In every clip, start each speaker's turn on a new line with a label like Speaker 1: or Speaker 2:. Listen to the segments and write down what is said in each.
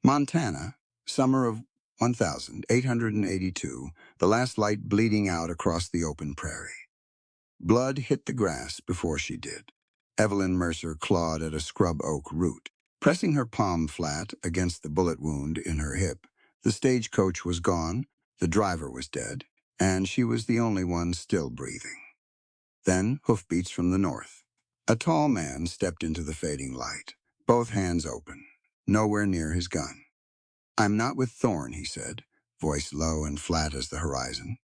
Speaker 1: Montana, summer of 1882, the last light bleeding out across the open prairie. Blood hit the grass before she did. Evelyn Mercer clawed at a scrub oak root, pressing her palm flat against the bullet wound in her hip. The stagecoach was gone, the driver was dead, and she was the only one still breathing. Then hoofbeats from the north. A tall man stepped into the fading light, both hands open, nowhere near his gun. "I'm not with Thorne," he said, voice low and flat as the horizon.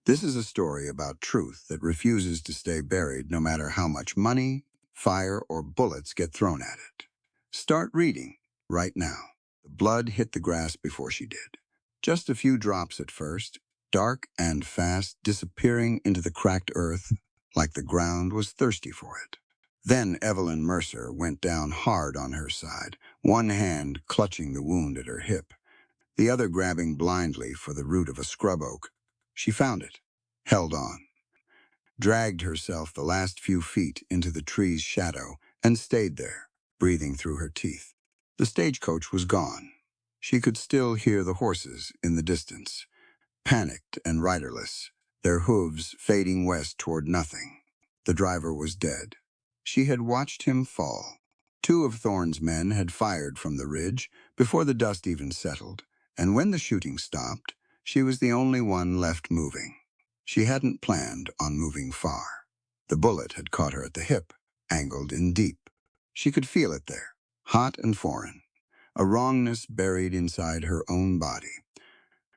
Speaker 1: This is a story about truth that refuses to stay buried no matter how much money, fire, or bullets get thrown at it. Start reading, right now. The blood hit the grass before she did. Just a few drops at first, dark and fast, disappearing into the cracked earth like the ground was thirsty for it. Then Evelyn Mercer went down hard on her side, one hand clutching the wound at her hip, the other grabbing blindly for the root of a scrub oak. She found it, held on, dragged herself the last few feet into the tree's shadow, and stayed there, breathing through her teeth. The stagecoach was gone. She could still hear the horses in the distance, panicked and riderless, their hooves fading west toward nothing. The driver was dead. She had watched him fall. Two of Thorne's men had fired from the ridge before the dust even settled, and when the shooting stopped, she was the only one left moving. She hadn't planned on moving far. The bullet had caught her at the hip, angled in deep. She could feel it there, hot and foreign, a wrongness buried inside her own body.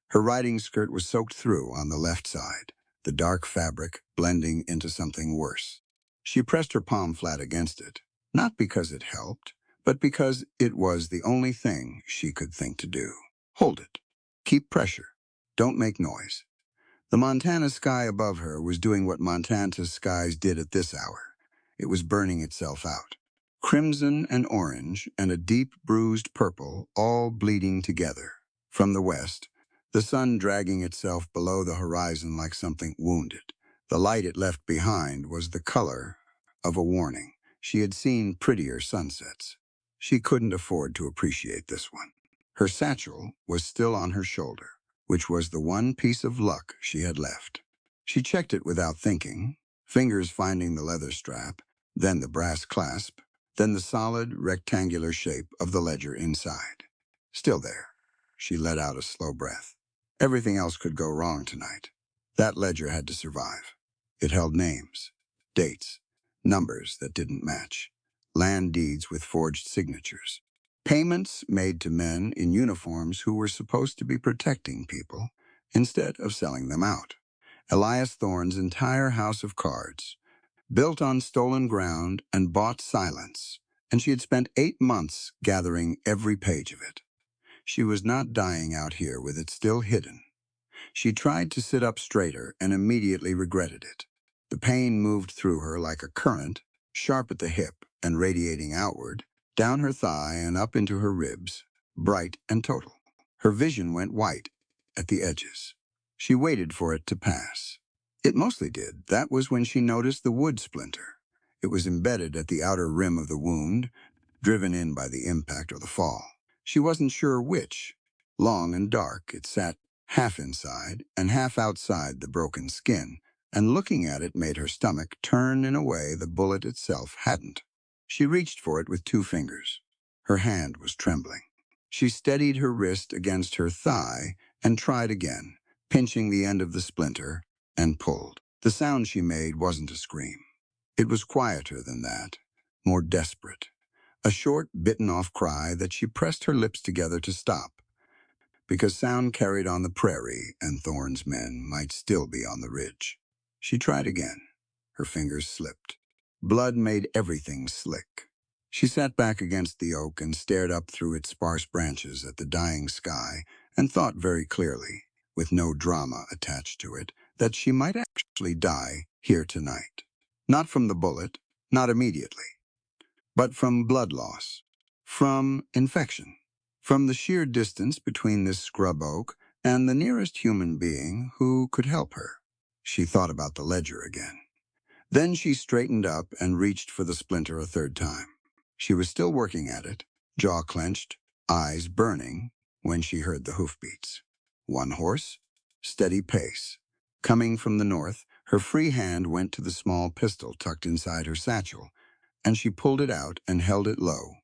Speaker 1: Her riding skirt was soaked through on the left side, the dark fabric blending into something worse. She pressed her palm flat against it, not because it helped, but because it was the only thing she could think to do. Hold it. Keep pressure. Don't make noise. The Montana sky above her was doing what Montana's skies did at this hour. It was burning itself out. Crimson and orange and a deep bruised purple all bleeding together. From the west, the sun dragging itself below the horizon like something wounded. The light it left behind was the color of a warning. She had seen prettier sunsets. She couldn't afford to appreciate this one. Her satchel was still on her shoulder, which was the one piece of luck she had left. She checked it without thinking, fingers finding the leather strap, then the brass clasp, then the solid, rectangular shape of the ledger inside. Still there. She let out a slow breath. Everything else could go wrong tonight. That ledger had to survive. It held names, dates, numbers that didn't match, land deeds with forged signatures, payments made to men in uniforms who were supposed to be protecting people instead of selling them out. Elias Thorne's entire house of cards, built on stolen ground and bought silence, and she had spent 8 months gathering every page of it. She was not dying out here with it still hidden. She tried to sit up straighter and immediately regretted it. The pain moved through her like a current, sharp at the hip and radiating outward, down her thigh and up into her ribs, bright and total. Her vision went white at the edges. She waited for it to pass. It mostly did. That was when she noticed the wood splinter. It was embedded at the outer rim of the wound, driven in by the impact or the fall. She wasn't sure which. Long and dark, it sat half inside and half outside the broken skin, and looking at it made her stomach turn in a way the bullet itself hadn't. She reached for it with 2 fingers. Her hand was trembling. She steadied her wrist against her thigh and tried again, pinching the end of the splinter, and pulled. The sound she made wasn't a scream. It was quieter than that, more desperate. A short, bitten-off cry that she pressed her lips together to stop, because sound carried on the prairie and Thorne's men might still be on the ridge. She tried again. Her fingers slipped. Blood made everything slick. She sat back against the oak and stared up through its sparse branches at the dying sky and thought very clearly, with no drama attached to it, that she might actually die here tonight. Not from the bullet, not immediately, but from blood loss, from infection, from the sheer distance between this scrub oak and the nearest human being who could help her. She thought about the ledger again. Then she straightened up and reached for the splinter a 3rd time. She was still working at it, jaw clenched, eyes burning when she heard the hoofbeats. One horse, steady pace. Coming from the north, her free hand went to the small pistol tucked inside her satchel, and she pulled it out and held it low,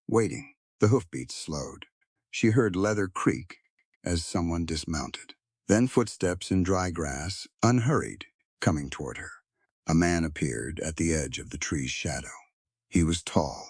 Speaker 1: waiting. The hoofbeats slowed. She heard leather creak as someone dismounted. Then footsteps in dry grass, unhurried, coming toward her. A man appeared at the edge of the tree's shadow. He was tall.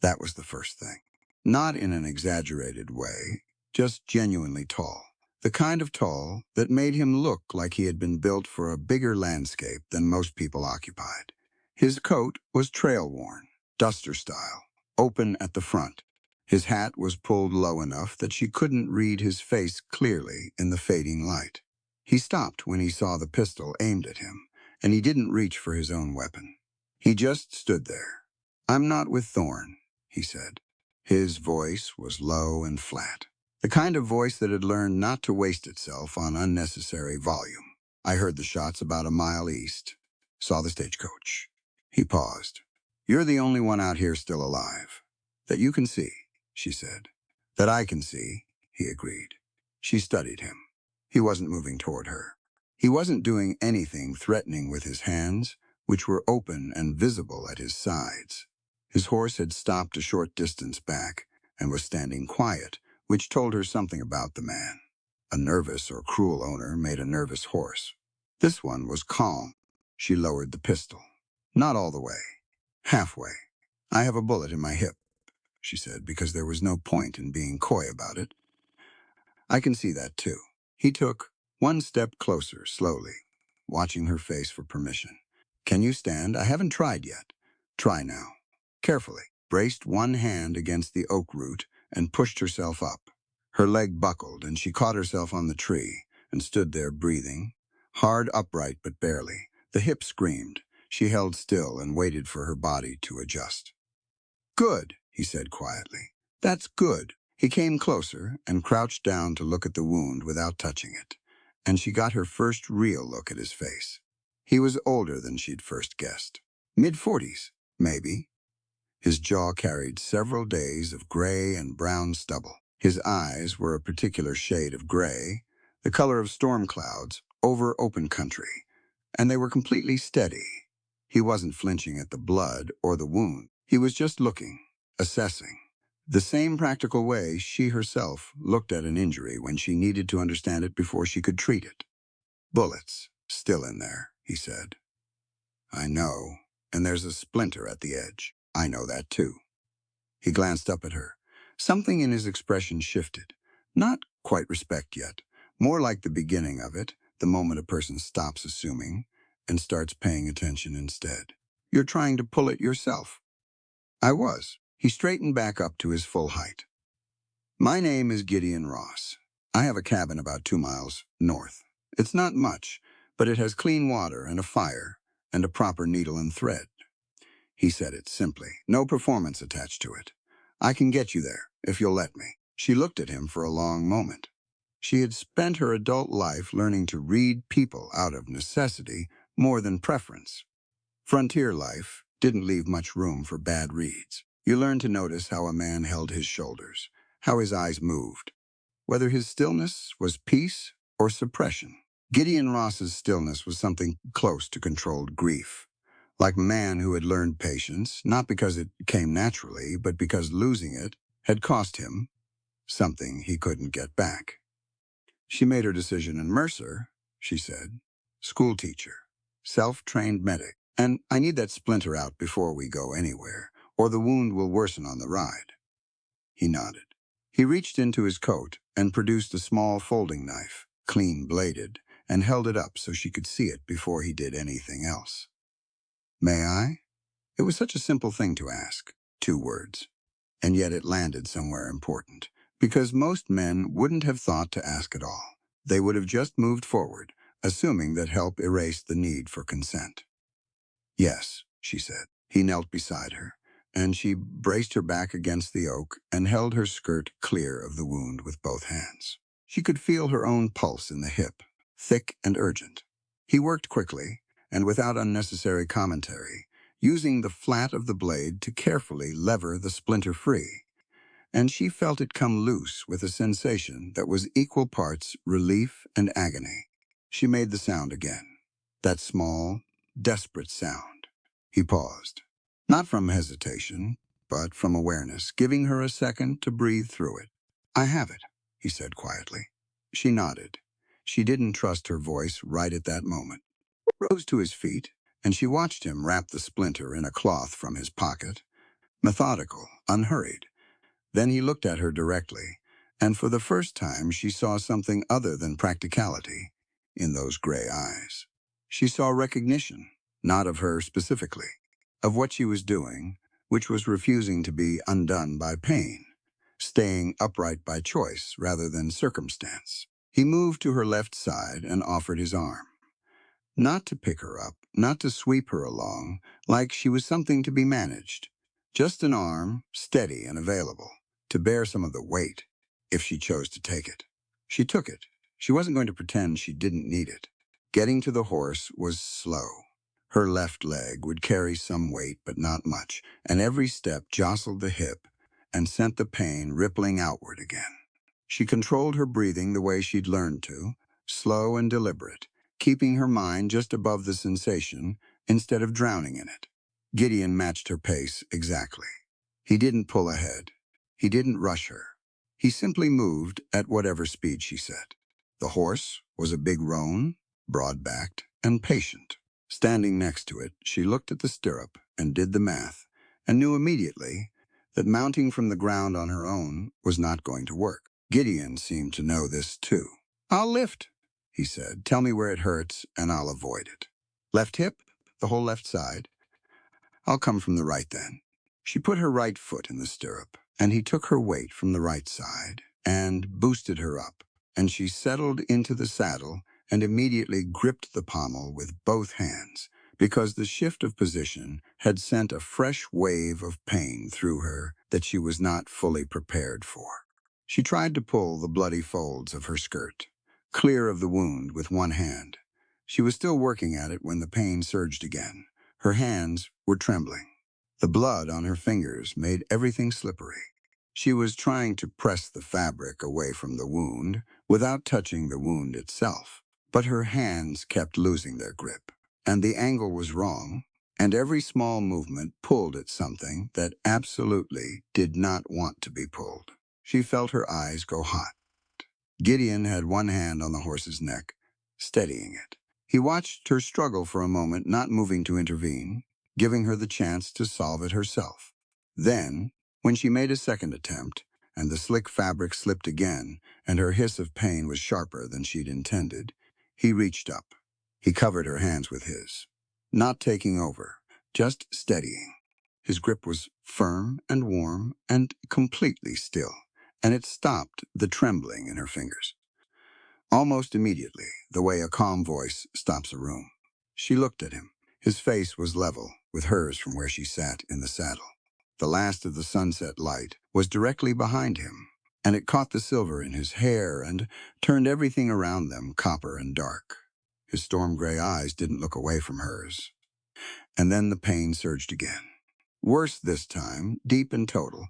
Speaker 1: That was the first thing. Not in an exaggerated way, just genuinely tall. The kind of tall that made him look like he had been built for a bigger landscape than most people occupied. His coat was trail-worn, duster style, open at the front. His hat was pulled low enough that she couldn't read his face clearly in the fading light. He stopped when he saw the pistol aimed at him, and he didn't reach for his own weapon. He just stood there. "I'm not with Thorne," he said. His voice was low and flat, the kind of voice that had learned not to waste itself on unnecessary volume. "I heard the shots about a mile east. Saw the stagecoach." He paused. "You're the only one out here still alive. That you can see," she said. "That I can see," he agreed. She studied him. He wasn't moving toward her. He wasn't doing anything threatening with his hands, which were open and visible at his sides. His horse had stopped a short distance back and was standing quiet, which told her something about the man. A nervous or cruel owner made a nervous horse. This one was calm. She lowered the pistol. "Not all the way. Halfway. I have a bullet in my hip," she said, because there was no point in being coy about it. "I can see that, too." He took one step closer, slowly, watching her face for permission. "Can you stand? I haven't tried yet." "Try now." Carefully, braced one hand against the oak root and pushed herself up. Her leg buckled, and she caught herself on the tree and stood there breathing, hard upright but barely. The hip screamed. She held still and waited for her body to adjust. "Good," he said quietly. "That's good." He came closer and crouched down to look at the wound without touching it, and she got her first real look at his face. He was older than she'd first guessed. Mid-40s, maybe. His jaw carried several days of gray and brown stubble. His eyes were a particular shade of gray, the color of storm clouds over open country, and they were completely steady. He wasn't flinching at the blood or the wound. He was just looking, assessing. The same practical way she herself looked at an injury when she needed to understand it before she could treat it. "Bullets, still in there," he said. "I know, and there's a splinter at the edge. I know that too." He glanced up at her. Something in his expression shifted. Not quite respect yet, more like the beginning of it, the moment a person stops assuming and starts paying attention instead. "You're trying to pull it yourself." "I was." He straightened back up to his full height. "My name is Gideon Ross. I have a cabin about 2 miles north. It's not much, but it has clean water and a fire and a proper needle and thread." He said it simply, no performance attached to it. "I can get you there, if you'll let me." She looked at him for a long moment. She had spent her adult life learning to read people out of necessity more than preference. Frontier life didn't leave much room for bad reads. You learned to notice how a man held his shoulders, how his eyes moved, whether his stillness was peace or suppression. Gideon Ross's stillness was something close to controlled grief, like a man who had learned patience, not because it came naturally, but because losing it had cost him something he couldn't get back. She made her decision in Mercer, she said. "School teacher, self-trained medic, and I need that splinter out before we go anywhere, or the wound will worsen on the ride." He nodded. He reached into his coat and produced a small folding knife, clean-bladed, and held it up so she could see it before he did anything else. "May I?" It was such a simple thing to ask, 2 words, and yet it landed somewhere important, because most men wouldn't have thought to ask at all. They would have just moved forward, assuming that help erased the need for consent. "Yes," she said. He knelt beside her, and she braced her back against the oak and held her skirt clear of the wound with both hands. She could feel her own pulse in the hip, thick and urgent. He worked quickly, and without unnecessary commentary, using the flat of the blade to carefully lever the splinter free. and she felt it come loose with a sensation that was equal parts relief and agony. She made the sound again, that small, desperate sound. He paused, not from hesitation, but from awareness, giving her a second to breathe through it. "I have it," he said quietly. She nodded. She didn't trust her voice right at that moment. Rose to his feet, and she watched him wrap the splinter in a cloth from his pocket, methodical, unhurried. Then he looked at her directly, and for the first time she saw something other than practicality in those gray eyes. She saw recognition, not of her specifically, of what she was doing, which was refusing to be undone by pain, staying upright by choice rather than circumstance. He moved to her left side and offered his arm. Not to pick her up, not to sweep her along, like she was something to be managed. Just an arm, steady and available, to bear some of the weight, if she chose to take it. She took it. She wasn't going to pretend she didn't need it. Getting to the horse was slow. Her left leg would carry some weight, but not much, and every step jostled the hip and sent the pain rippling outward again. She controlled her breathing the way she'd learned to, slow and deliberate, keeping her mind just above the sensation instead of drowning in it. Gideon matched her pace exactly. He didn't pull ahead. He didn't rush her. He simply moved at whatever speed she said. The horse was a big roan, broad-backed, and patient. Standing next to it, she looked at the stirrup and did the math, and knew immediately that mounting from the ground on her own was not going to work. Gideon seemed to know this too. "I'll lift," he said. "Tell me where it hurts, and I'll avoid it." "Left hip? The whole left side?" "I'll come from the right then." She put her right foot in the stirrup, and he took her weight from the right side and boosted her up, and she settled into the saddle and immediately gripped the pommel with both hands, because the shift of position had sent a fresh wave of pain through her that she was not fully prepared for. She tried to pull the bloody folds of her skirt clear of the wound with one hand. She was still working at it when the pain surged again. Her hands were trembling. The blood on her fingers made everything slippery. She was trying to press the fabric away from the wound without touching the wound itself, but her hands kept losing their grip, and the angle was wrong, and every small movement pulled at something that absolutely did not want to be pulled. She felt her eyes go hot. Gideon had one hand on the horse's neck, steadying it. He watched her struggle for a moment, not moving to intervene, giving her the chance to solve it herself. Then, when she made a second attempt, and the slick fabric slipped again, and her hiss of pain was sharper than she'd intended, he reached up. He covered her hands with his, not taking over, just steadying. His grip was firm and warm and completely still, and it stopped the trembling in her fingers. Almost immediately, the way a calm voice stops a room. She looked at him. His face was level with hers from where she sat in the saddle. The last of the sunset light was directly behind him, and it caught the silver in his hair and turned everything around them copper and dark. His storm gray eyes didn't look away from hers. And then the pain surged again. Worse this time, deep and total,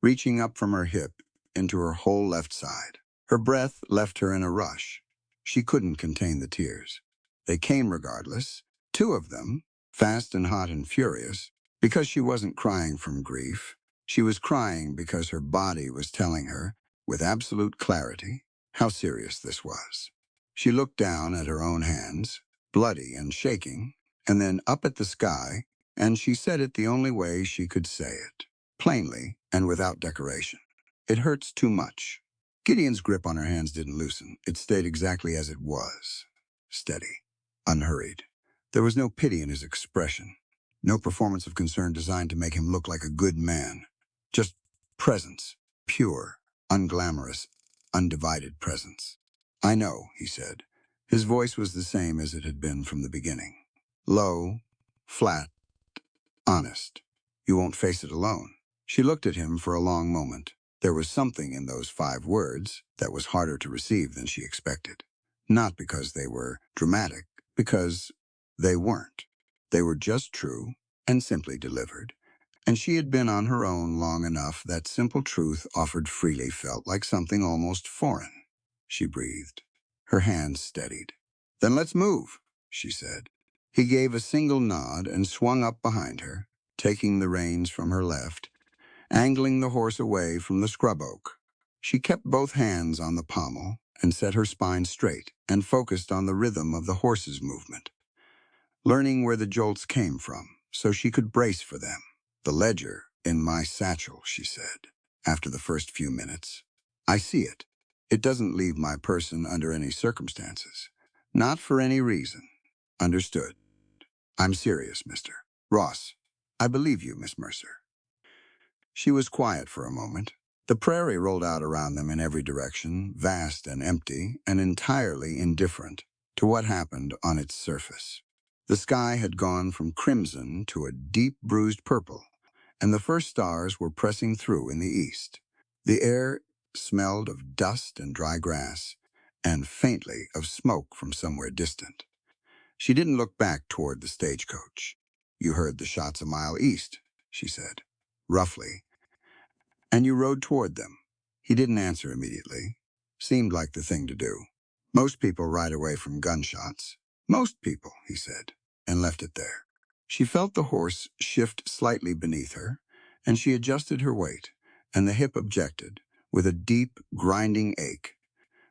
Speaker 1: reaching up from her hip into her whole left side. Her breath left her in a rush. She couldn't contain the tears. They came regardless, two of them, fast and hot and furious, because she wasn't crying from grief. She was crying because her body was telling her, with absolute clarity, how serious this was. She looked down at her own hands, bloody and shaking, and then up at the sky, and she said it the only way she could say it, plainly and without decoration. "It hurts too much." Gideon's grip on her hands didn't loosen. It stayed exactly as it was, steady, unhurried. There was no pity in his expression, no performance of concern designed to make him look like a good man. Just presence, pure, unglamorous, undivided presence. "I know," he said. His voice was the same as it had been from the beginning. Low, flat, honest. "You won't face it alone." She looked at him for a long moment. There was something in those 5 words that was harder to receive than she expected. Not because they were dramatic, because they weren't. They were just true and simply delivered. And she had been on her own long enough that simple truth offered freely felt like something almost foreign. She breathed. Her hands steadied. "Then let's move," she said. He gave a single nod and swung up behind her, taking the reins from her left, angling the horse away from the scrub oak. She kept both hands on the pommel and set her spine straight and focused on the rhythm of the horse's movement, learning where the jolts came from so she could brace for them. "The ledger in my satchel," she said, after the first few minutes. "I see it. It doesn't leave my person under any circumstances. Not for any reason. Understood. I'm serious, Mr. Ross. I believe you, Miss Mercer." She was quiet for a moment. The prairie rolled out around them in every direction, vast and empty, and entirely indifferent to what happened on its surface. The sky had gone from crimson to a deep bruised purple, and the first stars were pressing through in the east. The air smelled of dust and dry grass, and faintly of smoke from somewhere distant. She didn't look back toward the stagecoach. "You heard the shots a mile east," she said, roughly, "and you rode toward them." He didn't answer immediately. Seemed like the thing to do. "Most people ride away from gunshots." "Most people," he said, and left it there. She felt the horse shift slightly beneath her, and she adjusted her weight, and the hip objected, with a deep, grinding ache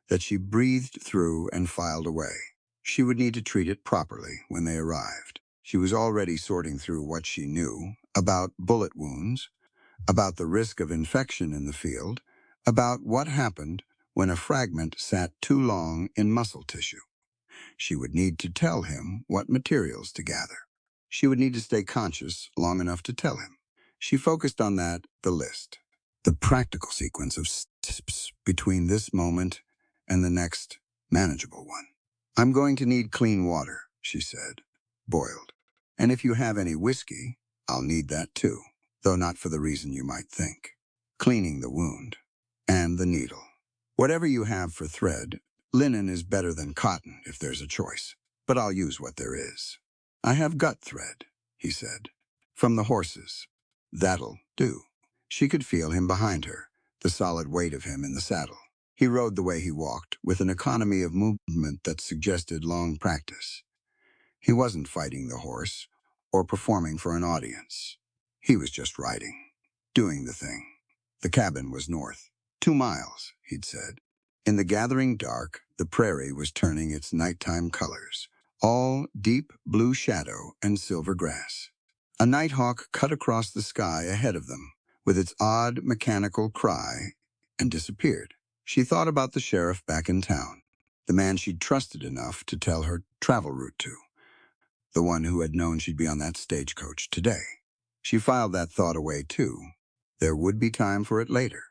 Speaker 1: that she breathed through and filed away. She would need to treat it properly when they arrived. She was already sorting through what she knew about bullet wounds, about the risk of infection in the field, about what happened when a fragment sat too long in muscle tissue. She would need to tell him what materials to gather. She would need to stay conscious long enough to tell him. She focused on the list, the practical sequence of steps between this moment and the next manageable one. "I'm going to need clean water," she said, "boiled. And if you have any whiskey, I'll need that too, though not for the reason you might think. Cleaning the wound. And the needle. Whatever you have for thread, linen is better than cotton if there's a choice, but I'll use what there is." "I have gut thread," he said. "From the horses. That'll do." She could feel him behind her, the solid weight of him in the saddle. He rode the way he walked, with an economy of movement that suggested long practice. He wasn't fighting the horse or performing for an audience. He was just riding, doing the thing. The cabin was north. 2 miles, he'd said. In the gathering dark, the prairie was turning its nighttime colors, all deep blue shadow and silver grass. A nighthawk cut across the sky ahead of them, with its odd mechanical cry, and disappeared. She thought about the sheriff back in town, the man she'd trusted enough to tell her travel route to, the one who had known she'd be on that stagecoach today. She filed that thought away, too. There would be time for it later.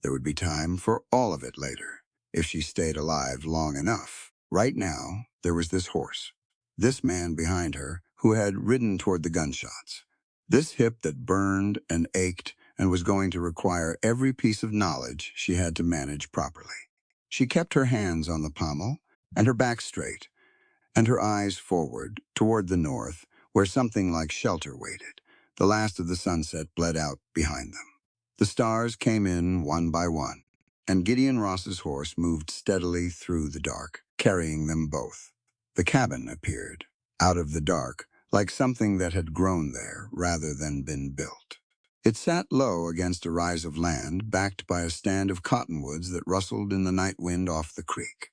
Speaker 1: There would be time for all of it later, if she stayed alive long enough. Right now, there was this horse, this man behind her who had ridden toward the gunshots, this hip that burned and ached and was going to require every piece of knowledge she had to manage properly. She kept her hands on the pommel and her back straight, and her eyes forward, toward the north, where something like shelter waited. The last of the sunset bled out behind them. The stars came in one by one, and Gideon Ross's horse moved steadily through the dark, carrying them both. The cabin appeared, out of the dark, like something that had grown there rather than been built. It sat low against a rise of land, backed by a stand of cottonwoods that rustled in the night wind off the creek.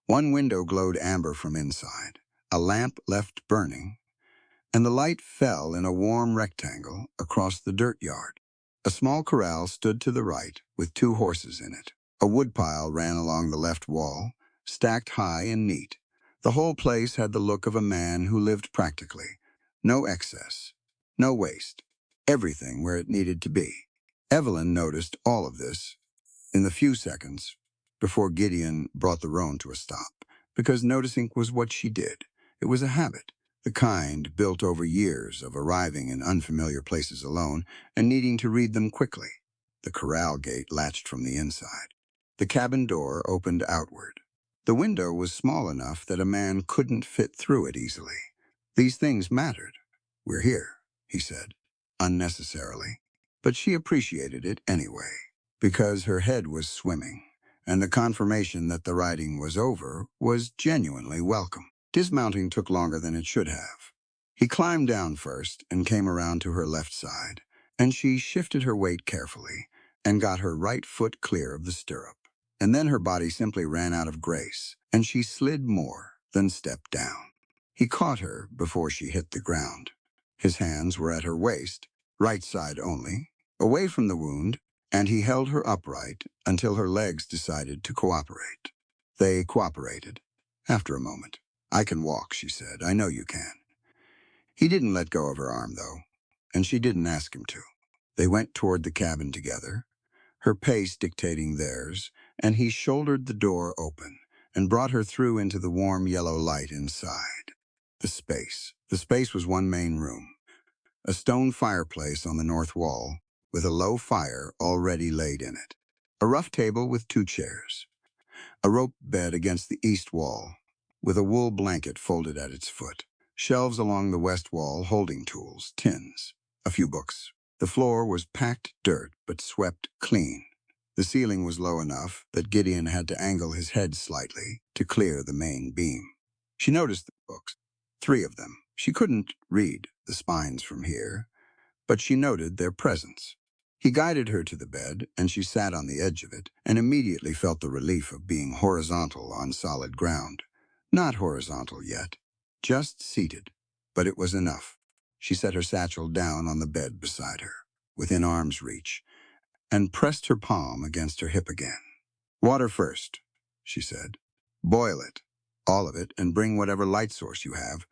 Speaker 1: One window glowed amber from inside, a lamp left burning, and the light fell in a warm rectangle across the dirt yard. A small corral stood to the right, with 2 horses in it. A woodpile ran along the left wall, stacked high and neat. The whole place had the look of a man who lived practically. No excess, no waste, everything where it needed to be. Evelyn noticed all of this in the few seconds before Gideon brought the roan to a stop, because noticing was what she did. It was a habit, the kind built over years of arriving in unfamiliar places alone and needing to read them quickly. The corral gate latched from the inside. The cabin door opened outward. The window was small enough that a man couldn't fit through it easily. These things mattered. "We're here," he said. unnecessarily. But she appreciated it anyway, because her head was swimming, and the confirmation that the riding was over was genuinely welcome. Dismounting took longer than it should have. He climbed down first and came around to her left side, and she shifted her weight carefully and got her right foot clear of the stirrup. And then her body simply ran out of grace, and she slid more than stepped down. He caught her before she hit the ground. His hands were at her waist, right side only, away from the wound, and he held her upright until her legs decided to cooperate. They cooperated. After a moment, "I can walk," she said. "I know you can." He didn't let go of her arm, though, and she didn't ask him to. They went toward the cabin together, her pace dictating theirs, and he shouldered the door open and brought her through into the warm yellow light inside. The space. The space was one main room, a stone fireplace on the north wall, with a low fire already laid in it, a rough table with 2 chairs, a rope bed against the east wall, with a wool blanket folded at its foot, shelves along the west wall holding tools, tins, a few books. The floor was packed dirt but swept clean. The ceiling was low enough that Gideon had to angle his head slightly to clear the main beam. She noticed the books, 3 of them. She couldn't read the spines from here, but she noted their presence. He guided her to the bed, and she sat on the edge of it, and immediately felt the relief of being horizontal on solid ground. Not horizontal yet, just seated, but it was enough. She set her satchel down on the bed beside her, within arm's reach, and pressed her palm against her hip again. "Water first," she said. "Boil it, all of it, and bring whatever light source you have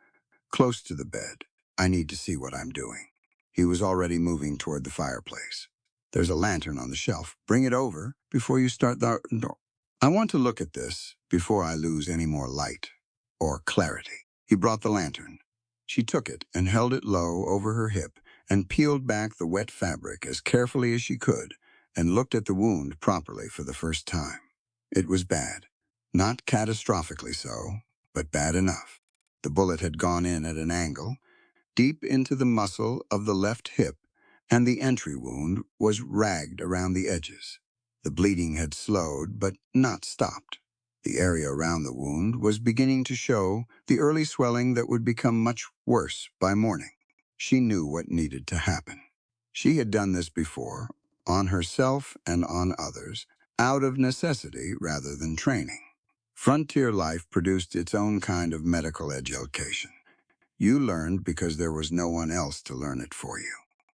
Speaker 1: close to the bed. I need to see what I'm doing." He was already moving toward the fireplace. "There's a lantern on the shelf. Bring it over before you start the... No. I want to look at this before I lose any more light or clarity." He brought the lantern. She took it and held it low over her hip and peeled back the wet fabric as carefully as she could and looked at the wound properly for the first time. It was bad. Not catastrophically so, but bad enough. The bullet had gone in at an angle, deep into the muscle of the left hip, and the entry wound was ragged around the edges. The bleeding had slowed, but not stopped. The area around the wound was beginning to show the early swelling that would become much worse by morning. She knew what needed to happen. She had done this before, on herself and on others, out of necessity rather than training. Frontier life produced its own kind of medical education. You learned because there was no one else to learn it for you.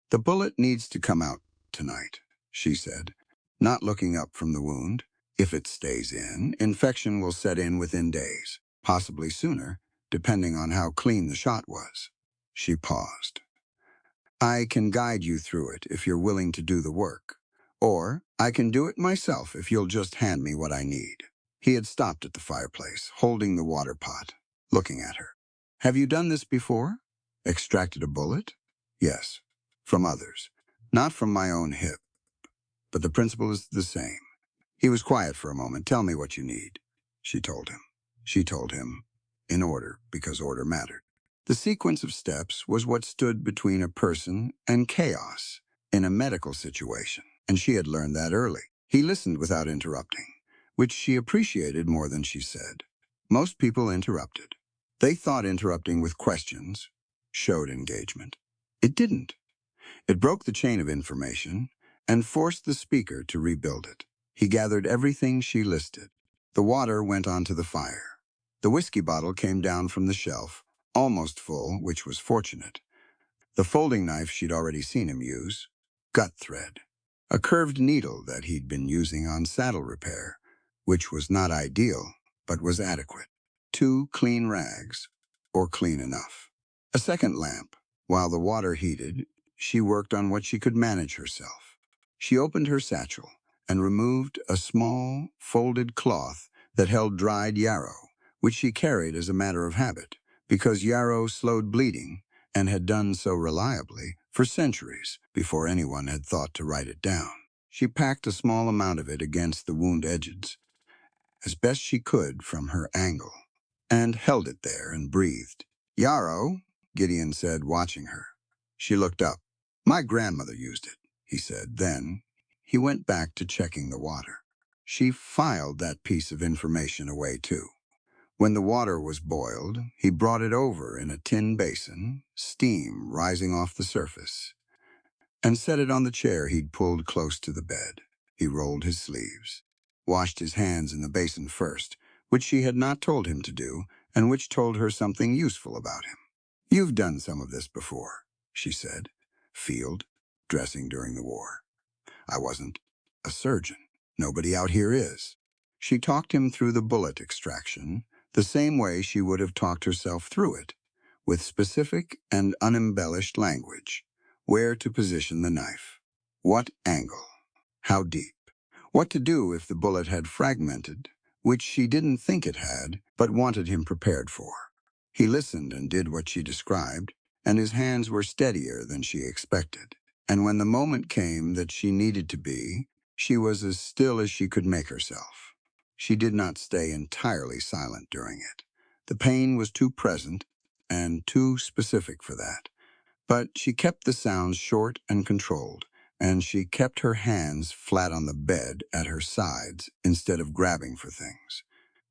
Speaker 1: "The bullet needs to come out tonight," she said, not looking up from the wound. "If it stays in, infection will set in within days, possibly sooner, depending on how clean the shot was." She paused. "I can guide you through it if you're willing to do the work. Or I can do it myself if you'll just hand me what I need." He had stopped at the fireplace, holding the water pot, looking at her. "Have you done this before? Extracted a bullet?" "Yes, from others. Not from my own hip. But the principle is the same." He was quiet for a moment. "Tell me what you need," she told him. She told him, in order, because order mattered. The sequence of steps was what stood between a person and chaos in a medical situation, and she had learned that early. He listened without interrupting, which she appreciated more than she said. Most people interrupted. They thought interrupting with questions showed engagement. It didn't. It broke the chain of information and forced the speaker to rebuild it. He gathered everything she listed. The water went onto the fire. The whiskey bottle came down from the shelf, almost full, which was fortunate. The folding knife she'd already seen him use. Gut thread. A curved needle that he'd been using on saddle repair, which was not ideal, but was adequate. 2 clean rags, or clean enough. A second lamp. While the water heated, she worked on what she could manage herself. She opened her satchel and removed a small, folded cloth that held dried yarrow, which she carried as a matter of habit, because yarrow slowed bleeding and had done so reliably for centuries before anyone had thought to write it down. She packed a small amount of it against the wound edges, as best she could from her angle, and held it there and breathed. "Yarrow," Gideon said, watching her. She looked up. My grandmother used it, he said. Then he went back to checking the water. She filed that piece of information away, too. When the water was boiled, he brought it over in a tin basin, steam rising off the surface, and set it on the chair he'd pulled close to the bed. He rolled his sleeves, washed his hands in the basin first, which she had not told him to do, and which told her something useful about him. You've done some of this before, she said. Field, dressing during the war. I wasn't a surgeon. Nobody out here is. She talked him through the bullet extraction, the same way she would have talked herself through it, with specific and unembellished language. Where to position the knife. What angle. How deep. What to do if the bullet had fragmented, which she didn't think it had, but wanted him prepared for. He listened and did what she described, and his hands were steadier than she expected. And when the moment came that she needed to be, she was as still as she could make herself. She did not stay entirely silent during it. The pain was too present and too specific for that. But she kept the sounds short and controlled, and she kept her hands flat on the bed at her sides instead of grabbing for things,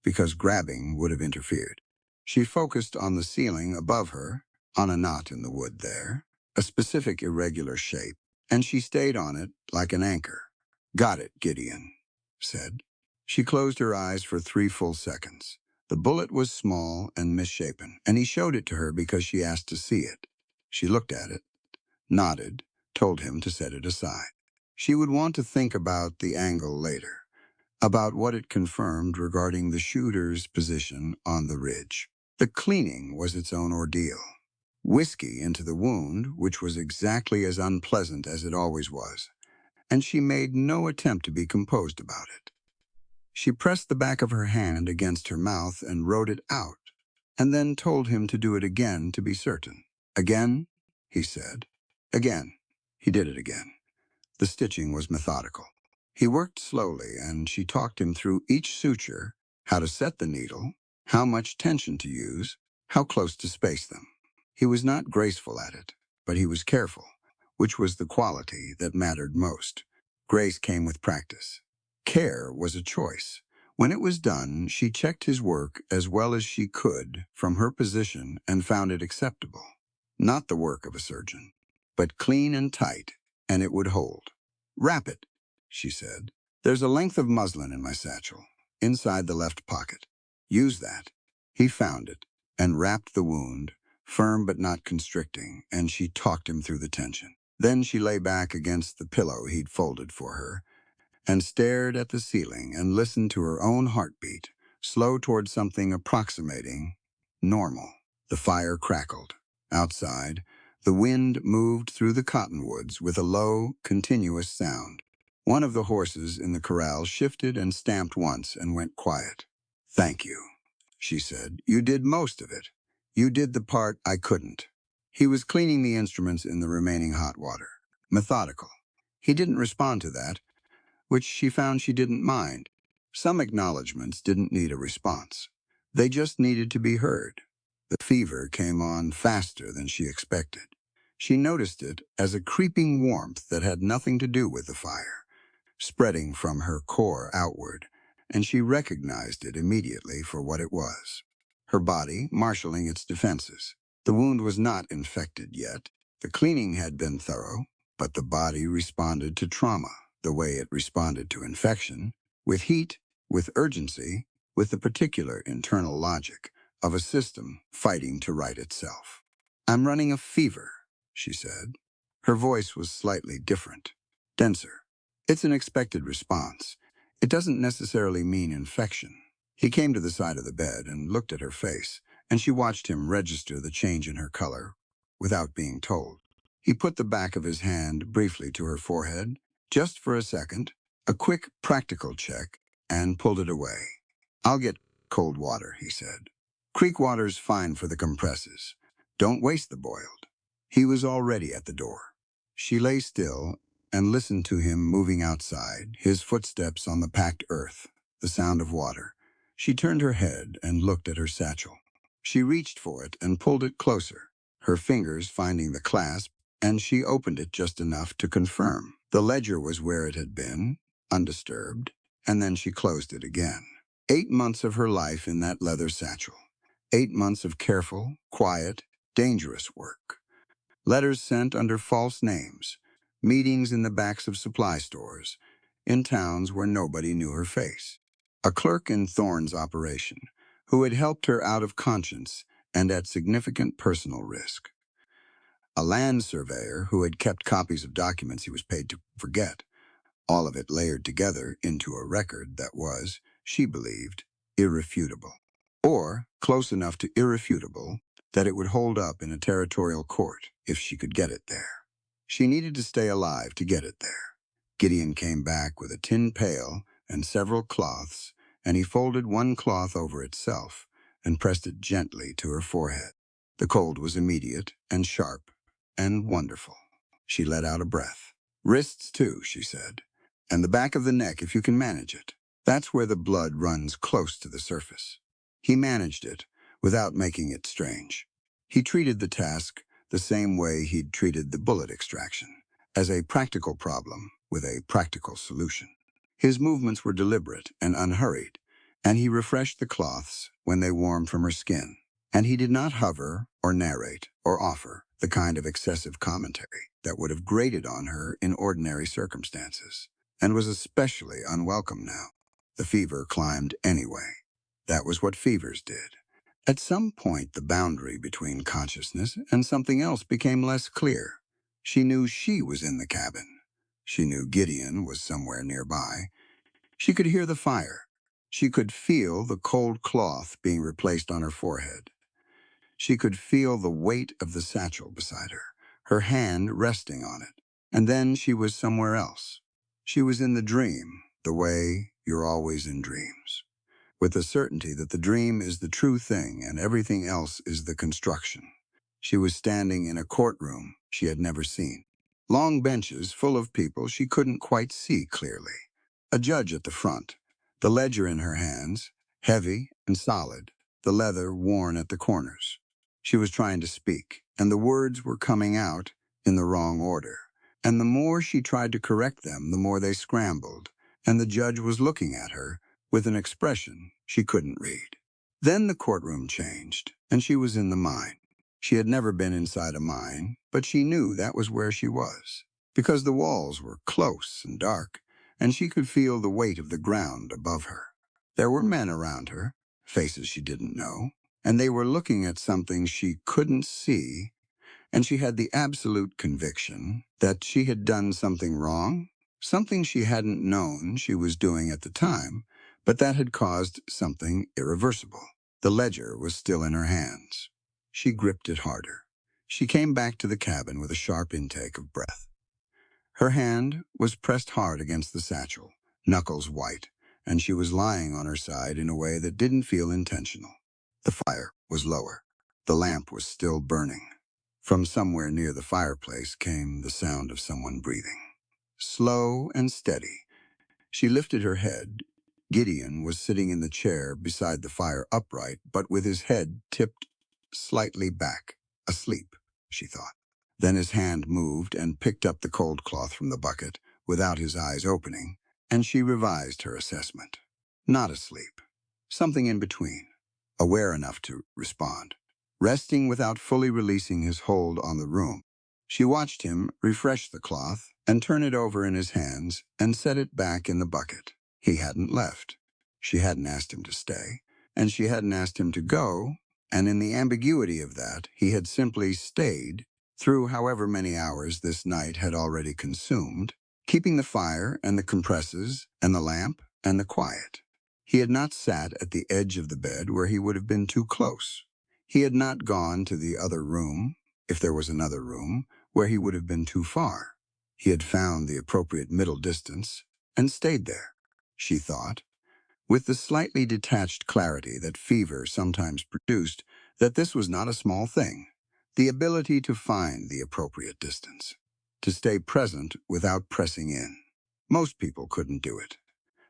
Speaker 1: because grabbing would have interfered. She focused on the ceiling above her, on a knot in the wood there, a specific irregular shape, and she stayed on it like an anchor. Got it, Gideon said. She closed her eyes for 3 full seconds. The bullet was small and misshapen, and he showed it to her because she asked to see it. She looked at it, nodded, told him to set it aside. She would want to think about the angle later, about what it confirmed regarding the shooter's position on the ridge. The cleaning was its own ordeal. Whiskey into the wound, which was exactly as unpleasant as it always was, and she made no attempt to be composed about it. She pressed the back of her hand against her mouth and wrote it out, and then told him to do it again to be certain. Again, he said. Again. He did it again. The stitching was methodical. He worked slowly, and she talked him through each suture, how to set the needle, how much tension to use, how close to space them. He was not graceful at it, but he was careful, which was the quality that mattered most. Grace came with practice. Care was a choice. When it was done, she checked his work as well as she could from her position and found it acceptable. Not the work of a surgeon, but clean and tight, and it would hold. Wrap it, she said. There's a length of muslin in my satchel, inside the left pocket. Use that. He found it and wrapped the wound, firm but not constricting, and she talked him through the tension. Then she lay back against the pillow he'd folded for her and stared at the ceiling and listened to her own heartbeat, slow toward something approximating normal. The fire crackled. Outside, the wind moved through the cottonwoods with a low, continuous sound. One of the horses in the corral shifted and stamped once and went quiet. Thank you, she said. You did most of it. You did the part I couldn't. He was cleaning the instruments in the remaining hot water. Methodical. He didn't respond to that, which she found she didn't mind. Some acknowledgments didn't need a response. They just needed to be heard. The fever came on faster than she expected. She noticed it as a creeping warmth that had nothing to do with the fire, spreading from her core outward, and she recognized it immediately for what it was. Her body marshaling its defenses. The wound was not infected yet. The cleaning had been thorough, but the body responded to trauma the way it responded to infection, with heat, with urgency, with the particular internal logic of a system fighting to right itself. I'm running a fever, she said. Her voice was slightly different, denser. It's an expected response. It doesn't necessarily mean infection. He came to the side of the bed and looked at her face, and she watched him register the change in her color without being told. He put the back of his hand briefly to her forehead, just for a second, a quick practical check, and pulled it away. I'll get cold water, he said. Creek water's fine for the compresses. Don't waste the boiled. He was already at the door. She lay still and listened to him moving outside, his footsteps on the packed earth, the sound of water. She turned her head and looked at her satchel. She reached for it and pulled it closer, her fingers finding the clasp and she opened it just enough to confirm. The ledger was where it had been, undisturbed, and then she closed it again. 8 months of her life in that leather satchel. 8 months of careful, quiet, dangerous work. Letters sent under false names. Meetings in the backs of supply stores. In towns where nobody knew her face. A clerk in Thorne's operation, who had helped her out of conscience and at significant personal risk. A land surveyor who had kept copies of documents he was paid to forget, all of it layered together into a record that was, she believed, irrefutable. Or close enough to irrefutable that it would hold up in a territorial court if she could get it there. She needed to stay alive to get it there. Gideon came back with a tin pail and several cloths, and he folded one cloth over itself and pressed it gently to her forehead. The cold was immediate and sharp and wonderful. She let out a breath. Wrists too, she said, and the back of the neck if you can manage it. That's where the blood runs close to the surface. He managed it without making it strange. He treated the task the same way he'd treated the bullet extraction, as a practical problem with a practical solution. His movements were deliberate and unhurried, and he refreshed the cloths when they warmed from her skin. And he did not hover or narrate or offer the kind of excessive commentary that would have grated on her in ordinary circumstances, and was especially unwelcome now. The fever climbed anyway. That was what fevers did. At some point, the boundary between consciousness and something else became less clear. She knew she was in the cabin. She knew Gideon was somewhere nearby. She could hear the fire. She could feel the cold cloth being replaced on her forehead. She could feel the weight of the satchel beside her hand resting on it. And then she was somewhere else. She was in the dream, the way you're always in dreams, with the certainty that the dream is the true thing and everything else is the construction. She was standing in a courtroom she had never seen. Long benches full of people she couldn't quite see clearly. A judge at the front, the ledger in her hands, heavy and solid, the leather worn at the corners. She was trying to speak, and the words were coming out in the wrong order. And the more she tried to correct them, the more they scrambled, and the judge was looking at her with an expression she couldn't read. Then the courtroom changed, and she was in the mine. She had never been inside a mine, but she knew that was where she was, because the walls were close and dark, and she could feel the weight of the ground above her. There were men around her, faces she didn't know, and they were looking at something she couldn't see, and she had the absolute conviction that she had done something wrong, something she hadn't known she was doing at the time, but that had caused something irreversible. The ledger was still in her hands. She gripped it harder. She came back to the cabin with a sharp intake of breath. Her hand was pressed hard against the satchel, knuckles white, and she was lying on her side in a way that didn't feel intentional. The fire was lower. The lamp was still burning. From somewhere near the fireplace came the sound of someone breathing. Slow and steady. She lifted her head. Gideon was sitting in the chair beside the fire upright, but with his head tipped slightly back. Asleep, she thought. Then his hand moved and picked up the cold cloth from the bucket without his eyes opening, and she revised her assessment. Not asleep. Something in between. Aware enough to respond. Resting without fully releasing his hold on the room. She watched him refresh the cloth and turn it over in his hands and set it back in the bucket. He hadn't left. She hadn't asked him to stay, and she hadn't asked him to go, and in the ambiguity of that, he had simply stayed through however many hours this night had already consumed, keeping the fire and the compresses and the lamp and the quiet. He had not sat at the edge of the bed where he would have been too close. He had not gone to the other room, if there was another room, where he would have been too far. He had found the appropriate middle distance and stayed there, she thought, with the slightly detached clarity that fever sometimes produced, that this was not a small thing. The ability to find the appropriate distance, to stay present without pressing in. Most people couldn't do it.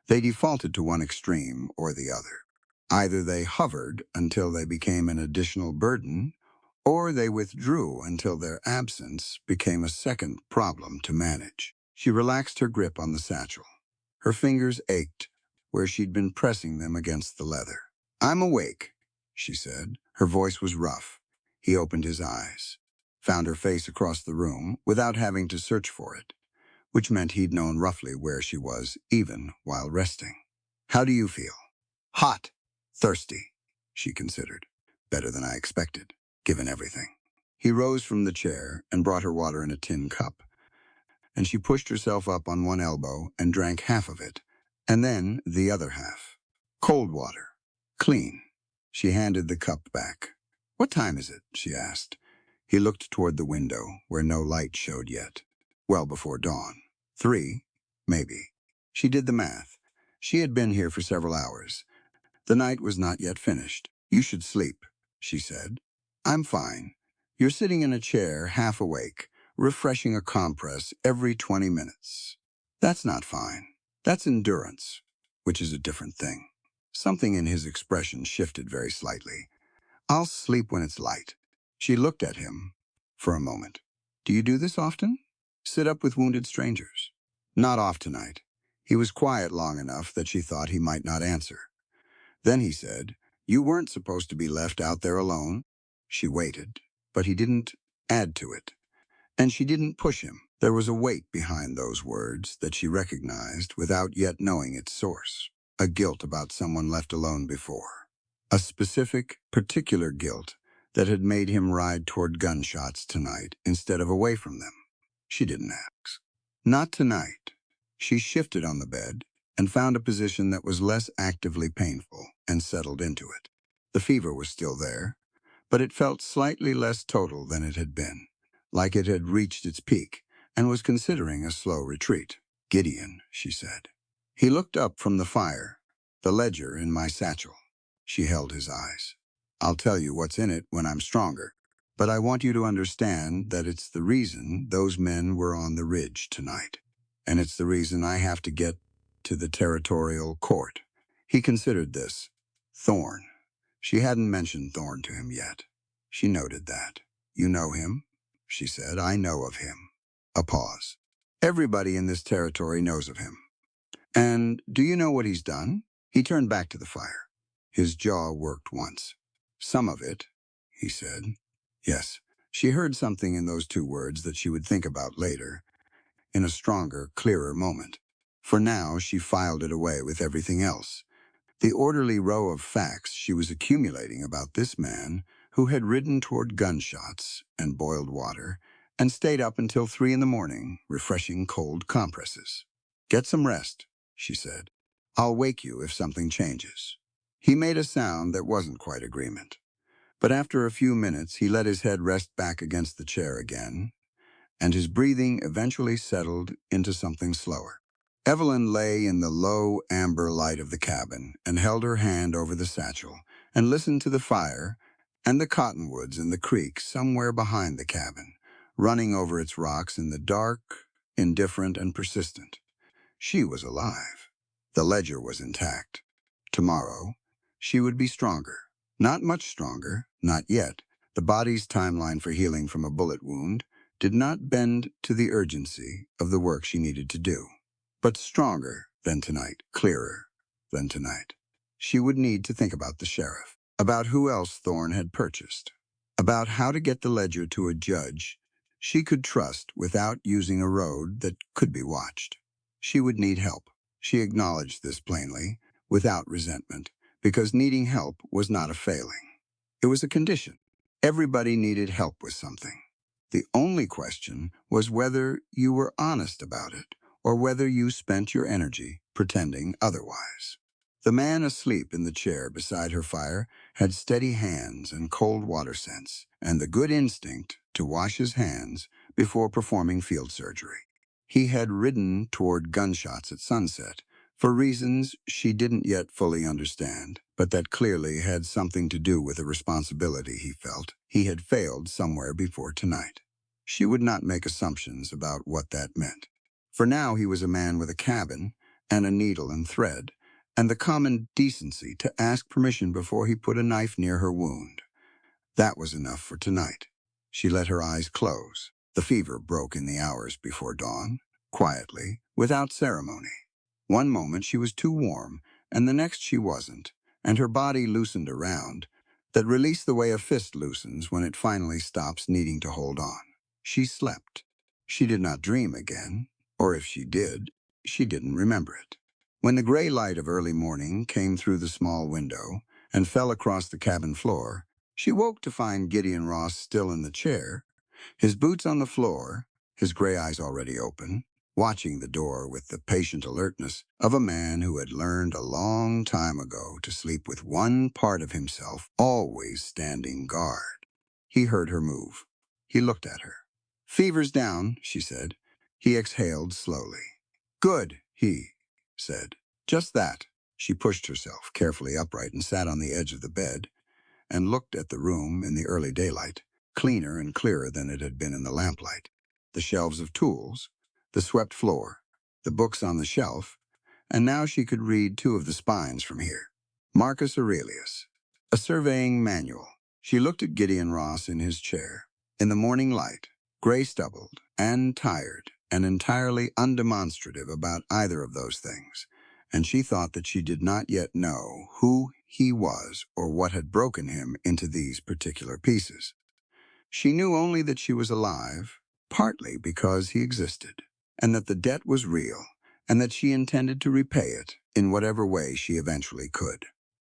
Speaker 1: They defaulted to one extreme or the other. Either they hovered until they became an additional burden, or they withdrew until their absence became a second problem to manage. She relaxed her grip on the satchel. Her fingers ached where she'd been pressing them against the leather. "I'm awake," she said. Her voice was rough. He opened his eyes, found her face across the room without having to search for it, which meant he'd known roughly where she was, even while resting. "How do you feel?" "Hot." "Thirsty," she considered. "Better than I expected, given everything." He rose from the chair and brought her water in a tin cup, and she pushed herself up on one elbow and drank half of it, and then the other half. "Cold water. Clean." She handed the cup back. "What time is it?" she asked. He looked toward the window, where no light showed yet. Well before dawn. 3, maybe. She did the math. She had been here for several hours. The night was not yet finished. "You should sleep," she said. "I'm fine. You're sitting in a chair, half awake, refreshing a compress every 20 minutes. That's not fine. That's endurance, which is a different thing." Something in his expression shifted very slightly. "I'll sleep when it's light." She looked at him for a moment. "Do you do this often? Sit up with wounded strangers?" "Not off tonight." He was quiet long enough that she thought he might not answer. Then he said, "You weren't supposed to be left out there alone." She waited, but he didn't add to it. And she didn't push him. There was a weight behind those words that she recognized without yet knowing its source. A guilt about someone left alone before. A specific, particular guilt that had made him ride toward gunshots tonight instead of away from them. She didn't ask. "Not tonight." She shifted on the bed and found a position that was less actively painful and settled into it. The fever was still there, but it felt slightly less total than it had been, like it had reached its peak and was considering a slow retreat. "Gideon," she said. He looked up from the fire. "The ledger in my satchel." She held his eyes. "I'll tell you what's in it when I'm stronger, but I want you to understand that it's the reason those men were on the ridge tonight, and it's the reason I have to get to the territorial court." He considered this. Thorn. She hadn't mentioned Thorn to him yet. She noted that. "You know him?" she said. "I know of him." A pause. "Everybody in this territory knows of him." "And do you know what he's done?" He turned back to the fire. His jaw worked once. "Some of it," he said. Yes, she heard something in those two words that she would think about later, in a stronger, clearer moment. For now, she filed it away with everything else. The orderly row of facts she was accumulating about this man who had ridden toward gunshots and boiled water and stayed up until 3 in the morning, refreshing cold compresses. "Get some rest," she said. "I'll wake you if something changes." He made a sound that wasn't quite agreement. But after a few minutes, he let his head rest back against the chair again, and his breathing eventually settled into something slower. Evelyn lay in the low amber light of the cabin and held her hand over the satchel and listened to the fire and the cottonwoods in the creek somewhere behind the cabin, running over its rocks in the dark, indifferent and persistent. She was alive. The ledger was intact. Tomorrow, she would be stronger. Not much stronger, not yet. The body's timeline for healing from a bullet wound did not bend to the urgency of the work she needed to do. But stronger than tonight, clearer than tonight. She would need to think about the sheriff, about who else Thorne had purchased, about how to get the ledger to a judge she could trust without using a road that could be watched. She would need help. She acknowledged this plainly, without resentment, because needing help was not a failing. It was a condition. Everybody needed help with something. The only question was whether you were honest about it, or whether you spent your energy pretending otherwise. The man asleep in the chair beside her fire had steady hands and cold water sense, and the good instinct to wash his hands before performing field surgery. He had ridden toward gunshots at sunset, for reasons she didn't yet fully understand, but that clearly had something to do with a responsibility he felt he had failed somewhere before tonight. She would not make assumptions about what that meant. For now he was a man with a cabin and a needle and thread, and the common decency to ask permission before he put a knife near her wound. That was enough for tonight. She let her eyes close. The fever broke in the hours before dawn, quietly, without ceremony. One moment she was too warm, and the next she wasn't, and her body loosened around, that released the way a fist loosens when it finally stops needing to hold on. She slept. She did not dream again, or if she did, she didn't remember it. When the gray light of early morning came through the small window and fell across the cabin floor, she woke to find Gideon Ross still in the chair, his boots on the floor, his gray eyes already open, watching the door with the patient alertness of a man who had learned a long time ago to sleep with one part of himself always standing guard. He heard her move. He looked at her. "Fever's down," she said. He exhaled slowly. "Good," he said. "Just that." She pushed herself carefully upright and sat on the edge of the bed and looked at the room in the early daylight, cleaner and clearer than it had been in the lamplight. The shelves of tools, the swept floor, the books on the shelf, and now she could read two of the spines from here. Marcus Aurelius, a surveying manual. She looked at Gideon Ross in his chair. In the morning light, gray-stubbled and tired and entirely undemonstrative about either of those things, and she thought that she did not yet know who he was or what had broken him into these particular pieces. She knew only that she was alive, partly because he existed, and that the debt was real, and that she intended to repay it in whatever way she eventually could.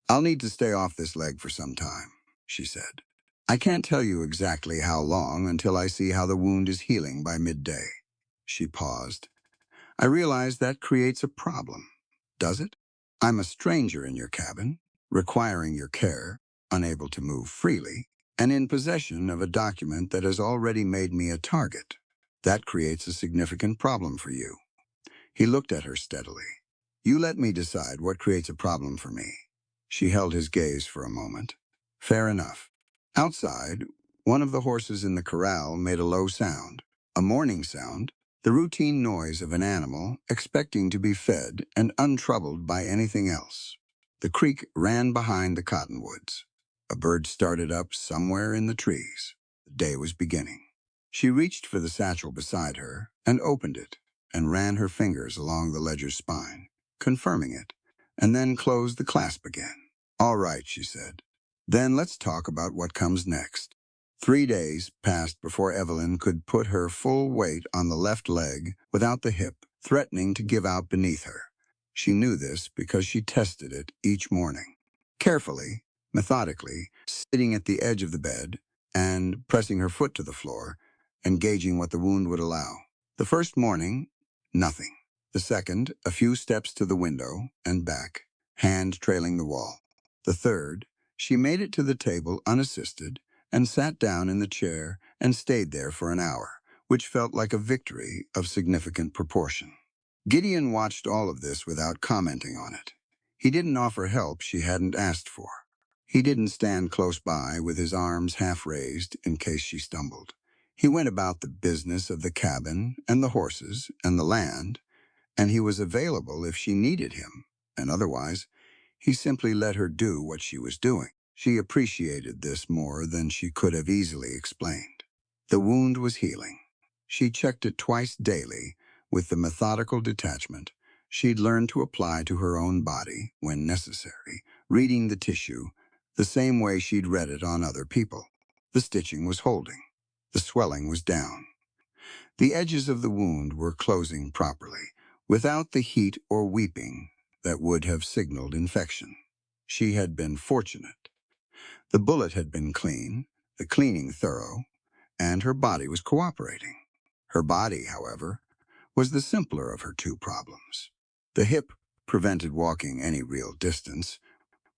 Speaker 1: "I'll need to stay off this leg for some time," she said. "I can't tell you exactly how long until I see how the wound is healing by midday." She paused. "I realize that creates a problem. Does it? I'm a stranger in your cabin, requiring your care, unable to move freely, and in possession of a document that has already made me a target. That creates a significant problem for you." He looked at her steadily. "You let me decide what creates a problem for me." She held his gaze for a moment. "Fair enough." Outside, one of the horses in the corral made a low sound, a morning sound, the routine noise of an animal expecting to be fed and untroubled by anything else. The creek ran behind the cottonwoods. A bird started up somewhere in the trees. The day was beginning. She reached for the satchel beside her and opened it and ran her fingers along the ledger's spine, confirming it, and then closed the clasp again. "All right," she said. "Then let's talk about what comes next." 3 days passed before Evelyn could put her full weight on the left leg without the hip threatening to give out beneath her. She knew this because she tested it each morning. Carefully, methodically, sitting at the edge of the bed and pressing her foot to the floor and gauging what the wound would allow. The first morning, nothing. The second, a few steps to the window and back, hand trailing the wall. The third, she made it to the table unassisted and sat down in the chair and stayed there for an hour, which felt like a victory of significant proportion. Gideon watched all of this without commenting on it. He didn't offer help she hadn't asked for. He didn't stand close by with his arms half raised in case she stumbled. He went about the business of the cabin and the horses and the land, and he was available if she needed him, and otherwise, he simply let her do what she was doing. She appreciated this more than she could have easily explained. The wound was healing. She checked it twice daily with the methodical detachment she'd learned to apply to her own body when necessary, reading the tissue the same way she'd read it on other people. The stitching was holding. The swelling was down. The edges of the wound were closing properly, without the heat or weeping that would have signaled infection. She had been fortunate. The bullet had been clean, the cleaning thorough, and her body was cooperating. Her body, however, was the simpler of her two problems. The hip prevented walking any real distance,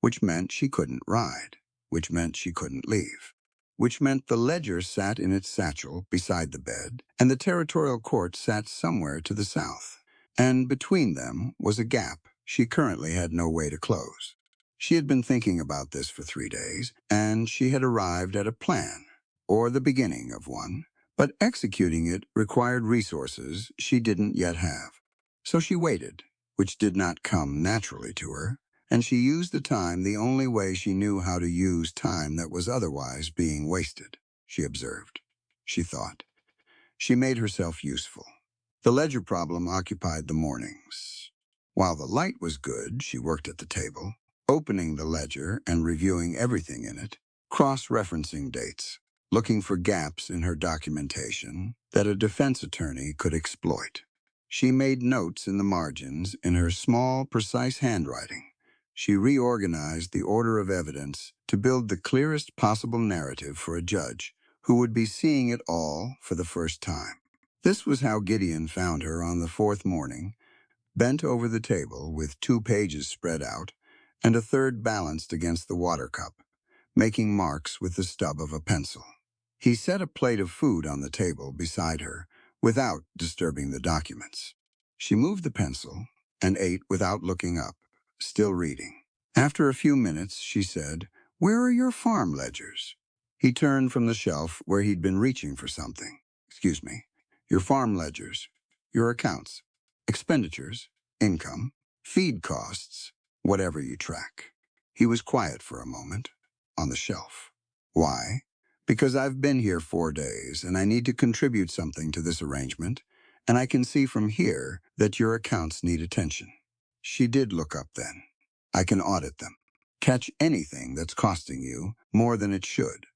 Speaker 1: which meant she couldn't ride, which meant she couldn't leave, which meant the ledger sat in its satchel beside the bed, and the territorial court sat somewhere to the south. And between them was a gap she currently had no way to close. She had been thinking about this for 3 days, and she had arrived at a plan, or the beginning of one, but executing it required resources she didn't yet have. So she waited, which did not come naturally to her, And she used the time the only way she knew how to use time that was otherwise being wasted, she observed. She thought. She made herself useful. The ledger problem occupied the mornings. While the light was good, she worked at the table, opening the ledger and reviewing everything in it, cross-referencing dates, looking for gaps in her documentation that a defense attorney could exploit. She made notes in the margins in her small, precise handwriting. She reorganized the order of evidence to build the clearest possible narrative for a judge who would be seeing it all for the first time. This was how Gideon found her on the fourth morning, bent over the table with 2 pages spread out and a third balanced against the water cup, making marks with the stub of a pencil. He set a plate of food on the table beside her without disturbing the documents. She moved the pencil and ate without looking up, still reading. After a few minutes, she said, "Where are your farm ledgers?" He turned from the shelf where he'd been reaching for something. "Excuse me. Your farm ledgers, your accounts, expenditures, income, feed costs, whatever you track." He was quiet for a moment, on the shelf. "Why?" "Because I've been here 4 days and I need to contribute something to this arrangement, and I can see from here that your accounts need attention." She did look up then. "I can audit them. Catch anything that's costing you more than it should.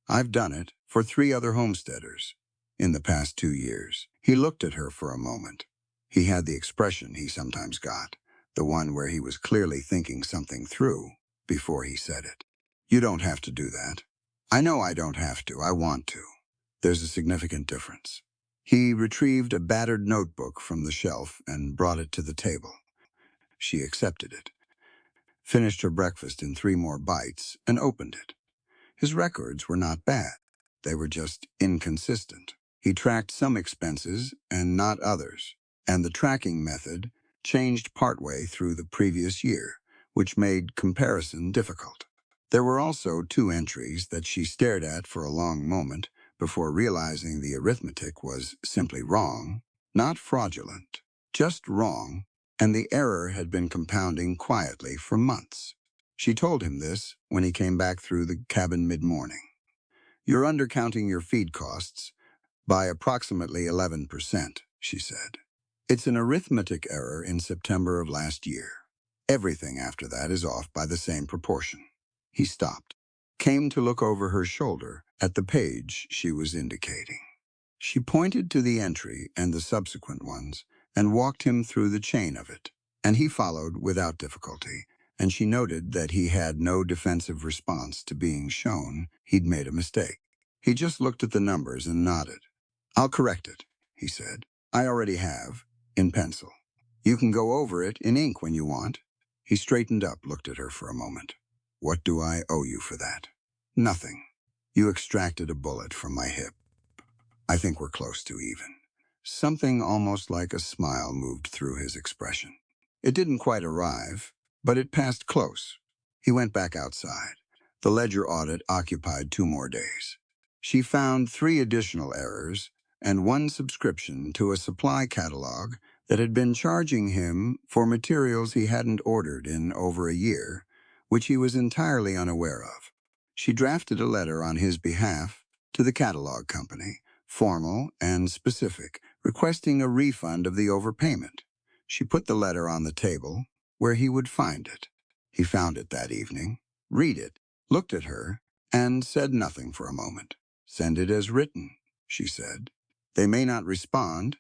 Speaker 1: I've done it for 3 other homesteaders in the past 2 years." He looked at her for a moment. He had the expression he sometimes got, the one where he was clearly thinking something through before he said it. "You don't have to do that." "I know I don't have to. I want to. There's a significant difference." He retrieved a battered notebook from the shelf and brought it to the table. She accepted it, finished her breakfast in 3 more bites, and opened it. His records were not bad. They were just inconsistent. He tracked some expenses and not others, and the tracking method changed partway through the previous year, which made comparison difficult. There were also 2 entries that she stared at for a long moment before realizing the arithmetic was simply wrong, not fraudulent, just wrong, and the error had been compounding quietly for months. She told him this when he came back through the cabin mid-morning. "You're undercounting your feed costs by approximately 11%, she said. "It's an arithmetic error in September of last year. Everything after that is off by the same proportion." He stopped, came to look over her shoulder at the page she was indicating. She pointed to the entry and the subsequent ones and walked him through the chain of it, and he followed without difficulty, and she noted that he had no defensive response to being shown he'd made a mistake. He just looked at the numbers and nodded. "I'll correct it," he said. "I already have, in pencil. You can go over it in ink when you want." He straightened up, looked at her for a moment. "What do I owe you for that?" "Nothing. You extracted a bullet from my hip. I think we're close to even." Something almost like a smile moved through his expression. It didn't quite arrive, but it passed close. He went back outside. The ledger audit occupied 2 more days. She found 3 additional errors and 1 subscription to a supply catalog that had been charging him for materials he hadn't ordered in over a year, which he was entirely unaware of. She drafted a letter on his behalf to the catalog company, formal and specific, requesting a refund of the overpayment. She put the letter on the table where he would find it. He found it that evening, read it, looked at her, and said nothing for a moment. "Send it as written," she said. "They may not respond,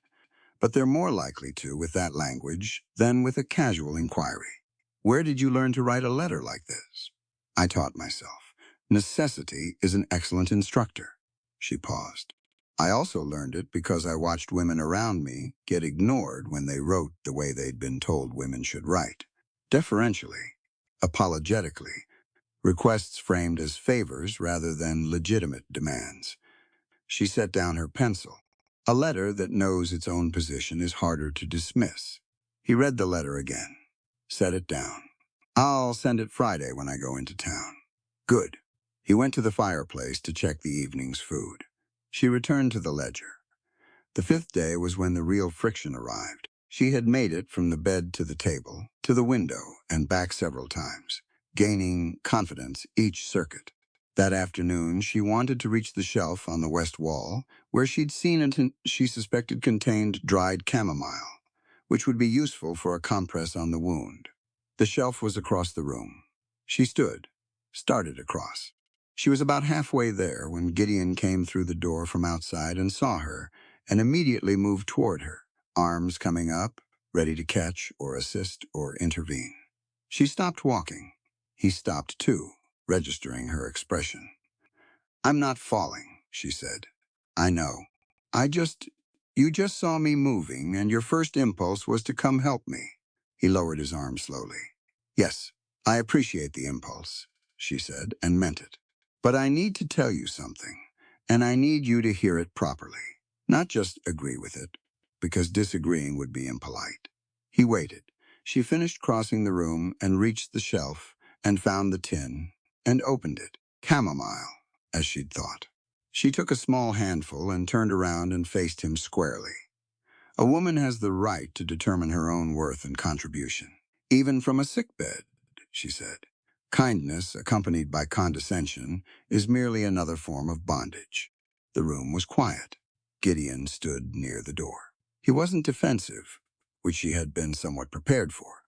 Speaker 1: but they're more likely to with that language than with a casual inquiry." "Where did you learn to write a letter like this?" "I taught myself. Necessity is an excellent instructor." She paused. "I also learned it because I watched women around me get ignored when they wrote the way they'd been told women should write. Deferentially, apologetically, requests framed as favors rather than legitimate demands." She set down her pencil. "A letter that knows its own position is harder to dismiss." He read the letter again, set it down. "I'll send it Friday when I go into town." "Good." He went to the fireplace to check the evening's food. She returned to the ledger. The 5th day was when the real friction arrived. She had made it from the bed to the table, to the window, and back several times, gaining confidence each circuit. That afternoon, she wanted to reach the shelf on the west wall, where she'd seen it she suspected contained dried chamomile, which would be useful for a compress on the wound. The shelf was across the room. She started across. She was about halfway there when Gideon came through the door from outside and saw her, and immediately moved toward her, arms coming up, ready to catch or assist or intervene. She stopped walking. He stopped too, registering her expression. "I'm not falling," she said. "I know. You just saw me moving, and your first impulse was to come help me." He lowered his arm slowly. "Yes, I appreciate the impulse," she said, and meant it. "But I need to tell you something, and I need you to hear it properly, not just agree with it, because disagreeing would be impolite." He waited. She finished crossing the room and reached the shelf and found the tin and opened it. Chamomile, as she'd thought. She took a small handful and turned around and faced him squarely. "A woman has the right to determine her own worth and contribution, even from a sickbed," she said. "Kindness, accompanied by condescension, is merely another form of bondage." The room was quiet. Gideon stood near the door. He wasn't defensive, which she had been somewhat prepared for.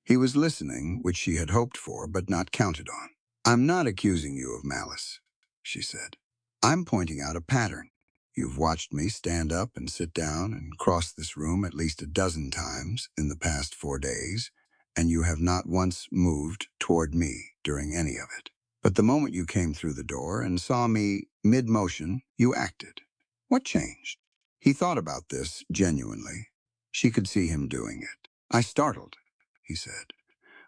Speaker 1: He was listening, which she had hoped for but not counted on. "I'm not accusing you of malice," she said. "I'm pointing out a pattern. You've watched me stand up and sit down and cross this room at least a dozen times in the past 4 days, and you have not once moved toward me during any of it. But the moment you came through the door and saw me mid-motion, you acted. What changed?" He thought about this genuinely. She could see him doing it. "I startled," he said.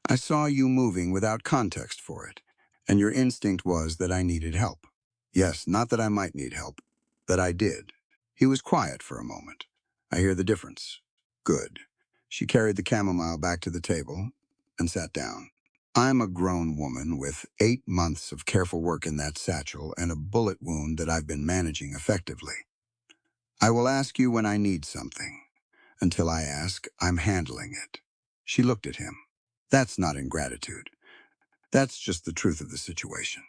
Speaker 1: "I saw you moving without context for it, and your instinct was that I needed help. Yes, not that I might need help, that I did." He was quiet for a moment. "I hear the difference." "Good." She carried the chamomile back to the table and sat down. "I'm a grown woman with 8 months of careful work in that satchel and a bullet wound that I've been managing effectively. I will ask you when I need something. Until I ask, I'm handling it." She looked at him. "That's not ingratitude. That's just the truth of the situation."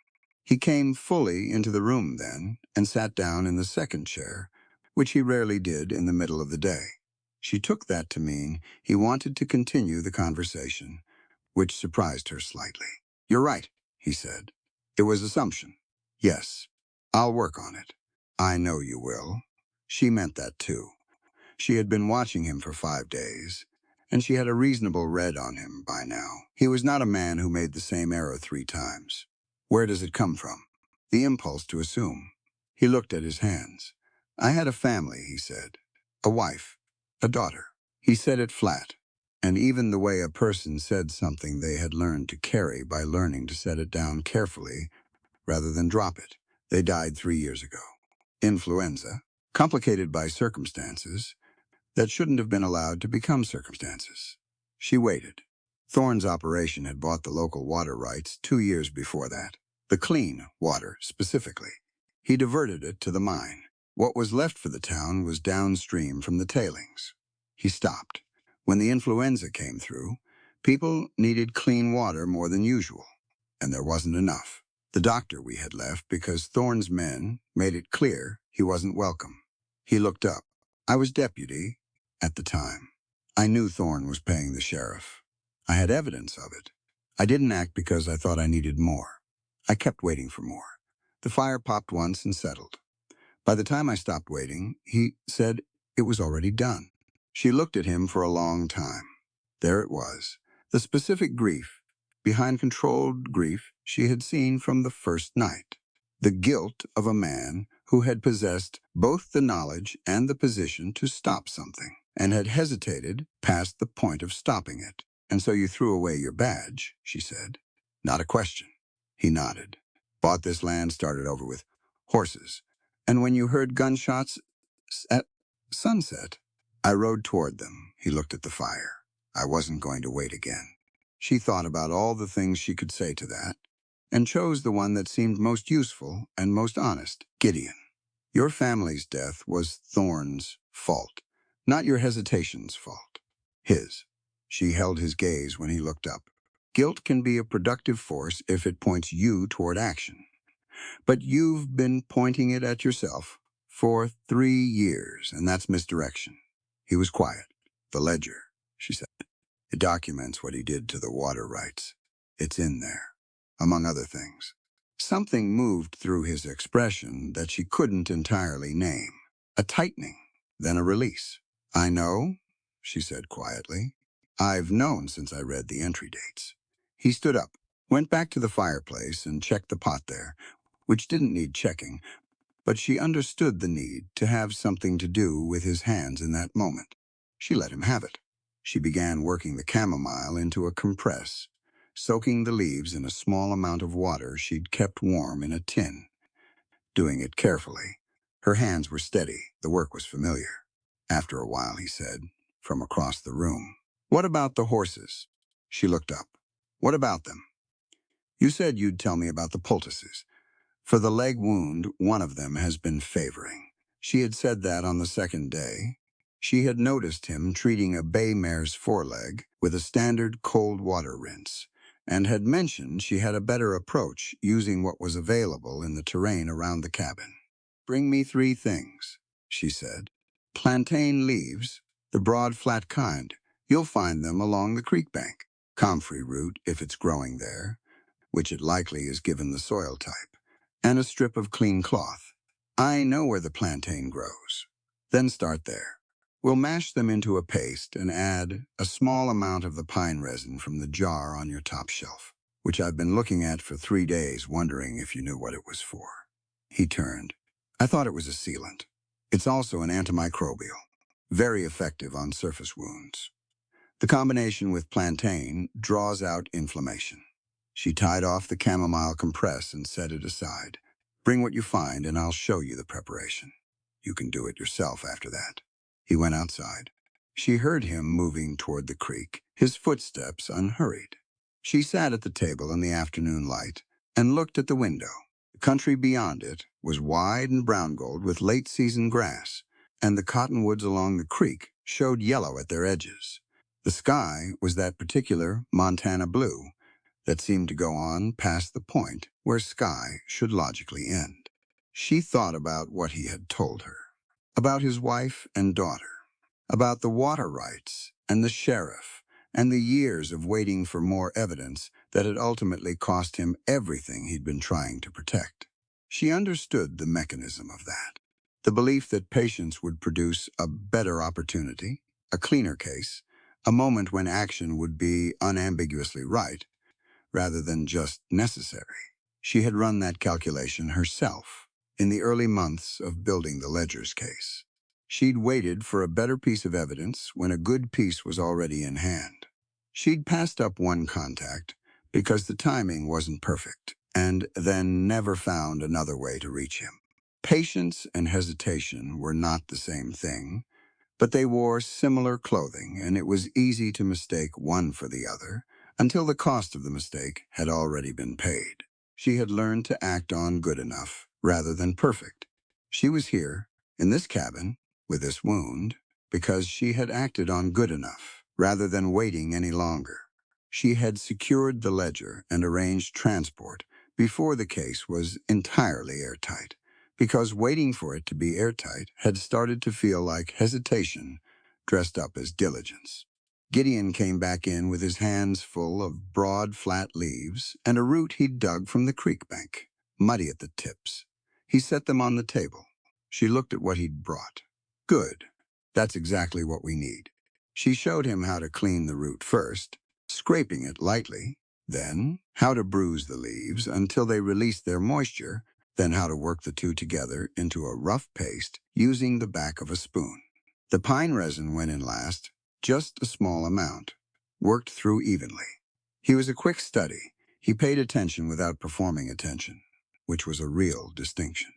Speaker 1: He came fully into the room then and sat down in the second chair, which he rarely did in the middle of the day. She took that to mean he wanted to continue the conversation, which surprised her slightly. "You're right," he said. "It was assumption. Yes, I'll work on it." "I know you will." She meant that too. She had been watching him for 5 days, and she had a reasonable read on him by now. He was not a man who made the same error 3 times. "Where does it come from?" "The impulse to assume." He looked at his hands. "I had a family," he said. "A wife, a daughter." He said it flat, and even the way a person said something they had learned to carry by learning to set it down carefully rather than drop it. "They died 3 years ago. Influenza, complicated by circumstances that shouldn't have been allowed to become circumstances." She waited. Thorne's operation had bought the local water rights 2 years before that. The clean water, specifically. He diverted it to the mine. What was left for the town was downstream from the tailings. He stopped. When the influenza came through, people needed clean water more than usual, and there wasn't enough. The doctor we had left because Thorne's men made it clear he wasn't welcome. He looked up. "I was deputy at the time. I knew Thorne was paying the sheriff. I had evidence of it. I didn't act because I thought I needed more. I kept waiting for more. The fire popped once and settled. By the time I stopped waiting, he said it was already done." She looked at him for a long time. There it was, the specific grief, behind controlled grief she had seen from the first night. The guilt of a man who had possessed both the knowledge and the position to stop something, and had hesitated past the point of stopping it. "And so you threw away your badge," she said. "Not a question." He nodded. "Bought this land, started over with horses. And when you heard gunshots at sunset, I rode toward them." He looked at the fire. "I wasn't going to wait again." She thought about all the things she could say to that, and chose the one that seemed most useful and most honest. "Gideon, your family's death was Thorne's fault. Not your hesitation's fault. His. She held his gaze when he looked up. Guilt can be a productive force if it points you toward action. But you've been pointing it at yourself for 3 years, and that's misdirection. He was quiet. The ledger, she said. It documents what he did to the water rights. It's in there, among other things. Something moved through his expression that she couldn't entirely name. A tightening, then a release. I know, she said quietly. I've known since I read the entry dates. He stood up, went back to the fireplace and checked the pot there, which didn't need checking, but she understood the need to have something to do with his hands in that moment. She let him have it. She began working the chamomile into a compress, soaking the leaves in a small amount of water she'd kept warm in a tin, doing it carefully. Her hands were steady. The work was familiar. After a while, he said, from across the room, "What about the horses?" She looked up. "What about them?" "You said you'd tell me about the poultices. For the leg wound, one of them has been favoring." She had said that on the second day. She had noticed him treating a bay mare's foreleg with a standard cold water rinse, and had mentioned she had a better approach using what was available in the terrain around the cabin. "Bring me 3 things," she said. "Plantain leaves, the broad flat kind. You'll find them along the creek bank. Comfrey root, if it's growing there, which it likely is given the soil type, and a strip of clean cloth. I know where the plantain grows." "Then start there. We'll mash them into a paste and add a small amount of the pine resin from the jar on your top shelf, which I've been looking at for 3 days, wondering if you knew what it was for." He turned. "I thought it was a sealant. It's also an antimicrobial, very effective on surface wounds. The combination with plantain draws out inflammation." She tied off the chamomile compress and set it aside. "Bring what you find and I'll show you the preparation. You can do it yourself after that." He went outside. She heard him moving toward the creek, his footsteps unhurried. She sat at the table in the afternoon light and looked at the window. The country beyond it was wide and brown gold with late-season grass, and the cottonwoods along the creek showed yellow at their edges. The sky was that particular Montana blue that seemed to go on past the point where sky should logically end. She thought about what he had told her, about his wife and daughter, about the water rights and the sheriff, and the years of waiting for more evidence that had ultimately cost him everything he'd been trying to protect. She understood the mechanism of that, the belief that patience would produce a better opportunity, a cleaner case, a moment when action would be unambiguously right, rather than just necessary. She had run that calculation herself in the early months of building the Ledger's case. She'd waited for a better piece of evidence when a good piece was already in hand. She'd passed up one contact because the timing wasn't perfect, and then never found another way to reach him. Patience and hesitation were not the same thing, but they wore similar clothing, and it was easy to mistake one for the other until the cost of the mistake had already been paid. She had learned to act on good enough rather than perfect. She was here, in this cabin, with this wound, because she had acted on good enough rather than waiting any longer. She had secured the ledger and arranged transport before the case was entirely airtight, because waiting for it to be airtight had started to feel like hesitation dressed up as diligence. Gideon came back in with his hands full of broad, flat leaves and a root he'd dug from the creek bank, muddy at the tips. He set them on the table. She looked at what he'd brought. "Good. That's exactly what we need." She showed him how to clean the root first, scraping it lightly, then how to bruise the leaves until they released their moisture, then how to work the two together into a rough paste using the back of a spoon. The pine resin went in last, just a small amount, worked through evenly. He was a quick study. He paid attention without performing attention, which was a real distinction.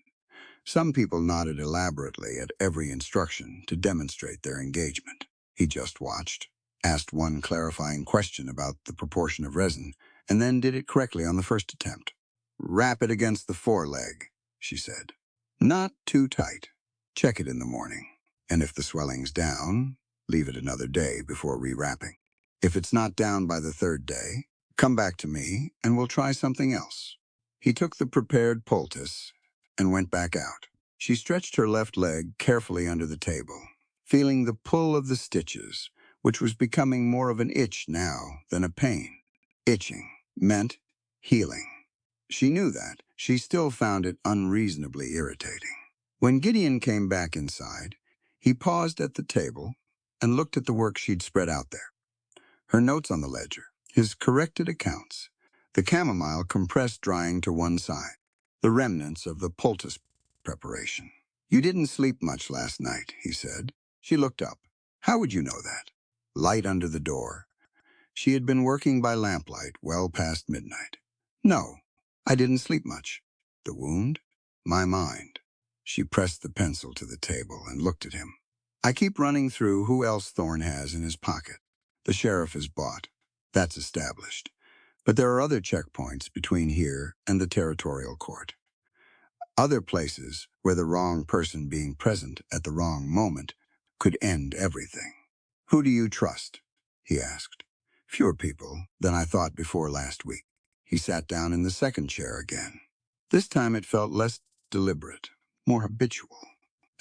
Speaker 1: Some people nodded elaborately at every instruction to demonstrate their engagement. He just watched, asked one clarifying question about the proportion of resin, and then did it correctly on the first attempt. "Wrap it against the foreleg," she said. "Not too tight. Check it in the morning." And if the swelling's down, leave it another day before rewrapping. If it's not down by the third day, come back to me and we'll try something else. He took the prepared poultice and went back out. She stretched her left leg carefully under the table, feeling the pull of the stitches, which was becoming more of an itch now than a pain. Itching meant healing. She knew that. She still found it unreasonably irritating. When Gideon came back inside, he paused at the table and looked at the work she'd spread out there. Her notes on the ledger, his corrected accounts, the chamomile compressed drying to one side, the remnants of the poultice preparation. You didn't sleep much last night, he said. She looked up. How would you know that? Light under the door. She had been working by lamplight well past midnight. No, I didn't sleep much. The wound? My mind. She pressed the pencil to the table and looked at him. I keep running through who else Thorne has in his pocket. The sheriff is bought. That's established. But there are other checkpoints between here and the territorial court. Other places where the wrong person being present at the wrong moment could end everything. Who do you trust? He asked. Fewer people than I thought before last week. He sat down in the second chair again. This time it felt less deliberate, more habitual,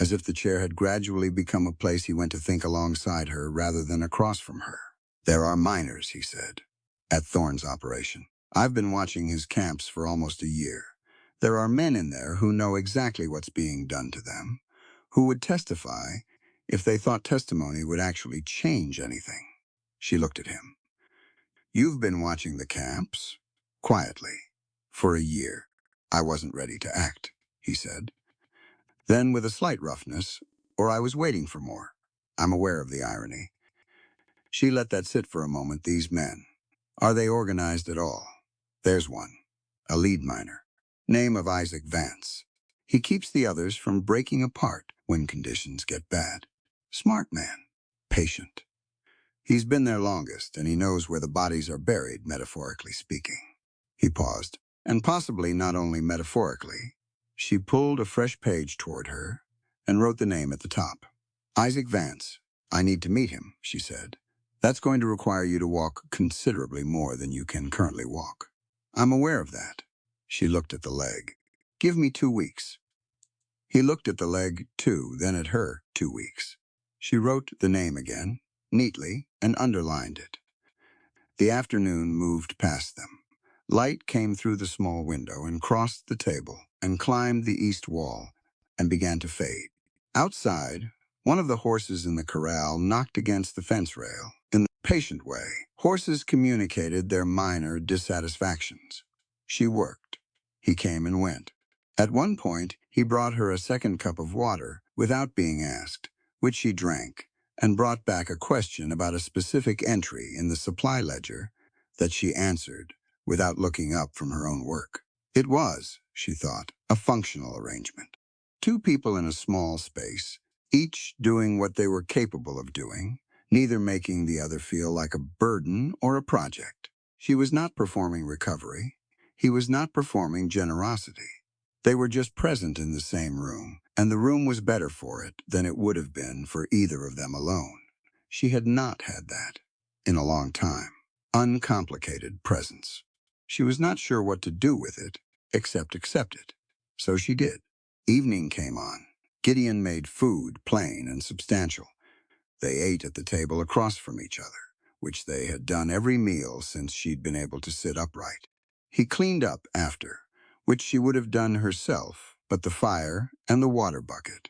Speaker 1: as if the chair had gradually become a place he went to think alongside her rather than across from her. There are miners, he said, at Thorne's operation. I've been watching his camps for almost a year. There are men in there who know exactly what's being done to them, who would testify if they thought testimony would actually change anything. She looked at him. You've been watching the camps, quietly, for a year. I wasn't ready to act, he said. Then with a slight roughness, or I was waiting for more. I'm aware of the irony. She let that sit for a moment. These men. Are they organized at all? There's one. A lead miner. Name of Isaac Vance. He keeps the others from breaking apart when conditions get bad. Smart man. Patient. He's been there longest, and he knows where the bodies are buried, metaphorically speaking. He paused, and possibly not only metaphorically. She pulled a fresh page toward her and wrote the name at the top. Isaac Vance. I need to meet him, she said. That's going to require you to walk considerably more than you can currently walk. I'm aware of that. She looked at the leg. Give me 2 weeks. He looked at the leg, too, then at her, 2 weeks. She wrote the name again, neatly, and underlined it. The afternoon moved past them. Light came through the small window and crossed the table and climbed the east wall and began to fade. Outside, one of the horses in the corral knocked against the fence rail. In the patient way, horses communicated their minor dissatisfactions. She worked. He came and went. At one point, he brought her a second cup of water without being asked, which she drank, and brought back a question about a specific entry in the supply ledger that she answered without looking up from her own work. It was, she thought, a functional arrangement. 2 people in a small space, each doing what they were capable of doing, neither making the other feel like a burden or a project. She was not performing recovery. He was not performing generosity. They were just present in the same room, and the room was better for it than it would have been for either of them alone. She had not had that in a long time. Uncomplicated presence. She was not sure what to do with it, except accept it. So she did. Evening came on. Gideon made food plain and substantial. They ate at the table across from each other, which they had done every meal since she'd been able to sit upright. He cleaned up after, which she would have done herself, but the fire and the water bucket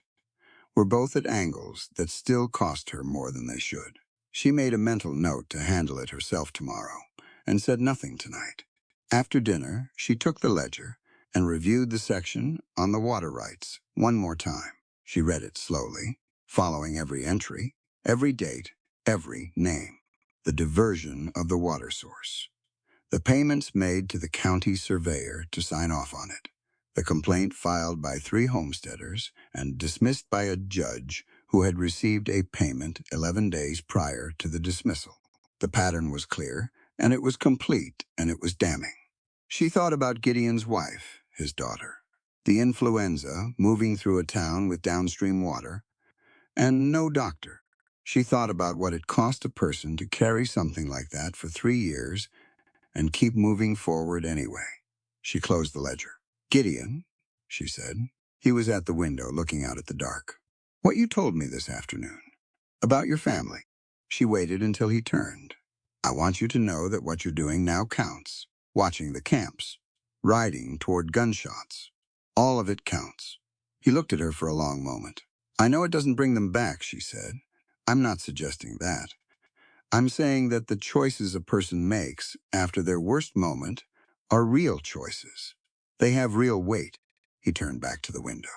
Speaker 1: were both at angles that still cost her more than they should. She made a mental note to handle it herself tomorrow, and said nothing tonight. After dinner, she took the ledger and reviewed the section on the water rights one more time. She read it slowly, following every entry, every date, every name. The diversion of the water source. The payments made to the county surveyor to sign off on it. The complaint filed by 3 homesteaders and dismissed by a judge who had received a payment 11 days prior to the dismissal. The pattern was clear, and it was complete, and it was damning. She thought about Gideon's wife, his daughter. The influenza, moving through a town with downstream water. and no doctor. She thought about what it cost a person to carry something like that for 3 years and keep moving forward anyway. She closed the ledger. "Gideon," she said. He was at the window looking out at the dark. "What you told me this afternoon. About your family." She waited until he turned. "I want you to know that what you're doing now counts. Watching the camps. Riding toward gunshots. All of it counts." He looked at her for a long moment. "I know it doesn't bring them back," she said. "I'm not suggesting that. I'm saying that the choices a person makes after their worst moment are real choices. They have real weight." He turned back to the window.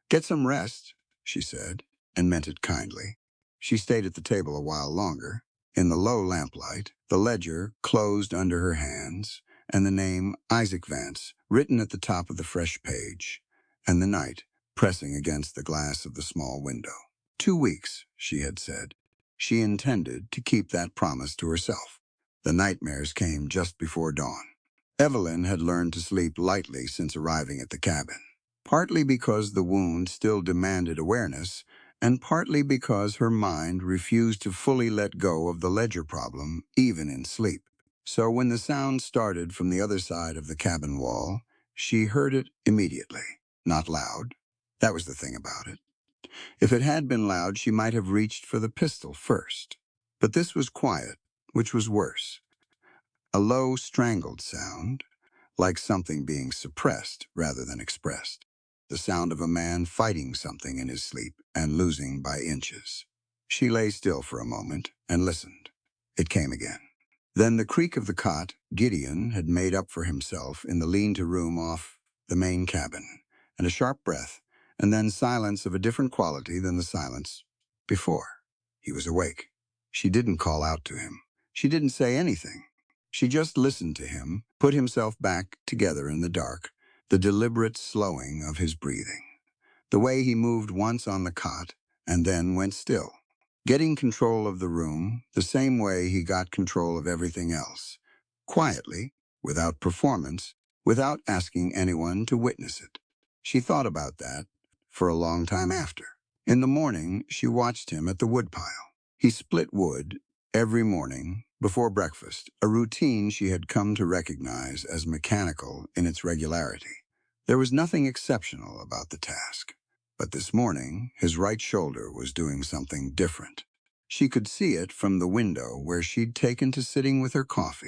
Speaker 1: "Get some rest," she said, and meant it kindly. She stayed at the table a while longer. In the low lamplight, the ledger closed under her hands, and the name Isaac Vance written at the top of the fresh page, and the night pressing against the glass of the small window. 2 weeks, she had said. She intended to keep that promise to herself. The nightmares came just before dawn. Evelyn had learned to sleep lightly since arriving at the cabin, partly because the wound still demanded awareness, and partly because her mind refused to fully let go of the ledger problem, even in sleep. So when the sound started from the other side of the cabin wall, she heard it immediately. Not loud. That was the thing about it. If it had been loud, she might have reached for the pistol first. But this was quiet, which was worse. A low, strangled sound, like something being suppressed rather than expressed. The sound of a man fighting something in his sleep and losing by inches. She lay still for a moment and listened. It came again. Then the creak of the cot Gideon had made up for himself in the lean-to room off the main cabin, and a sharp breath, and then silence of a different quality than the silence before. He was awake. She didn't call out to him. She didn't say anything. She just listened to him, put himself back together in the dark, the deliberate slowing of his breathing, the way he moved once on the cot and then went still, getting control of the room the same way he got control of everything else, quietly, without performance, without asking anyone to witness it. She thought about that for a long time after. In the morning, she watched him at the woodpile. He split wood every morning before breakfast, a routine she had come to recognize as mechanical in its regularity. There was nothing exceptional about the task. But this morning, his right shoulder was doing something different. She could see it from the window where she'd taken to sitting with her coffee,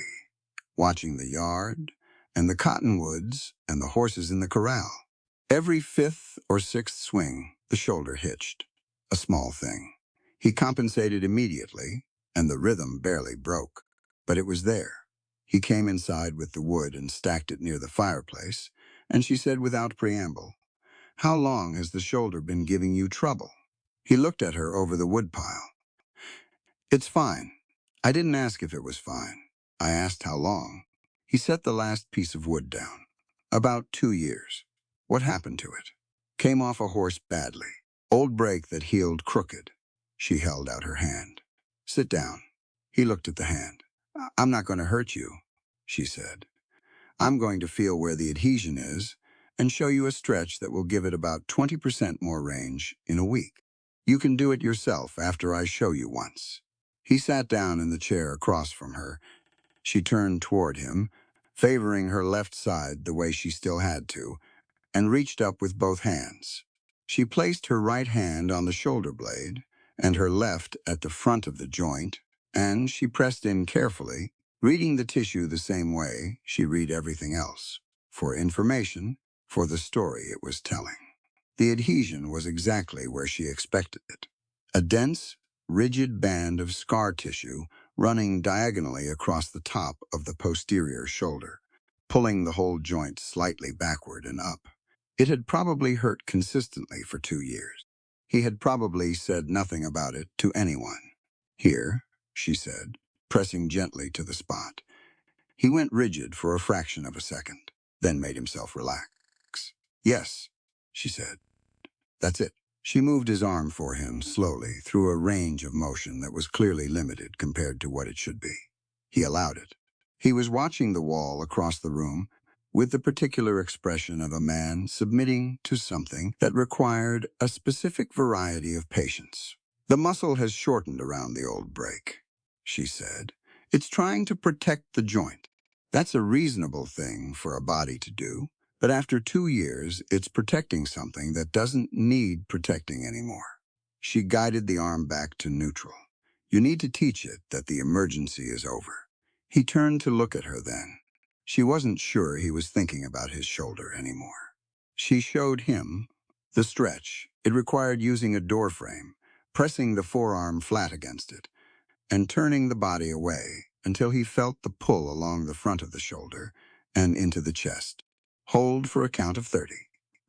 Speaker 1: watching the yard and the cottonwoods and the horses in the corral. Every fifth or sixth swing, the shoulder hitched. A small thing. He compensated immediately, and the rhythm barely broke. But it was there. He came inside with the wood and stacked it near the fireplace, and she said without preamble, "How long has the shoulder been giving you trouble?" He looked at her over the woodpile. "It's fine. I didn't ask if it was fine. I asked how long." He set the last piece of wood down. "About 2 years. What happened to it?" "Came off a horse badly. Old break that healed crooked." She held out her hand. "Sit down." He looked at the hand. "I'm not going to hurt you," she said. "I'm going to feel where the adhesion is and show you a stretch that will give it about 20% more range in a week. You can do it yourself after I show you once." He sat down in the chair across from her. She turned toward him, favoring her left side the way she still had to, and reached up with both hands. She placed her right hand on the shoulder blade and her left at the front of the joint, and she pressed in carefully, reading the tissue the same way she read everything else, for information, for the story it was telling. The adhesion was exactly where she expected it. A dense, rigid band of scar tissue running diagonally across the top of the posterior shoulder, pulling the whole joint slightly backward and up. It had probably hurt consistently for 2 years. He had probably said nothing about it to anyone. "Here," she said, pressing gently to the spot. He went rigid for a fraction of a second, then made himself relax. "Yes," she said. "That's it." She moved his arm for him slowly through a range of motion that was clearly limited compared to what it should be. He allowed it. He was watching the wall across the room with the particular expression of a man submitting to something that required a specific variety of patience. The muscle has shortened around the old break, she said. It's trying to protect the joint. That's a reasonable thing for a body to do, but after 2 years, it's protecting something that doesn't need protecting anymore. She guided the arm back to neutral. You need to teach it that the emergency is over. He turned to look at her then. She wasn't sure he was thinking about his shoulder anymore. She showed him the stretch. It required using a door frame, pressing the forearm flat against it, and turning the body away until he felt the pull along the front of the shoulder and into the chest. Hold for a count of 30.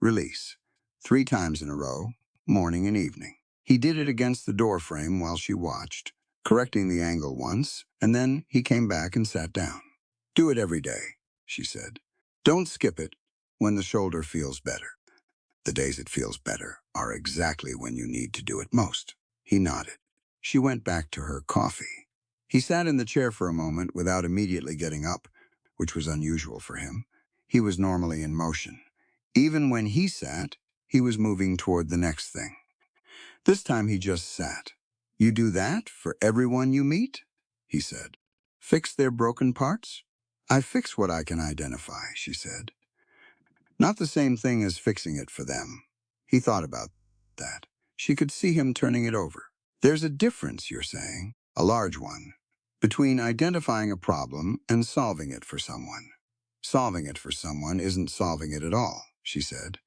Speaker 1: Release. 3 times in a row, morning and evening. He did it against the door frame while she watched, correcting the angle once, and then he came back and sat down. Do it every day, she said. Don't skip it when the shoulder feels better. The days it feels better are exactly when you need to do it most. He nodded. She went back to her coffee. He sat in the chair for a moment without immediately getting up, which was unusual for him. He was normally in motion. Even when he sat, he was moving toward the next thing. This time he just sat. You do that for everyone you meet? He said. Fix their broken parts? I fix what I can identify, she said. Not the same thing as fixing it for them. He thought about that. She could see him turning it over. There's a difference, you're saying, a large one, between identifying a problem and solving it for someone. Solving it for someone isn't solving it at all, she said.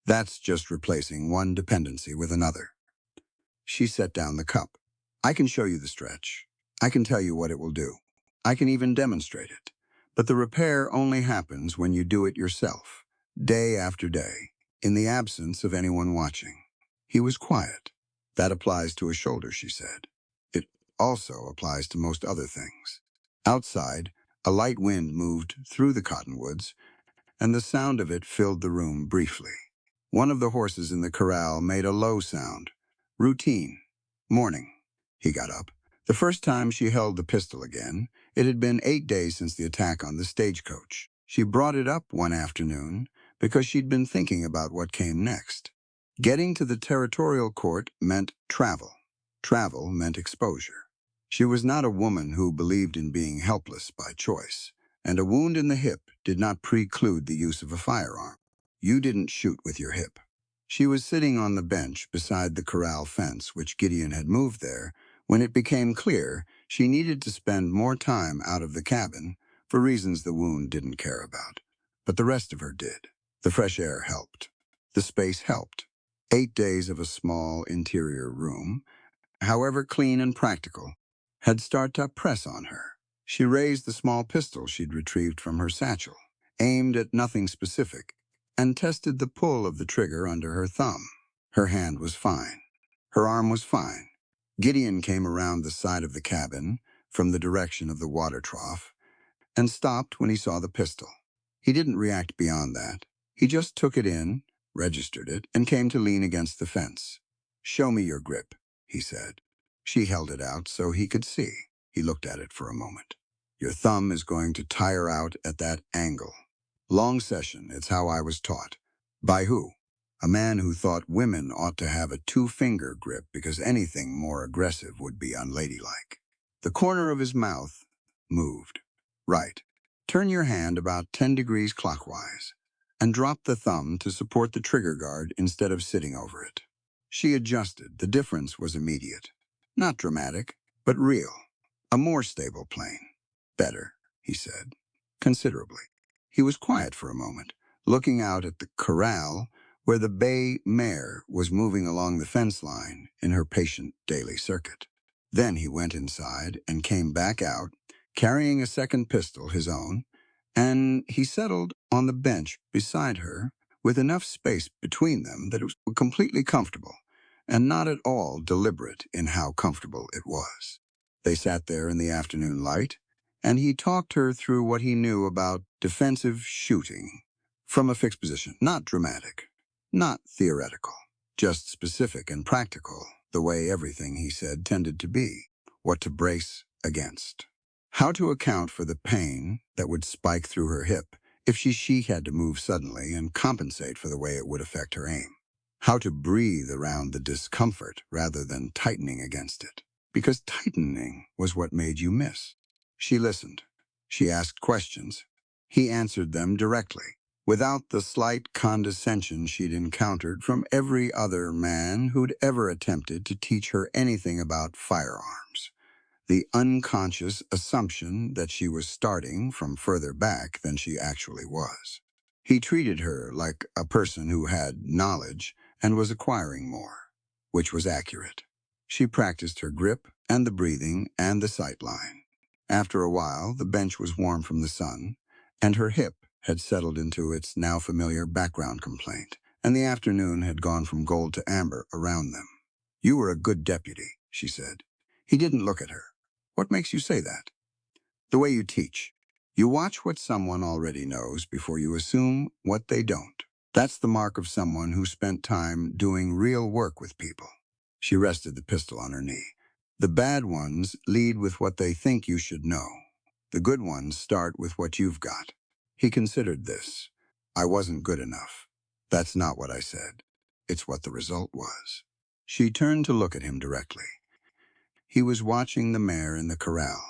Speaker 1: That's just replacing one dependency with another. She set down the cup. I can show you the stretch. I can tell you what it will do. I can even demonstrate it. But the repair only happens when you do it yourself, day after day, in the absence of anyone watching. He was quiet. That applies to a shoulder, she said. It also applies to most other things. Outside, a light wind moved through the cottonwoods, and the sound of it filled the room briefly. One of the horses in the corral made a low sound. Routine. Morning. He got up. The first time she held the pistol again, it had been 8 days since the attack on the stagecoach. She brought it up one afternoon because she'd been thinking about what came next. Getting to the territorial court meant travel. Travel meant exposure. She was not a woman who believed in being helpless by choice, and a wound in the hip did not preclude the use of a firearm. You didn't shoot with your hip. She was sitting on the bench beside the corral fence, which Gideon had moved there, when it became clear she needed to spend more time out of the cabin for reasons the wound didn't care about. But the rest of her did. The fresh air helped. The space helped. 8 days of a small interior room, however clean and practical, had started to press on her. She raised the small pistol she'd retrieved from her satchel, aimed at nothing specific, and tested the pull of the trigger under her thumb. Her hand was fine. Her arm was fine. Gideon came around the side of the cabin, from the direction of the water trough, and stopped when he saw the pistol. He didn't react beyond that. He just took it in, registered it, and came to lean against the fence. Show me your grip, he said. She held it out so he could see. He looked at it for a moment. Your thumb is going to tire out at that angle. Long session, it's how I was taught. By who? A man who thought women ought to have a 2-finger grip because anything more aggressive would be unladylike. The corner of his mouth moved. Right. Turn your hand about 10 degrees clockwise and drop the thumb to support the trigger guard instead of sitting over it. She adjusted. The difference was immediate. Not dramatic, but real. A more stable plane. Better, he said. Considerably. He was quiet for a moment, looking out at the corral where the bay mare was moving along the fence line in her patient daily circuit. Then he went inside and came back out, carrying a second pistol, his own, and he settled on the bench beside her with enough space between them that it was completely comfortable and not at all deliberate in how comfortable it was. They sat there in the afternoon light, and he talked her through what he knew about defensive shooting from a fixed position, not dramatic, not theoretical, just specific and practical, the way everything he said tended to be, what to brace against. How to account for the pain that would spike through her hip if she had to move suddenly and compensate for the way it would affect her aim. how to breathe around the discomfort rather than tightening against it. Because tightening was what made you miss. She listened. She asked questions. He answered them directly, without the slight condescension she'd encountered from every other man who'd ever attempted to teach her anything about firearms. The unconscious assumption that she was starting from further back than she actually was. He treated her like a person who had knowledge and was acquiring more, which was accurate. She practiced her grip and the breathing and the sight line. After a while, the bench was warm from the sun, and her hip had settled into its now familiar background complaint, and the afternoon had gone from gold to amber around them. "You were a good deputy," she said. He didn't look at her. "What makes you say that?" "The way you teach. You watch what someone already knows before you assume what they don't. That's the mark of someone who spent time doing real work with people." She rested the pistol on her knee. "The bad ones lead with what they think you should know. The good ones start with what you've got." He considered this. "I wasn't good enough. That's not what I said. It's what the result was." She turned to look at him directly. He was watching the mare in the corral.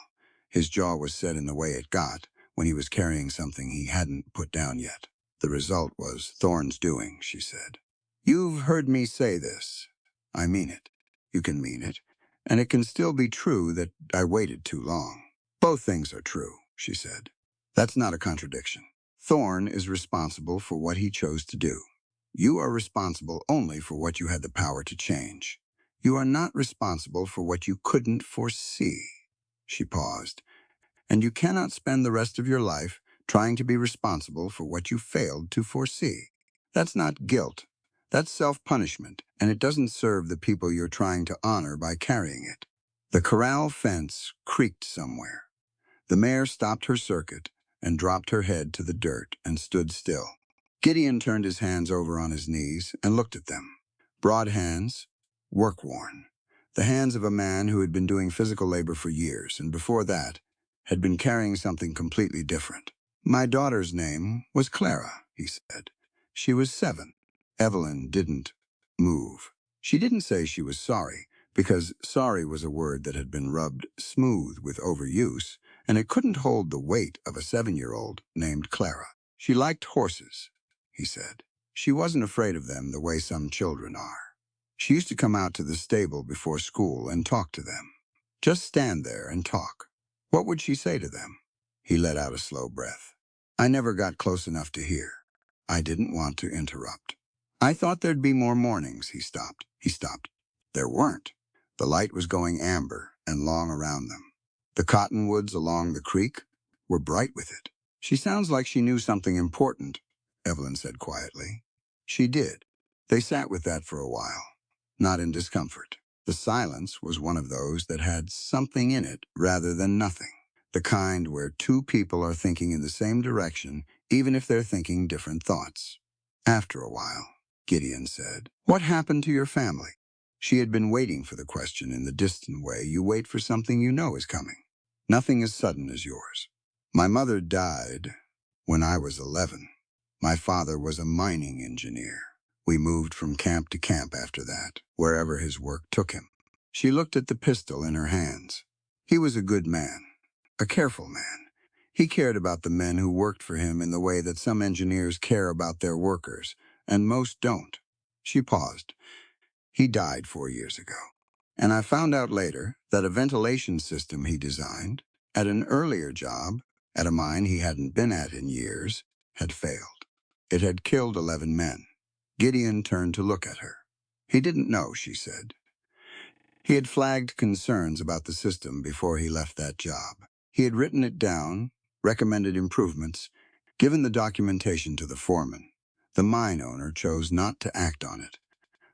Speaker 1: His jaw was set in the way it got when he was carrying something he hadn't put down yet. "The result was Thorne's doing," she said. "You've heard me say this. I mean it. You can mean it. And it can still be true that I waited too long." "Both things are true," she said. "That's not a contradiction. Thorne is responsible for what he chose to do. You are responsible only for what you had the power to change. You are not responsible for what you couldn't foresee." She paused. "And you cannot spend the rest of your life trying to be responsible for what you failed to foresee. That's not guilt. That's self-punishment, and it doesn't serve the people you're trying to honor by carrying it." The corral fence creaked somewhere. The mare stopped her circuit and dropped her head to the dirt and stood still. Gideon turned his hands over on his knees and looked at them. Broad hands, work-worn. The hands of a man who had been doing physical labor for years, and before that, had been carrying something completely different. "My daughter's name was Clara," he said. "She was 7. Evelyn didn't move. She didn't say she was sorry, because sorry was a word that had been rubbed smooth with overuse, and it couldn't hold the weight of a 7-year-old named Clara. She liked horses," he said. "She wasn't afraid of them the way some children are. She used to come out to the stable before school and talk to them. Just stand there and talk." "What would she say to them?" He let out a slow breath. "I never got close enough to hear. I didn't want to interrupt." "I thought there'd be more mornings." He stopped. There weren't. The light was going amber and long around them. The cottonwoods along the creek were bright with it. "She sounds like she knew something important," Evelyn said quietly. She did. They sat with that for a while, not in discomfort. The silence was one of those that had something in it rather than nothing. The kind where two people are thinking in the same direction, even if they're thinking different thoughts. After a while, Gideon said, "What happened to your family?" She had been waiting for the question in the distant way you wait for something you know is coming. "Nothing as sudden as yours. My mother died when I was 11. My father was a mining engineer. We moved from camp to camp after that, wherever his work took him." She looked at the pistol in her hands. "He was a good man, a careful man. He cared about the men who worked for him in the way that some engineers care about their workers, and most don't." She paused. "He died 4 years ago. And I found out later that a ventilation system he designed, at an earlier job, at a mine he hadn't been at in years, had failed. It had killed 11 men. Gideon turned to look at her. "He didn't know," she said. He had flagged concerns about the system before he left that job. He had written it down, recommended improvements, given the documentation to the foreman. The mine owner chose not to act on it.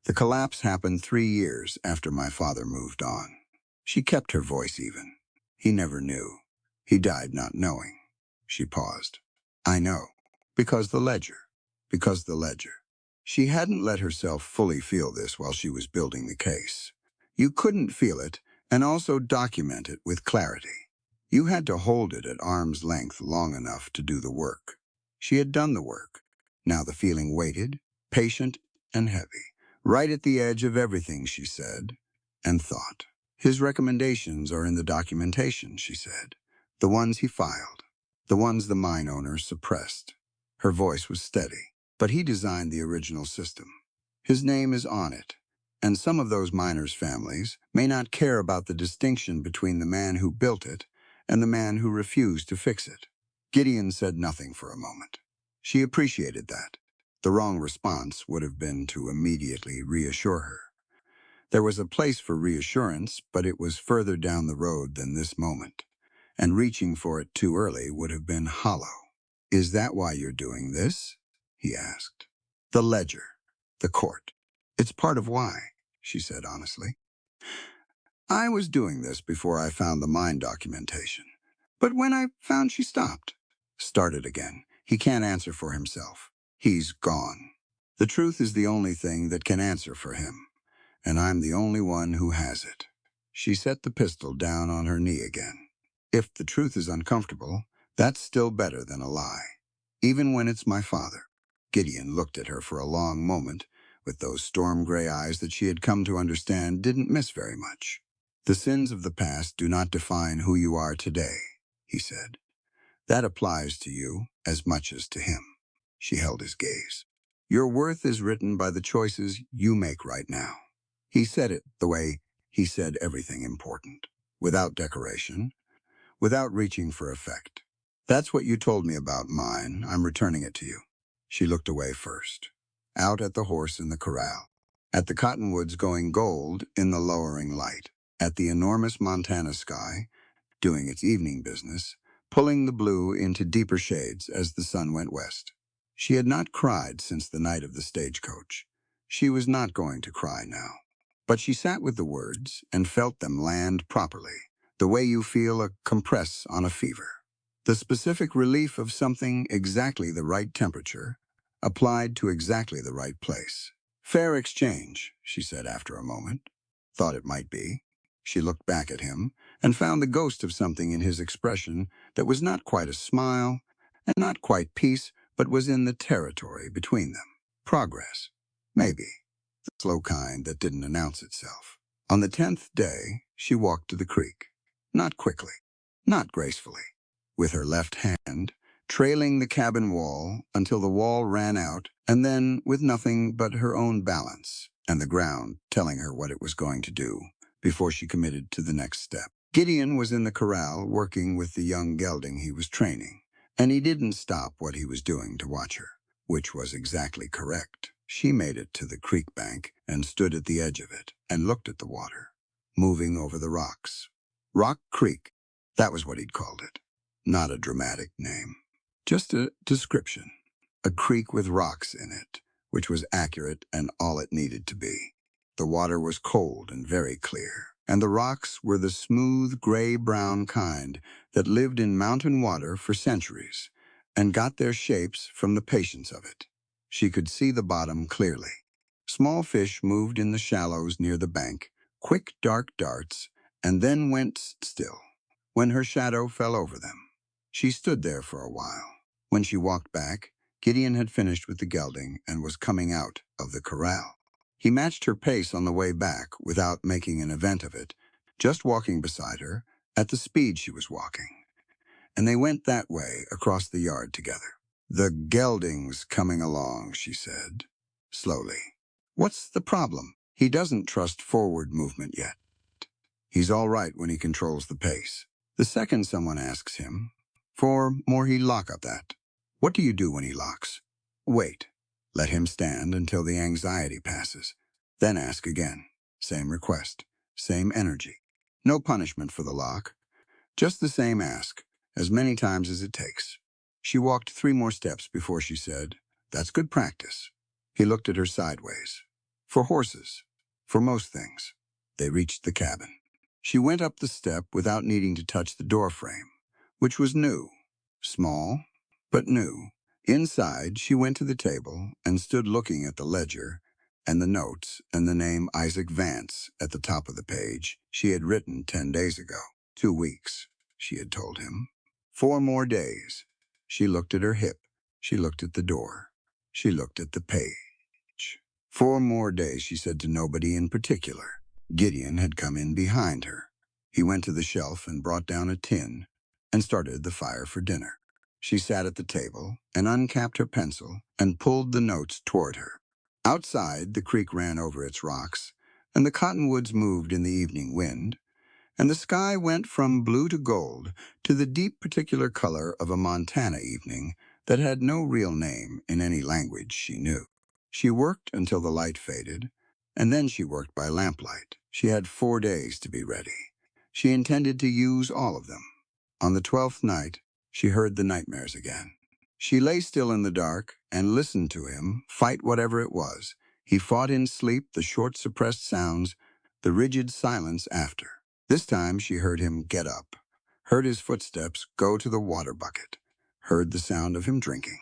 Speaker 1: The collapse happened 3 years after my father moved on." She kept her voice even. "He never knew. He died not knowing." She paused. "I know. Because the ledger. Because the ledger." She hadn't let herself fully feel this while she was building the case. You couldn't feel it and also document it with clarity. You had to hold it at arm's length long enough to do the work. She had done the work. Now the feeling waited, patient and heavy, Right at the edge of everything, she said, and thought. His recommendations are in the documentation, she said. The ones he filed. The ones the mine owner suppressed. Her voice was steady. But he designed the original system. His name is on it. And some of those miners' families may not care about the distinction between the man who built it and the man who refused to fix it. Gideon said nothing for a moment. She appreciated that. The wrong response would have been to immediately reassure her. There was a place for reassurance, but it was further down the road than this moment, and reaching for it too early would have been hollow. "Is that why you're doing this?" he asked. "The ledger. The court. It's part of why," she said honestly. "I was doing this before I found the mine documentation. But when I found she stopped." Started again. He can't answer for himself. He's gone. The truth is the only thing that can answer for him, and I'm the only one who has it. She set the pistol down on her knee again. If the truth is uncomfortable, that's still better than a lie. Even when it's my father. Gideon looked at her for a long moment, with those storm-gray eyes that she had come to understand didn't miss very much. "The sins of the past do not define who you are today," he said. "That applies to you as much as to him." She held his gaze. "Your worth is written by the choices you make right now." He said it the way he said everything important, without decoration, without reaching for effect. "That's what you told me about mine. I'm returning it to you." She looked away first, out at the horse in the corral, at the cottonwoods going gold in the lowering light, at the enormous Montana sky, doing its evening business, pulling the blue into deeper shades as the sun went west. She had not cried since the night of the stagecoach. She was not going to cry now. But she sat with the words and felt them land properly, the way you feel a compress on a fever. The specific relief of something exactly the right temperature, applied to exactly the right place. "Fair exchange," she said after a moment. Thought it might be. She looked back at him and found the ghost of something in his expression that was not quite a smile and not quite peace, but was in the territory between them. Progress. Maybe. The slow kind that didn't announce itself. On the 10th day, she walked to the creek. Not quickly, not gracefully. With her left hand, trailing the cabin wall until the wall ran out, and then with nothing but her own balance and the ground telling her what it was going to do before she committed to the next step. Gideon was in the corral working with the young gelding he was training, and he didn't stop what he was doing to watch her, which was exactly correct. She made it to the creek bank and stood at the edge of it and looked at the water, moving over the rocks. Rock Creek, that was what he'd called it. Not a dramatic name, just a description. A creek with rocks in it, which was accurate and all it needed to be. The water was cold and very clear, and the rocks were the smooth gray-brown kind that lived in mountain water for centuries and got their shapes from the patience of it. She could see the bottom clearly. Small fish moved in the shallows near the bank, quick dark darts, and then went still when her shadow fell over them. She stood there for a while. When she walked back, Gideon had finished with the gelding and was coming out of the corral. He matched her pace on the way back without making an event of it, just walking beside her at the speed she was walking. And they went that way across the yard together. "The gelding's coming along," she said, slowly. "What's the problem? He doesn't trust forward movement yet. He's all right when he controls the pace. The second someone asks him, for more he'll lock up that. What do you do when he locks? Wait. Let him stand until the anxiety passes. Then ask again. Same request. Same energy. No punishment for the lock. Just the same ask, as many times as it takes." She walked 3 more steps before she said, "That's good practice." He looked at her sideways. "For horses. For most things." They reached the cabin. She went up the step without needing to touch the doorframe, which was new. Small, but new. Inside, she went to the table and stood looking at the ledger and the notes and the name Isaac Vance at the top of the page she had written 10 days ago. 2 weeks, she had told him. 4 more days. She looked at her hip. She looked at the door. She looked at the page. 4 more days, she said to nobody in particular. Gideon had come in behind her. He went to the shelf and brought down a tin and started the fire for dinner. She sat at the table and uncapped her pencil and pulled the notes toward her. Outside, the creek ran over its rocks, and the cottonwoods moved in the evening wind, and the sky went from blue to gold to the deep particular color of a Montana evening that had no real name in any language she knew. She worked until the light faded, and then she worked by lamplight. She had 4 days to be ready. She intended to use all of them. On the 12th night, she heard the nightmares again. She lay still in the dark and listened to him fight whatever it was. He fought in sleep the short suppressed sounds, the rigid silence after. This time she heard him get up, heard his footsteps go to the water bucket, heard the sound of him drinking.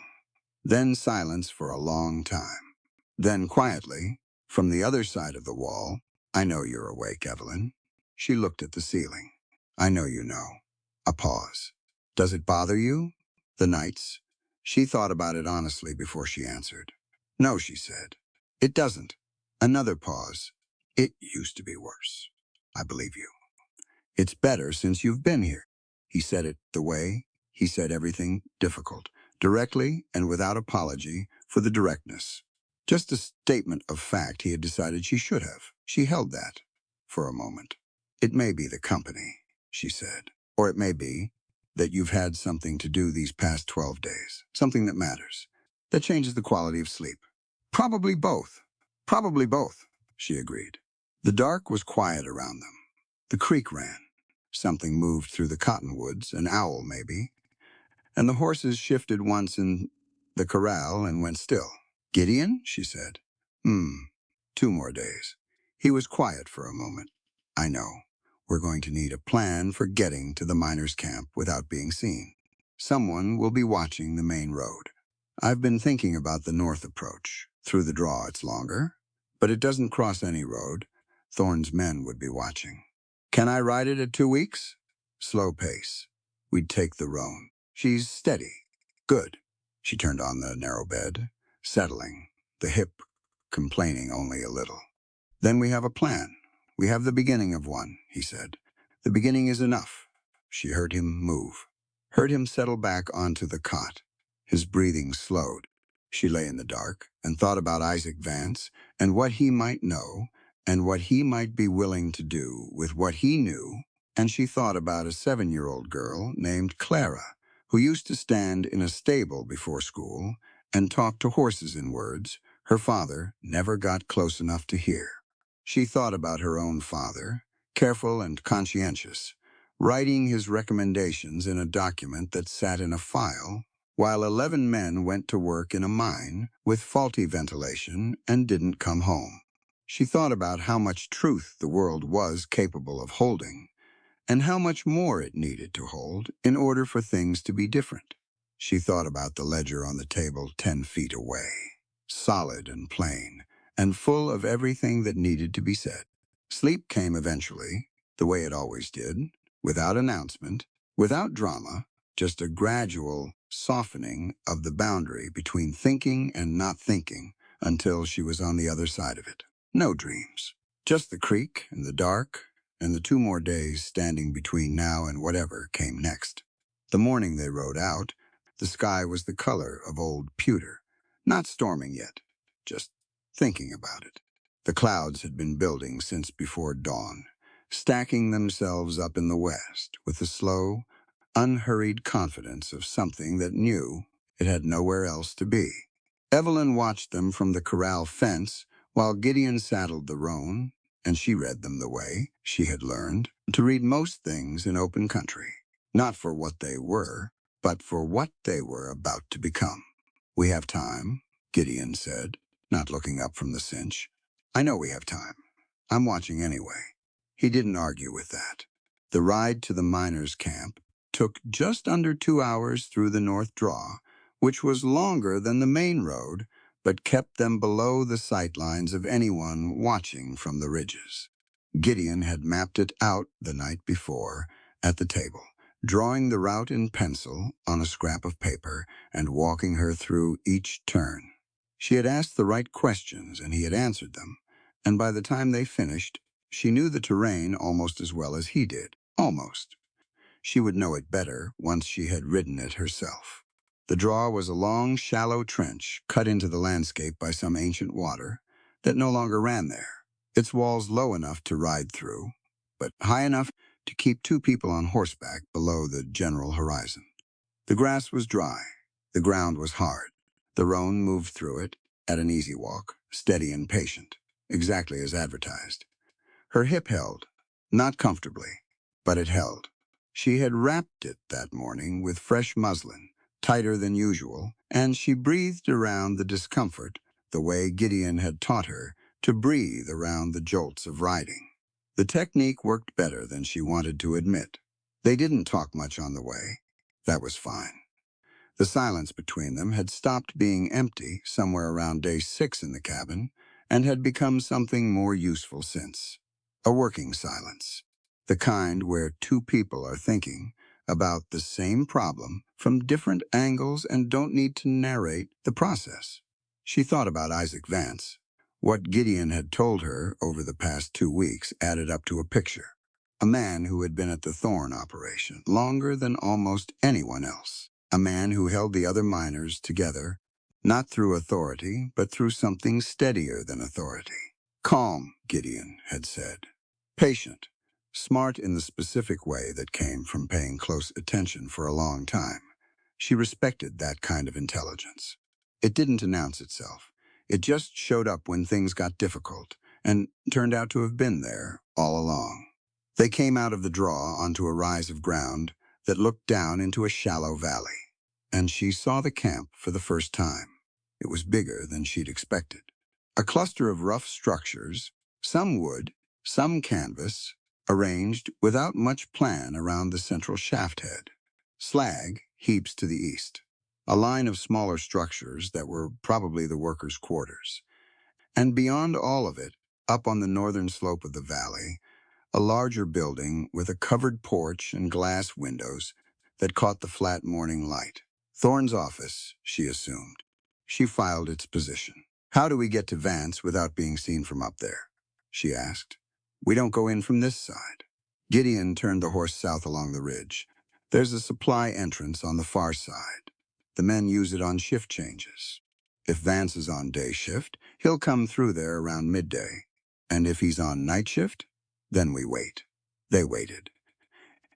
Speaker 1: Then silence for a long time. Then quietly, from the other side of the wall, "I know you're awake, Evelyn." She looked at the ceiling. "I know you know." A pause. "Does it bother you? The nights?" She thought about it honestly before she answered. "No," she said. "It doesn't." Another pause. "It used to be worse." "I believe you." "It's better since you've been here." He said it the way he said everything difficult, directly and without apology for the directness. Just a statement of fact he had decided she should have. She held that for a moment. "It may be the company," she said, "or it may be that you've had something to do these past 12 days, something that matters, that changes the quality of sleep." "Probably both. Probably both," she agreed. The dark was quiet around them. The creek ran. Something moved through the cottonwoods, an owl maybe, and the horses shifted once in the corral and went still. "Gideon?" she said. 2 more days." He was quiet for a moment. "I know. We're going to need a plan for getting to the miners' camp without being seen. Someone will be watching the main road. I've been thinking about the north approach. Through the draw it's longer, but it doesn't cross any road. Thorne's men would be watching. Can I ride it at 2 weeks?" "Slow pace. We'd take the roan. She's steady." "Good." She turned on the narrow bed, settling, the hip complaining only a little. "Then we have a plan. We have the beginning of one," he said. "The beginning is enough." She heard him move, heard him settle back onto the cot. His breathing slowed. She lay in the dark and thought about Isaac Vance and what he might know and what he might be willing to do with what he knew, and she thought about a 7-year-old girl named Clara, who used to stand in a stable before school and talk to horses in words her father never got close enough to hear. She thought about her own father, careful and conscientious, writing his recommendations in a document that sat in a file, while 11 men went to work in a mine with faulty ventilation and didn't come home. She thought about how much truth the world was capable of holding, and how much more it needed to hold in order for things to be different. She thought about the ledger on the table 10 feet away, solid and plain, and full of everything that needed to be said. Sleep came eventually, the way it always did, without announcement, without drama, just a gradual softening of the boundary between thinking and not thinking until she was on the other side of it. No dreams, just the creek and the dark and the 2 more days standing between now and whatever came next. The morning they rode out, the sky was the color of old pewter, not storming yet, just thinking about it. The clouds had been building since before dawn, stacking themselves up in the west with the slow, unhurried confidence of something that knew it had nowhere else to be. Evelyn watched them from the corral fence while Gideon saddled the roan, and she read them the way she had learned to read most things in open country, not for what they were, but for what they were about to become. "We have time," Gideon said, not looking up from the cinch. "I know we have time. I'm watching anyway." He didn't argue with that. The ride to the miners' camp took just under 2 hours through the North Draw, which was longer than the main road, but kept them below the sight lines of anyone watching from the ridges. Gideon had mapped it out the night before at the table, drawing the route in pencil on a scrap of paper and walking her through each turn. She had asked the right questions and he had answered them, and by the time they finished, she knew the terrain almost as well as he did. Almost. She would know it better once she had ridden it herself. The draw was a long, shallow trench cut into the landscape by some ancient water that no longer ran there, its walls low enough to ride through, but high enough to keep two people on horseback below the general horizon. The grass was dry. The ground was hard. The roan moved through it at an easy walk, steady and patient, exactly as advertised. Her hip held, not comfortably, but it held. She had wrapped it that morning with fresh muslin, tighter than usual, and she breathed around the discomfort the way Gideon had taught her to breathe around the jolts of riding. The technique worked better than she wanted to admit. They didn't talk much on the way. That was fine. The silence between them had stopped being empty somewhere around day 6 in the cabin and had become something more useful since. A working silence. The kind where two people are thinking about the same problem from different angles and don't need to narrate the process. She thought about Isaac Vance. What Gideon had told her over the past 2 weeks added up to a picture. A man who had been at the Thorn operation longer than almost anyone else. A man who held the other miners together, not through authority, but through something steadier than authority. Calm, Gideon had said. Patient. Smart in the specific way that came from paying close attention for a long time. She respected that kind of intelligence. It didn't announce itself. It just showed up when things got difficult, and turned out to have been there all along. They came out of the draw onto a rise of ground that looked down into a shallow valley, and she saw the camp for the first time. It was bigger than she'd expected. A cluster of rough structures, some wood, some canvas, arranged without much plan around the central shaft head. Slag heaps to the east. A line of smaller structures that were probably the workers' quarters. And beyond all of it, up on the northern slope of the valley, a larger building with a covered porch and glass windows that caught the flat morning light. Thorne's office, she assumed. She filed its position. "How do we get to Vance without being seen from up there?" she asked. "We don't go in from this side." Gideon turned the horse south along the ridge. "There's a supply entrance on the far side. The men use it on shift changes. If Vance is on day shift, he'll come through there around midday. And if he's on night shift, then we wait." They waited.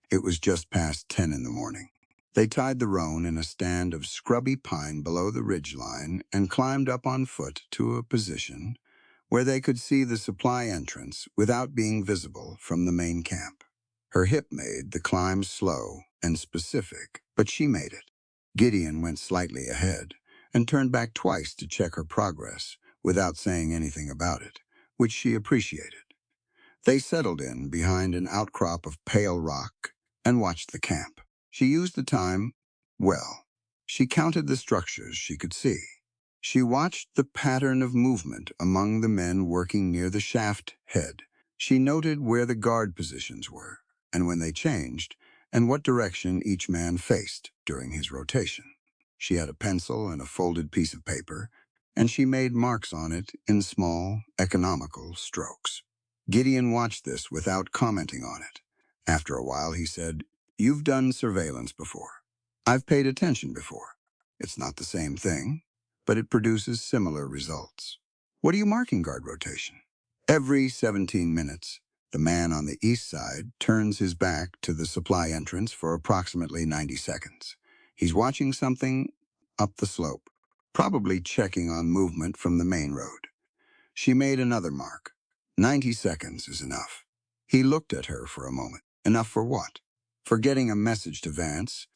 Speaker 1: It was just past 10 in the morning. They tied the roan in a stand of scrubby pine below the ridgeline and climbed up on foot to a position where they could see the supply entrance without being visible from the main camp. Her hip made the climb slow and specific, but she made it. Gideon went slightly ahead and turned back twice to check her progress without saying anything about it, which she appreciated. They settled in behind an outcrop of pale rock and watched the camp. She used the time well. She counted the structures she could see. She watched the pattern of movement among the men working near the shaft head. She noted where the guard positions were, and when they changed, and what direction each man faced during his rotation. She had a pencil and a folded piece of paper, and she made marks on it in small, economical strokes. Gideon watched this without commenting on it. After a while, he said, "You've done surveillance before. I've paid attention before. It's not the same thing, but it produces similar results. What are you marking guard rotation?" Every 17 minutes, the man on the east side turns his back to the supply entrance for approximately 90 seconds. He's watching something up the slope, probably checking on movement from the main road. She made another mark. 90 seconds is enough. He looked at her for a moment. Enough for what? For getting a message to Vance,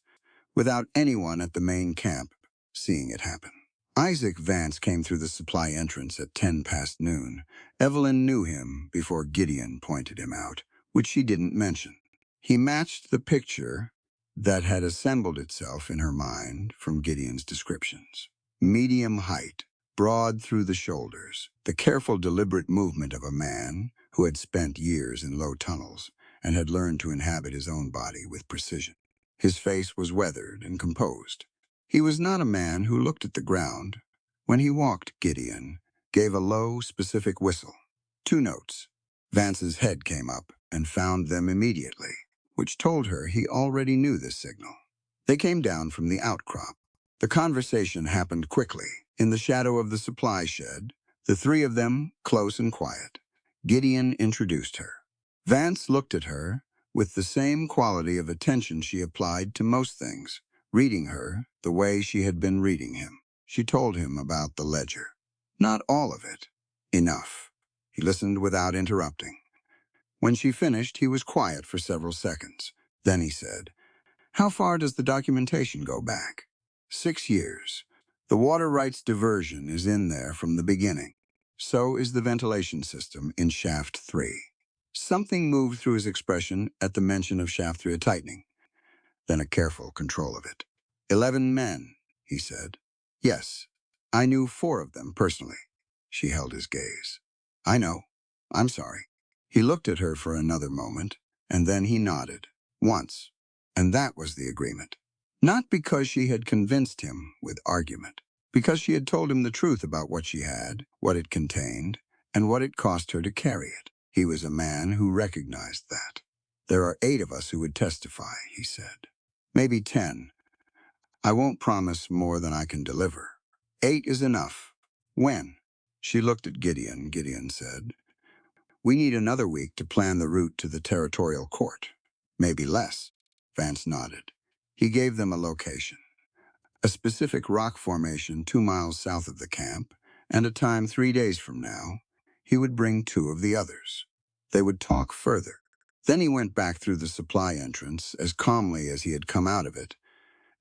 Speaker 1: without anyone at the main camp seeing it happen. Isaac Vance came through the supply entrance at 10 past noon. Evelyn knew him before Gideon pointed him out, which she didn't mention. He matched the picture that had assembled itself in her mind from Gideon's descriptions. Medium height, broad through the shoulders, the careful, deliberate movement of a man who had spent years in low tunnels and had learned to inhabit his own body with precision. His face was weathered and composed. He was not a man who looked at the ground, When he walked, Gideon gave a low, specific whistle. 2 notes. Vance's head came up and found them immediately, which told her he already knew this signal. They came down from the outcrop. The conversation happened quickly, in the shadow of the supply shed, the 3 of them close and quiet. Gideon introduced her. Vance looked at her with the same quality of attention she applied to most things, reading her the way she had been reading him. She told him about the ledger. Not all of it. Enough. He listened without interrupting. When she finished, he was quiet for several seconds. Then he said, "How far does the documentation go back?" 6 years. The water rights diversion is in there from the beginning. So is the ventilation system in shaft 3. Something moved through his expression at the mention of shaft 3, a tightening, then a careful control of it. 11 men, he said. Yes, I knew 4 of them personally. She held his gaze. I know. I'm sorry. He looked at her for another moment, and then he nodded. Once. And that was the agreement. Not because she had convinced him with argument, because she had told him the truth about what she had, what it contained, and what it cost her to carry it. He was a man who recognized that. There are 8 of us who would testify, he said. Maybe 10. I won't promise more than I can deliver. 8 is enough. When? She looked at Gideon. Gideon said, "We need another week to plan the route to the territorial court. Maybe less." Vance nodded. He gave them a location. A specific rock formation 2 miles south of the camp, and a time 3 days from now, he would bring 2 of the others. They would talk further. Then he went back through the supply entrance as calmly as he had come out of it,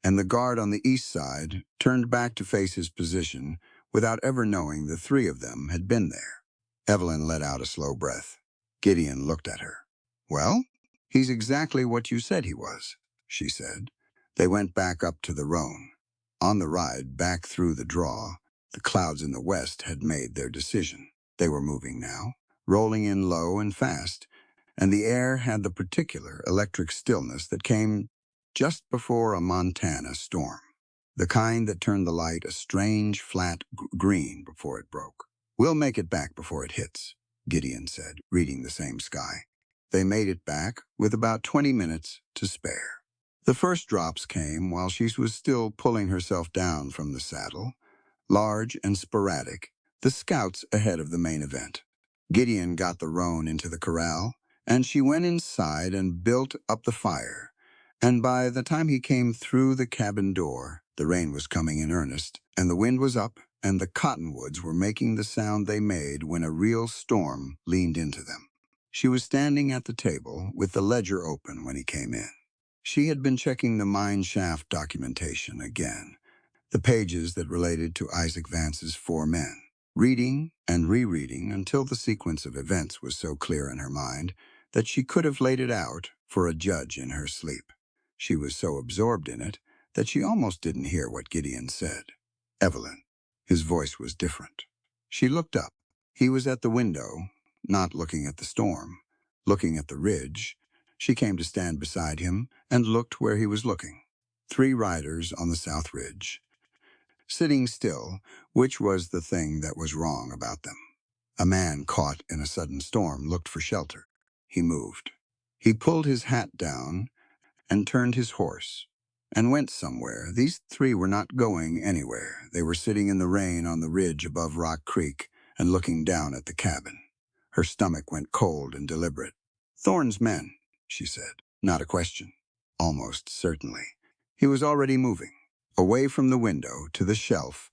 Speaker 1: and the guard on the east side turned back to face his position without ever knowing the 3 of them had been there. Evelyn let out a slow breath. Gideon looked at her. Well, he's exactly what you said he was, she said. They went back up to the roan. On the ride back through the draw, the clouds in the west had made their decision. They were moving now, rolling in low and fast, and the air had the particular electric stillness that came just before a Montana storm, the kind that turned the light a strange, flat green before it broke. We'll make it back before it hits, Gideon said, reading the same sky. They made it back with about 20 minutes to spare. The first drops came while she was still pulling herself down from the saddle, large and sporadic, the scouts ahead of the main event. Gideon got the roan into the corral, and she went inside and built up the fire. And by the time he came through the cabin door, the rain was coming in earnest, and the wind was up, and the cottonwoods were making the sound they made when a real storm leaned into them. She was standing at the table with the ledger open when he came in. She had been checking the mine shaft documentation again, the pages that related to Isaac Vance's 4 men, reading and rereading until the sequence of events was so clear in her mind that she could have laid it out for a judge in her sleep. She was so absorbed in it that she almost didn't hear what Gideon said. Evelyn. His voice was different. She looked up. He was at the window, not looking at the storm, looking at the ridge. She came to stand beside him and looked where he was looking. 3 riders on the south ridge, sitting still, which was the thing that was wrong about them. A man caught in a sudden storm looked for shelter. He moved. He pulled his hat down and turned his horse and went somewhere. These 3 were not going anywhere. They were sitting in the rain on the ridge above Rock Creek and looking down at the cabin. Her stomach went cold and deliberate. Thorne's men, she said. Not a question. Almost certainly. He was already moving, away from the window to the shelf,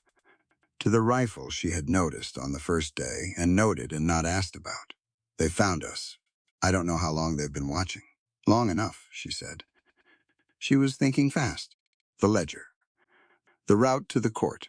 Speaker 1: to the rifle she had noticed on the first day and noted and not asked about. They found us. I don't know how long they've been watching. Long enough, she said. She was thinking fast. The ledger. The route to the court.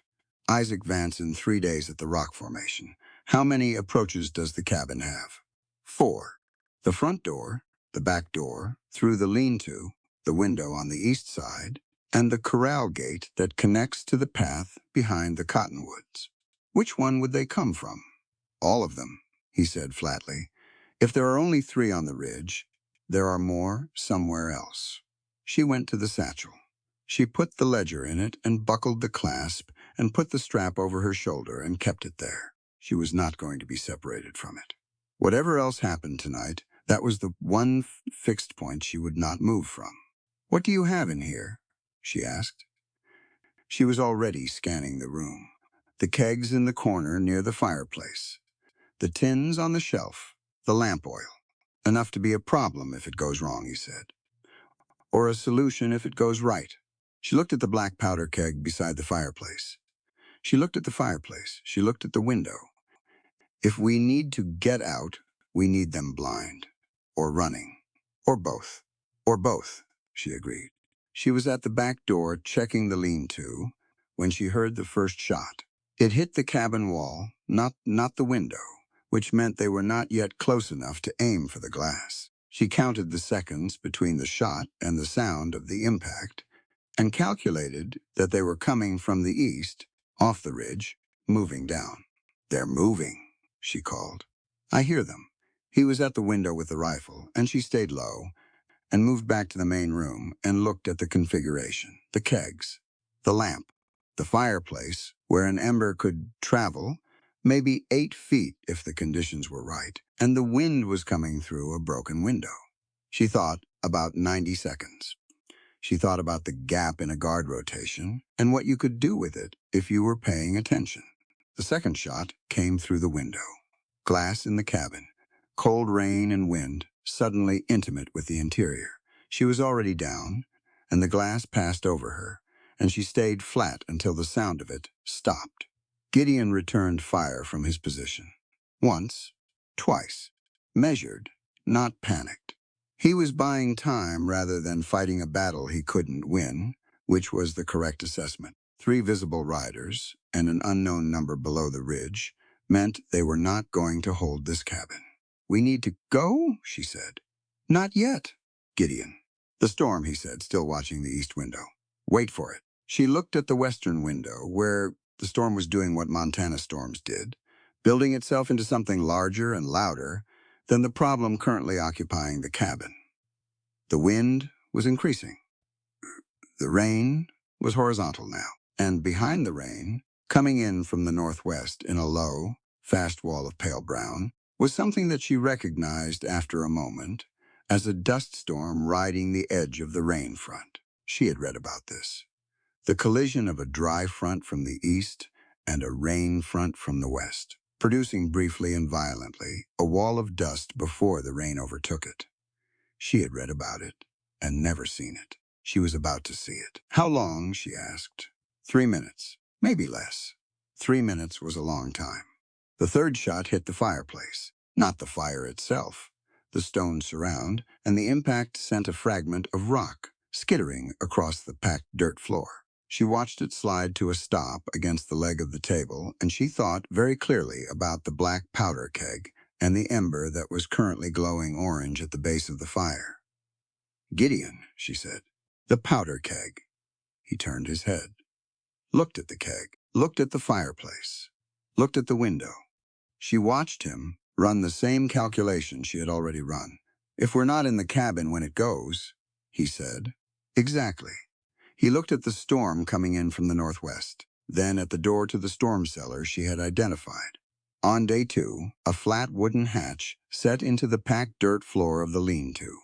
Speaker 1: Isaac Vance in 3 days at the rock formation. How many approaches does the cabin have? 4. The front door, the back door, through the lean-to, the window on the east side, and the corral gate that connects to the path behind the cottonwoods. Which one would they come from? All of them, he said flatly. If there are only 3 on the ridge, there are more somewhere else. She went to the satchel. She put the ledger in it and buckled the clasp and put the strap over her shoulder and kept it there. She was not going to be separated from it. Whatever else happened tonight, that was the one fixed point she would not move from. "What do you have in here?" she asked. She was already scanning the room. The kegs in the corner near the fireplace. The tins on the shelf. The lamp oil. "Enough to be a problem if it goes wrong," he said. "Or a solution if it goes right." She looked at the black powder keg beside the fireplace. She looked at the fireplace. She looked at the window. "If we need to get out, we need them blind. Or running. Or both." "Or both," she agreed. She was at the back door checking the lean-to when she heard the first shot. It hit the cabin wall, not the window, which meant they were not yet close enough to aim for the glass. She counted the seconds between the shot and the sound of the impact and calculated that they were coming from the east, off the ridge, moving down. "They're moving," she called. "I hear them." He was at the window with the rifle, and she stayed low and moved back to the main room and looked at the configuration, the kegs, the lamp, the fireplace, where an ember could travel maybe 8 feet if the conditions were right, and the wind was coming through a broken window. She thought about 90 seconds. She thought about the gap in a guard rotation and what you could do with it if you were paying attention. The second shot came through the window. Glass in the cabin. Cold rain and wind, suddenly intimate with the interior. She was already down, and the glass passed over her, and she stayed flat until the sound of it stopped. Gideon returned fire from his position. Once, twice. Measured, not panicked. He was buying time rather than fighting a battle he couldn't win, which was the correct assessment. 3 visible riders and an unknown number below the ridge meant they were not going to hold this cabin. "We need to go?" she said. "Not yet, Gideon." "The storm," he said, still watching the east window. "Wait for it." She looked at the western window, where the storm was doing what Montana storms did, building itself into something larger and louder than the problem currently occupying the cabin. The wind was increasing. The rain was horizontal now, and behind the rain, coming in from the northwest in a low, fast wall of pale brown, was something that she recognized after a moment as a dust storm riding the edge of the rain front. She had read about this. The collision of a dry front from the east and a rain front from the west, producing briefly and violently a wall of dust before the rain overtook it. She had read about it and never seen it. She was about to see it. "How long?" she asked. 3 minutes, maybe less. 3 minutes was a long time. The third shot hit the fireplace, not the fire itself, the stone surround, and the impact sent a fragment of rock skittering across the packed dirt floor. She watched it slide to a stop against the leg of the table, and she thought very clearly about the black powder keg and the ember that was currently glowing orange at the base of the fire. "Gideon," she said. "The powder keg." He turned his head, looked at the keg, looked at the fireplace, looked at the window. She watched him run the same calculation she had already run. "If we're not in the cabin when it goes," he said. "Exactly." He looked at the storm coming in from the northwest, then at the door to the storm cellar she had identified. On day 2, a flat wooden hatch set into the packed dirt floor of the lean-to,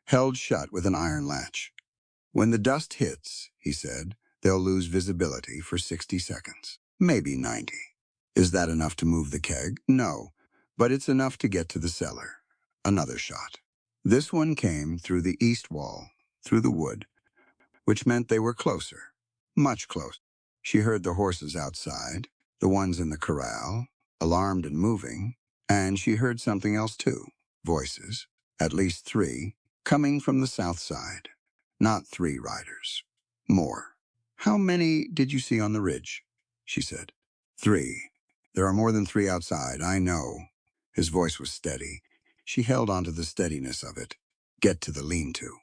Speaker 1: held shut with an iron latch. "When the dust hits," he said, "they'll lose visibility for 60 seconds, maybe 90. Is that enough to move the keg? No, but it's enough to get to the cellar." Another shot. This one came through the east wall, through the wood, which meant they were closer, much closer. She heard the horses outside, the ones in the corral, alarmed and moving, and she heard something else too, voices, at least 3, coming from the south side. Not 3 riders. More. "How many did you see on the ridge?" she said. 3. "There are more than 3 outside, I know." His voice was steady. She held on to the steadiness of it. "Get to the lean-to.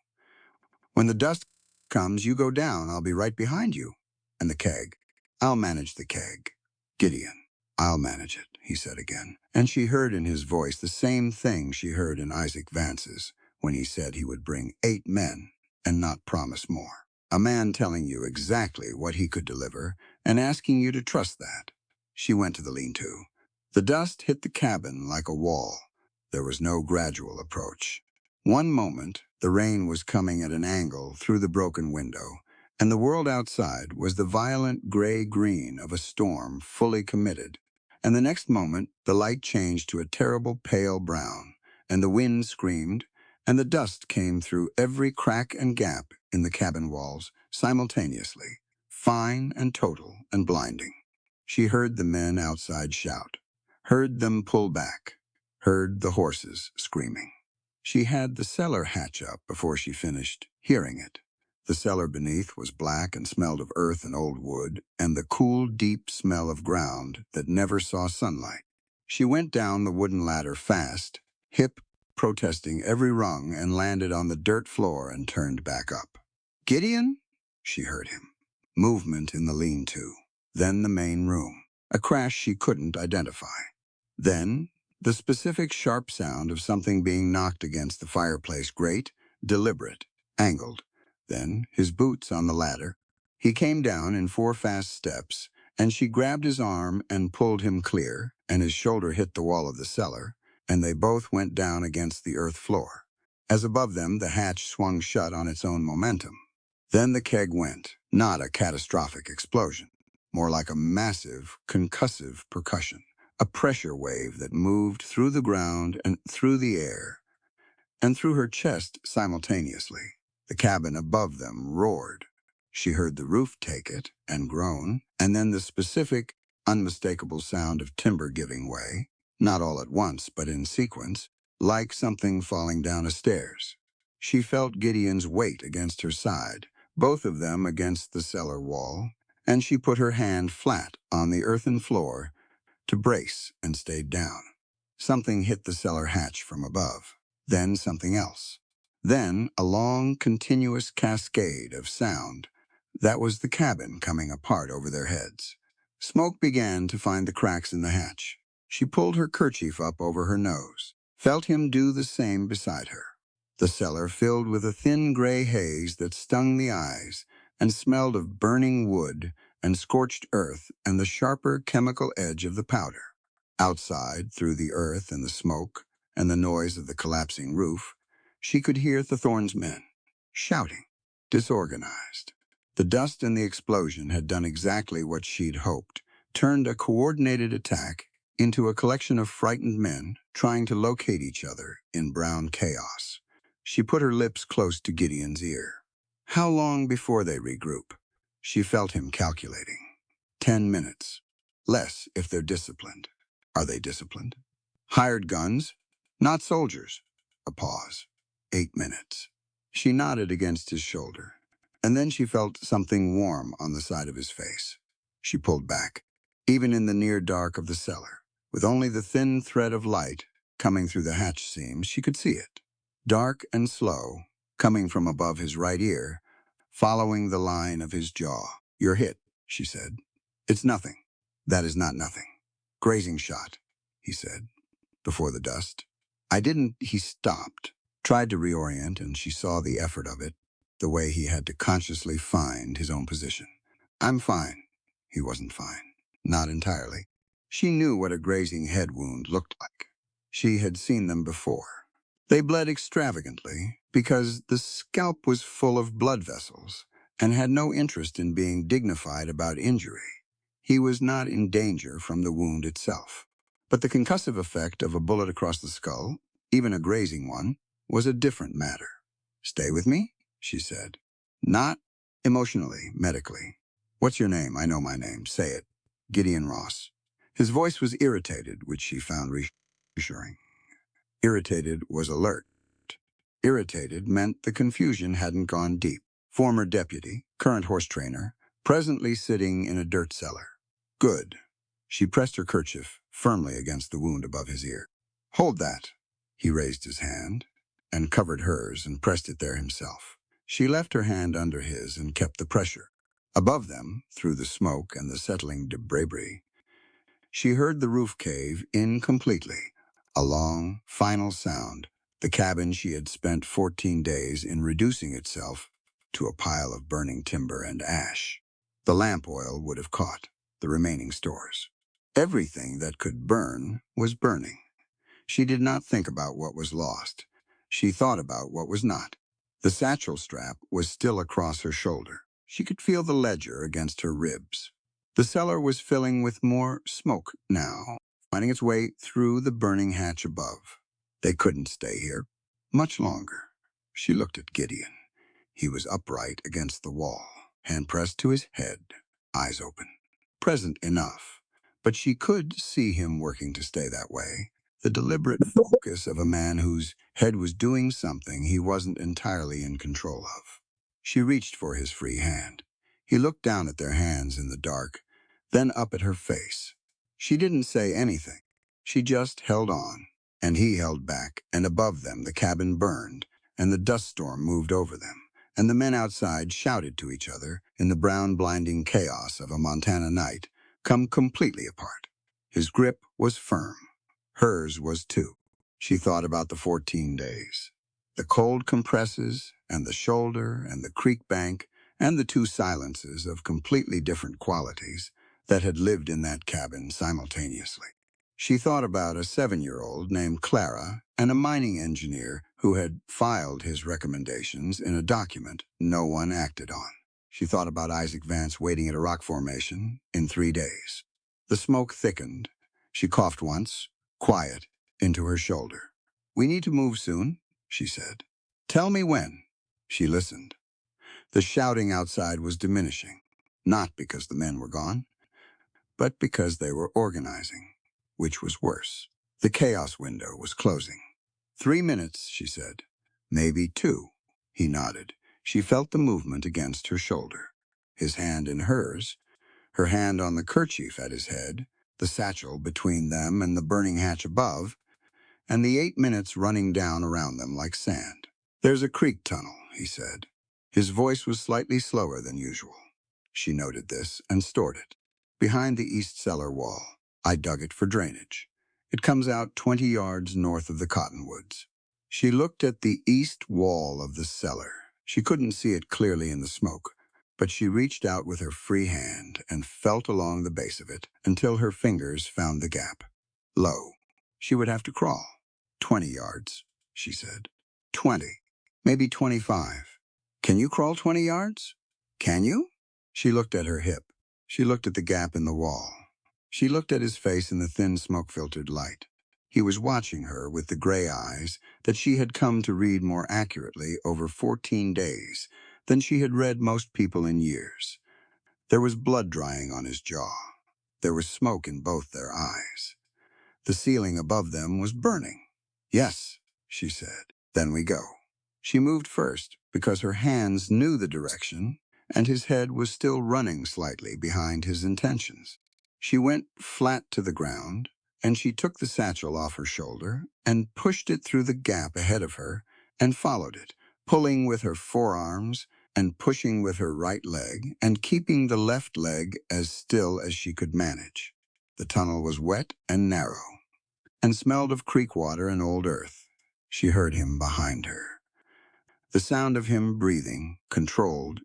Speaker 1: When the dust comes, you go down. I'll be right behind you." "And the keg?" "I'll manage the keg." "Gideon." "I'll manage it," he said again. And she heard in his voice the same thing she heard in Isaac Vance's when he said he would bring 8 men and not promise more. A man telling you exactly what he could deliver and asking you to trust that. She went to the lean-to. The dust hit the cabin like a wall. There was no gradual approach. One moment, the rain was coming at an angle through the broken window, and the world outside was the violent gray-green of a storm fully committed. And the next moment, the light changed to a terrible pale brown, and the wind screamed, and the dust came through every crack and gap in the cabin walls simultaneously, fine and total and blinding. She heard the men outside shout, heard them pull back, heard the horses screaming. She had the cellar hatch up before she finished hearing it. The cellar beneath was black and smelled of earth and old wood, and the cool, deep smell of ground that never saw sunlight. She went down the wooden ladder fast, hip protesting every rung, and landed on the dirt floor and turned back up. "Gideon?" She heard him. Movement in the lean-to. Then the main room. A crash she couldn't identify. Then the specific sharp sound of something being knocked against the fireplace grate, deliberate, angled. Then his boots on the ladder. He came down in 4 fast steps, and she grabbed his arm and pulled him clear, and his shoulder hit the wall of the cellar, and they both went down against the earth floor. As above them, the hatch swung shut on its own momentum. Then the keg went, not a catastrophic explosion, more like a massive, concussive percussion, a pressure wave that moved through the ground and through the air, and through her chest simultaneously. The cabin above them roared. She heard the roof take it and groan, and then the specific, unmistakable sound of timber giving way, not all at once, but in sequence, like something falling down a stairs. She felt Gideon's weight against her side, both of them against the cellar wall, and she put her hand flat on the earthen floor to brace and stayed down. Something hit the cellar hatch from above, then something else. Then a long, continuous cascade of sound. That was the cabin coming apart over their heads. Smoke began to find the cracks in the hatch. She pulled her kerchief up over her nose, felt him do the same beside her. The cellar filled with a thin gray haze that stung the eyes and smelled of burning wood and scorched earth and the sharper chemical edge of the powder. Outside, through the earth and the smoke and the noise of the collapsing roof, she could hear Thorne's men, shouting, disorganized. The dust and the explosion had done exactly what she'd hoped, turned a coordinated attack into a collection of frightened men trying to locate each other in brown chaos. She put her lips close to Gideon's ear. How long before they regroup? She felt him calculating. 10 minutes. Less if they're disciplined. Are they disciplined? Hired guns, not soldiers. A pause. 8 minutes. She nodded against his shoulder, and then she felt something warm on the side of his face. She pulled back, even in the near dark of the cellar. With only the thin thread of light coming through the hatch seams, she could see it. Dark and slow, coming from above his right ear, following the line of his jaw. "You're hit," she said. "It's nothing." "That is not nothing." "Grazing shot," he said, before the dust. "I didn't." He stopped, tried to reorient, and she saw the effort of it, the way he had to consciously find his own position. "I'm fine." He wasn't fine. Not entirely. She knew what a grazing head wound looked like. She had seen them before. They bled extravagantly because the scalp was full of blood vessels and had no interest in being dignified about injury. He was not in danger from the wound itself. But the concussive effect of a bullet across the skull, even a grazing one, was a different matter. "Stay with me," she said. "Not emotionally, medically. What's your name? I know my name. Say it." "Gideon Ross." His voice was irritated, which she found reassuring. Irritated was alert. Irritated meant the confusion hadn't gone deep. Former deputy, current horse trainer, presently sitting in a dirt cellar. Good. She pressed her kerchief firmly against the wound above his ear. "Hold that." He raised his hand and covered hers and pressed it there himself. She left her hand under his and kept the pressure. Above them, through the smoke and the settling debris, she heard the roof cave in completely, a long, final sound, the cabin she had spent 14 days in reducing itself to a pile of burning timber and ash. The lamp oil would have caught the remaining stores. Everything that could burn was burning. She did not think about what was lost. She thought about what was not. The satchel strap was still across her shoulder. She could feel the ledger against her ribs. The cellar was filling with more smoke now, finding its way through the burning hatch above. They couldn't stay here much longer. She looked at Gideon. He was upright against the wall, hand pressed to his head, eyes open. Present enough, but she could see him working to stay that way. The deliberate focus of a man whose head was doing something he wasn't entirely in control of. She reached for his free hand. He looked down at their hands in the dark, then up at her face. She didn't say anything. She just held on, and he held back, and above them the cabin burned, and the dust storm moved over them, and the men outside shouted to each other in the brown, blinding chaos of a Montana night, come completely apart. His grip was firm. Hers was too. She thought about the 14 days. The cold compresses, and the shoulder, and the creek bank, and the two silences of completely different qualities that had lived in that cabin simultaneously. She thought about a 7-year-old named Clara and a mining engineer who had filed his recommendations in a document no one acted on. She thought about Isaac Vance waiting at a rock formation in 3 days. The smoke thickened. She coughed once, quiet, into her shoulder. "We need to move soon," she said. "Tell me when." She listened. The shouting outside was diminishing, not because the men were gone, but because they were organizing, which was worse. The chaos window was closing. 3 minutes, she said. Maybe 2. He nodded. She felt the movement against her shoulder. His hand in hers, her hand on the kerchief at his head, the satchel between them and the burning hatch above, and the 8 minutes running down around them like sand. "There's a creek tunnel," he said. His voice was slightly slower than usual. She noted this and stored it. "Behind the east cellar wall. I dug it for drainage. It comes out 20 yards north of the cottonwoods." She looked at the east wall of the cellar. She couldn't see it clearly in the smoke, but she reached out with her free hand and felt along the base of it until her fingers found the gap. Low. She would have to crawl. 20 yards, she said. 20. Maybe 25. "Can you crawl 20 yards? Can you?" She looked at her hip. She looked at the gap in the wall. She looked at his face in the thin smoke-filtered light. He was watching her with the gray eyes that she had come to read more accurately over 14 days than she had read most people in years. There was blood drying on his jaw. There was smoke in both their eyes. The ceiling above them was burning. "Yes," she said. "Then we go." She moved first because her hands knew the direction, and his head was still running slightly behind his intentions. She went flat to the ground, and she took the satchel off her shoulder and pushed it through the gap ahead of her and followed it, pulling with her forearms and pushing with her right leg and keeping the left leg as still as she could manage. The tunnel was wet and narrow and smelled of creek water and old earth. She heard him behind her. The sound of him breathing, controlled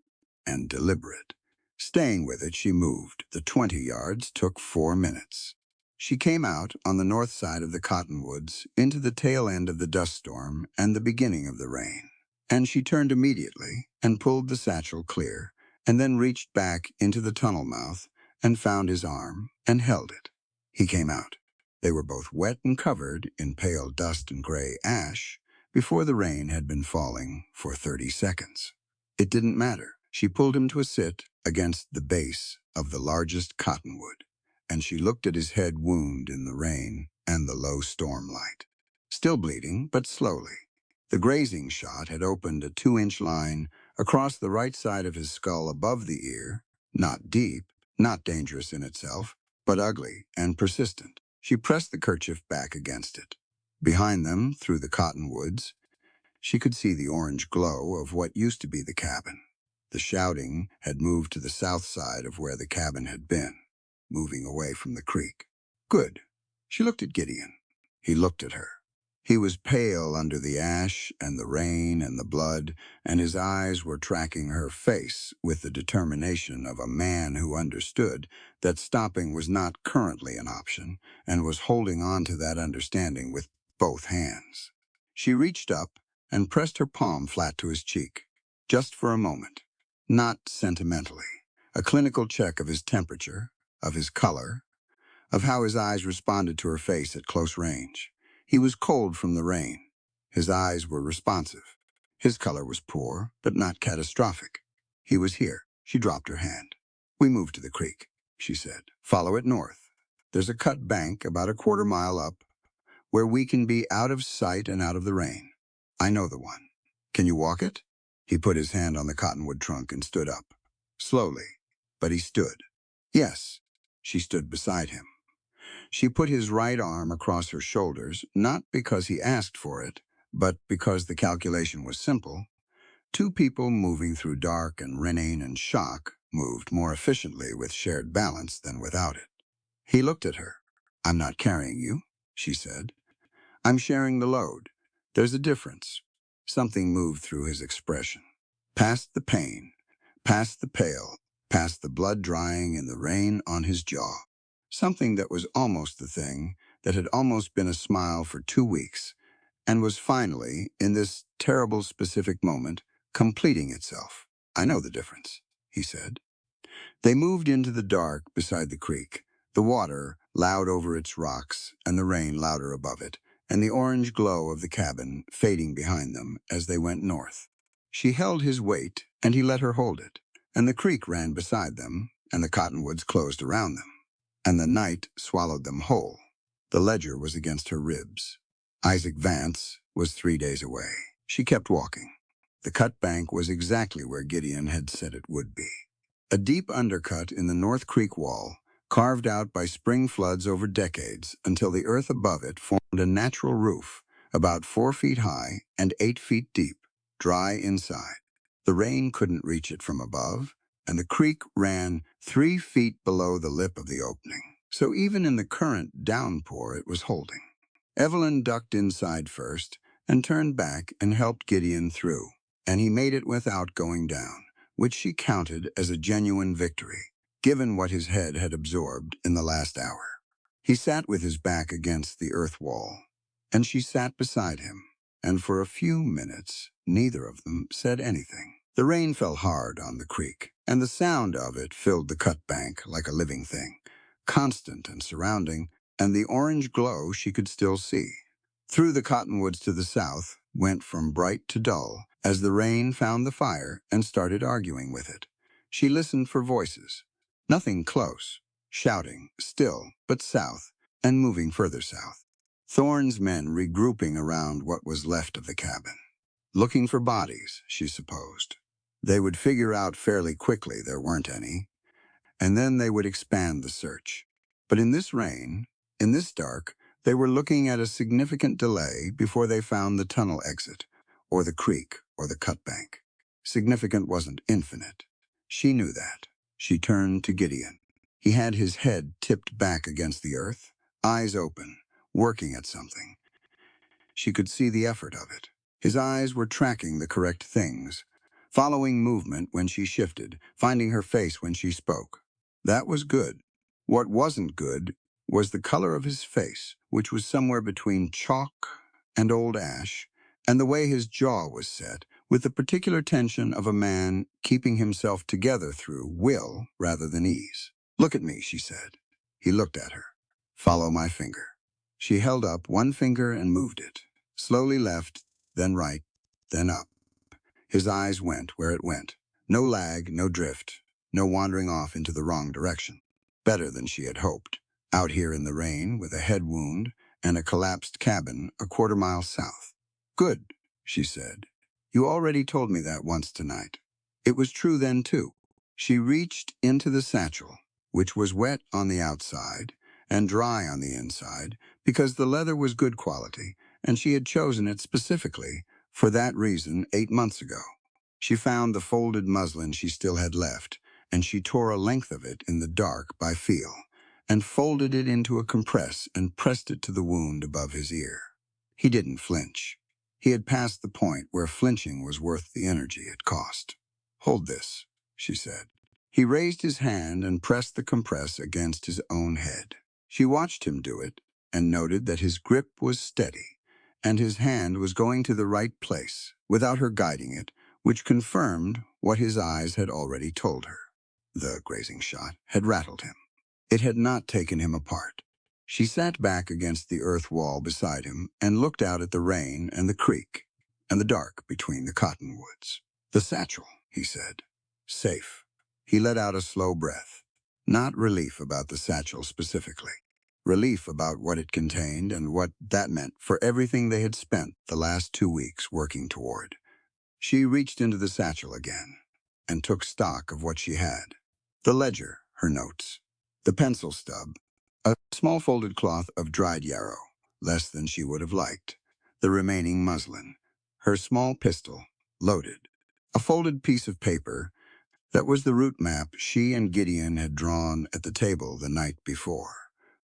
Speaker 1: and deliberate. Staying with it, she moved. The 20 yards took 4 minutes. She came out on the north side of the cottonwoods into the tail end of the dust storm and the beginning of the rain. And she turned immediately and pulled the satchel clear, and then reached back into the tunnel mouth and found his arm and held it. He came out. They were both wet and covered in pale dust and gray ash before the rain had been falling for 30 seconds. It didn't matter. She pulled him to a sit against the base of the largest cottonwood, and she looked at his head wound in the rain and the low storm light. Still bleeding, but slowly. The grazing shot had opened a 2-inch line across the right side of his skull above the ear, not deep, not dangerous in itself, but ugly and persistent. She pressed the kerchief back against it. Behind them, through the cottonwoods, she could see the orange glow of what used to be the cabin. The shouting had moved to the south side of where the cabin had been, moving away from the creek. Good. She looked at Gideon. He looked at her. He was pale under the ash and the rain and the blood, and his eyes were tracking her face with the determination of a man who understood that stopping was not currently an option and was holding on to that understanding with both hands. She reached up and pressed her palm flat to his cheek, just for a moment, not sentimentally, a clinical check of his temperature, of his color, of how his eyes responded to her face at close range. He was cold from the rain. His eyes were responsive. His color was poor, but not catastrophic. He was here. She dropped her hand. We moved to the creek, she said. Follow it north. There's a cut bank about a quarter-mile up where we can be out of sight and out of the rain. I know the one. Can you walk it? He put his hand on the cottonwood trunk and stood up. Slowly, but he stood. Yes, she stood beside him. She put his right arm across her shoulders, not because he asked for it, but because the calculation was simple. Two people moving through dark and rain and shock moved more efficiently with shared balance than without it. He looked at her. I'm not carrying you, she said. I'm sharing the load. There's a difference. Something moved through his expression. Past the pain, past the pale, past the blood drying in the rain on his jaw. Something that was almost the thing that had almost been a smile for 2 weeks and was finally, in this terrible specific moment, completing itself. I know the difference, he said. They moved into the dark beside the creek, the water loud over its rocks and the rain louder above it, and the orange glow of the cabin fading behind them as they went north. She held his weight, and he let her hold it, and the creek ran beside them, and the cottonwoods closed around them, and the night swallowed them whole. The ledger was against her ribs. Isaac Vance was 3 days away. She kept walking. The cut bank was exactly where Gideon had said it would be. A deep undercut in the North Creek wall, carved out by spring floods over decades until the earth above it formed a natural roof, about 4 feet high and 8 feet deep, dry inside. The rain couldn't reach it from above, and the creek ran 3 feet below the lip of the opening. So even in the current downpour it was holding. Evelyn ducked inside first and turned back and helped Gideon through, and he made it without going down, which she counted as a genuine victory, given what his head had absorbed in the last hour. He sat with his back against the earth wall, and she sat beside him, and for a few minutes neither of them said anything. The rain fell hard on the creek, and the sound of it filled the cut bank like a living thing, constant and surrounding, and the orange glow she could still see. Through the cottonwoods to the south went from bright to dull as the rain found the fire and started arguing with it. She listened for voices. Nothing close, shouting, still, but south, and moving further south. Thorne's men regrouping around what was left of the cabin. Looking for bodies, she supposed. They would figure out fairly quickly there weren't any, and then they would expand the search. But in this rain, in this dark, they were looking at a significant delay before they found the tunnel exit, or the creek, or the cut bank. Significant wasn't infinite. She knew that. She turned to Gideon. He had his head tipped back against the earth, eyes open, working at something. She could see the effort of it. His eyes were tracking the correct things, following movement when she shifted, finding her face when she spoke. That was good. What wasn't good was the color of his face, which was somewhere between chalk and old ash, and the way his jaw was set, with the particular tension of a man keeping himself together through will rather than ease. Look at me, she said. He looked at her. Follow my finger. She held up one finger and moved it, slowly left, then right, then up. His eyes went where it went. No lag, no drift, no wandering off into the wrong direction. Better than she had hoped. Out here in the rain with a head wound and a collapsed cabin a quarter-mile south. Good, she said. You already told me that once tonight. It was true then, too. She reached into the satchel, which was wet on the outside and dry on the inside because the leather was good quality, and she had chosen it specifically for that reason 8 months ago. She found the folded muslin she still had left, and she tore a length of it in the dark by feel, and folded it into a compress and pressed it to the wound above his ear. He didn't flinch. He had passed the point where flinching was worth the energy it cost. "Hold this," she said. He raised his hand and pressed the compress against his own head. She watched him do it and noted that his grip was steady and his hand was going to the right place without her guiding it, which confirmed what his eyes had already told her. The grazing shot had rattled him. It had not taken him apart. She sat back against the earth wall beside him and looked out at the rain and the creek and the dark between the cottonwoods. "The satchel," he said. "Safe." He let out a slow breath. Not relief about the satchel specifically. Relief about what it contained and what that meant for everything they had spent the last 2 weeks working toward. She reached into the satchel again and took stock of what she had. The ledger, her notes, the pencil stub, a small folded cloth of dried yarrow, less than she would have liked, the remaining muslin, her small pistol, loaded, a folded piece of paper that was the route map she and Gideon had drawn at the table the night before,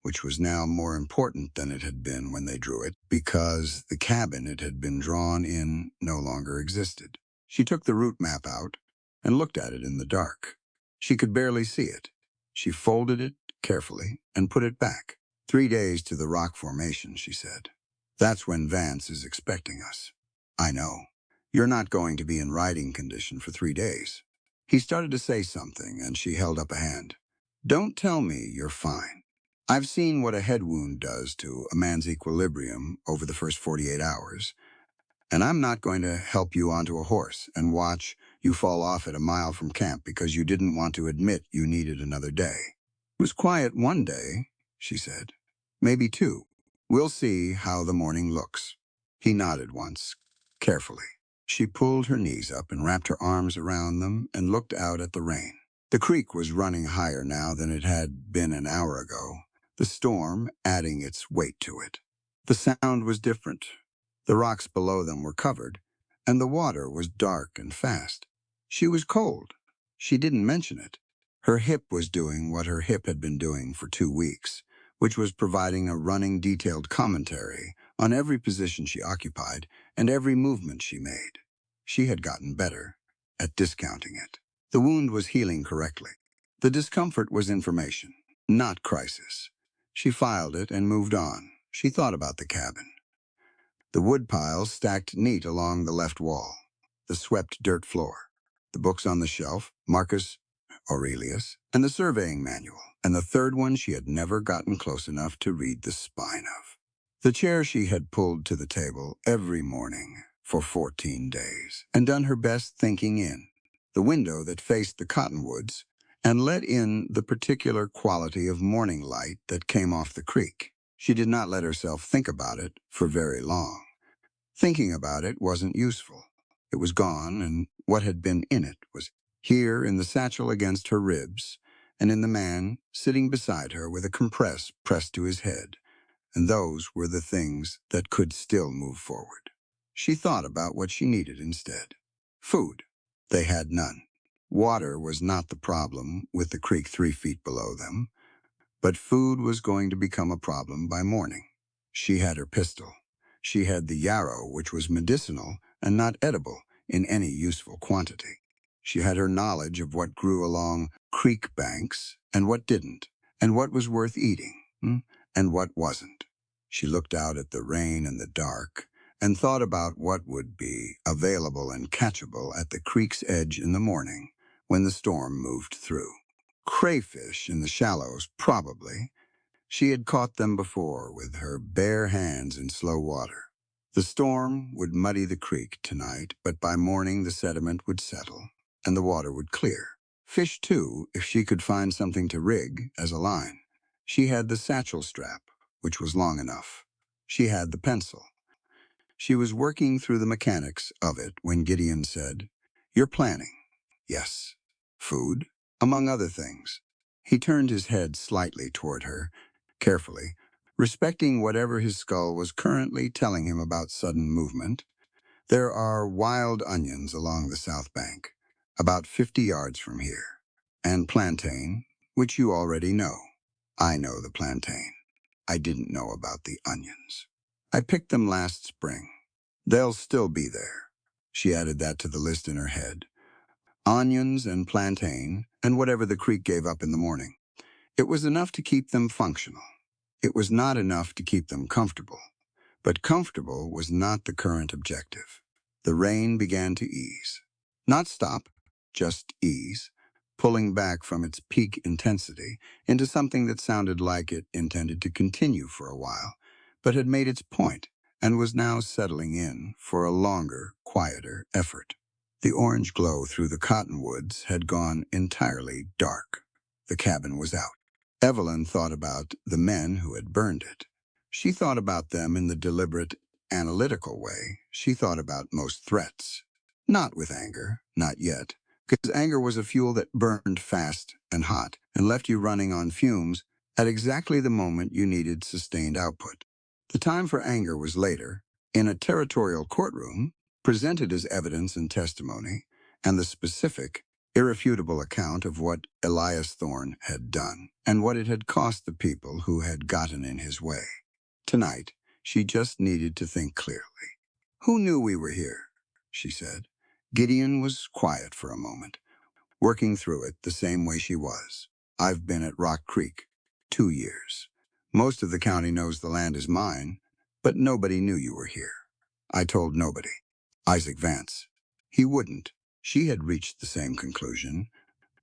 Speaker 1: which was now more important than it had been when they drew it because the cabin it had been drawn in no longer existed. She took the route map out and looked at it in the dark. She could barely see it. She folded it carefully and put it back. 3 days to the rock formation, she said. "That's when Vance is expecting us." "I know. You're not going to be in riding condition for 3 days. He started to say something, and she held up a hand. "Don't tell me you're fine. I've seen what a head wound does to a man's equilibrium over the first 48 hours, and I'm not going to help you onto a horse and watch you fall off at a mile from camp because you didn't want to admit you needed another day." "It was quiet one day," she said. "Maybe 2. We'll see how the morning looks." He nodded once, carefully. She pulled her knees up and wrapped her arms around them and looked out at the rain. The creek was running higher now than it had been an hour ago, the storm adding its weight to it. The sound was different. The rocks below them were covered, and the water was dark and fast. She was cold. She didn't mention it. Her hip was doing what her hip had been doing for 2 weeks, which was providing a running detailed commentary on every position she occupied and every movement she made. She had gotten better at discounting it. The wound was healing correctly. The discomfort was information, not crisis. She filed it and moved on. She thought about the cabin. The wood piles stacked neat along the left wall, the swept dirt floor, the books on the shelf, Marcus Aurelius, and the surveying manual, and the third one she had never gotten close enough to read the spine of. The chair she had pulled to the table every morning for 14 days and done her best thinking in, the window that faced the cottonwoods and let in the particular quality of morning light that came off the creek. She did not let herself think about it for very long. Thinking about it wasn't useful. It was gone, and what had been in it was here in the satchel against her ribs, and in the man sitting beside her with a compress pressed to his head, and those were the things that could still move forward. She thought about what she needed instead. Food. They had none. Water was not the problem with the creek 3 feet below them, but food was going to become a problem by morning. She had her pistol. She had the yarrow, which was medicinal and not edible in any useful quantity. She had her knowledge of what grew along creek banks and what didn't, and what was worth eating, and what wasn't. She looked out at the rain and the dark and thought about what would be available and catchable at the creek's edge in the morning when the storm moved through. Crayfish in the shallows, probably. She had caught them before with her bare hands in slow water. The storm would muddy the creek tonight, but by morning the sediment would settle and the water would clear. Fish, too, if she could find something to rig as a line. She had the satchel strap, which was long enough. She had the pencil. She was working through the mechanics of it when Gideon said, "You're planning." "Yes." "Food?" "Among other things." He turned his head slightly toward her, carefully, respecting whatever his skull was currently telling him about sudden movement. "There are wild onions along the south bank, about 50 yards from here, and plantain, which you already know." "I know the plantain. I didn't know about the onions." I picked them last spring. They'll still be there. She added that to the list in her head. Onions and plantain, and whatever the creek gave up in the morning. It was enough to keep them functional. It was not enough to keep them comfortable. But comfortable was not the current objective. The rain began to ease. Not stop, just ease, pulling back from its peak intensity into something that sounded like it intended to continue for a while, but had made its point and was now settling in for a longer, quieter effort. The orange glow through the cottonwoods had gone entirely dark. The cabin was out. Evelyn thought about the men who had burned it. She thought about them in the deliberate, analytical way she thought about most threats. Not with anger, not yet, because anger was a fuel that burned fast and hot and left you running on fumes at exactly the moment you needed sustained output. The time for anger was later, in a territorial courtroom, presented as evidence and testimony, and the specific, irrefutable account of what Elias Thorne had done and what it had cost the people who had gotten in his way. Tonight, she just needed to think clearly. "Who knew we were here?" she said. Gideon was quiet for a moment, working through it the same way she was. "I've been at Rock Creek 2 years. Most of the county knows the land is mine, but nobody knew you were here. I told nobody. Isaac Vance. He wouldn't. She had reached the same conclusion,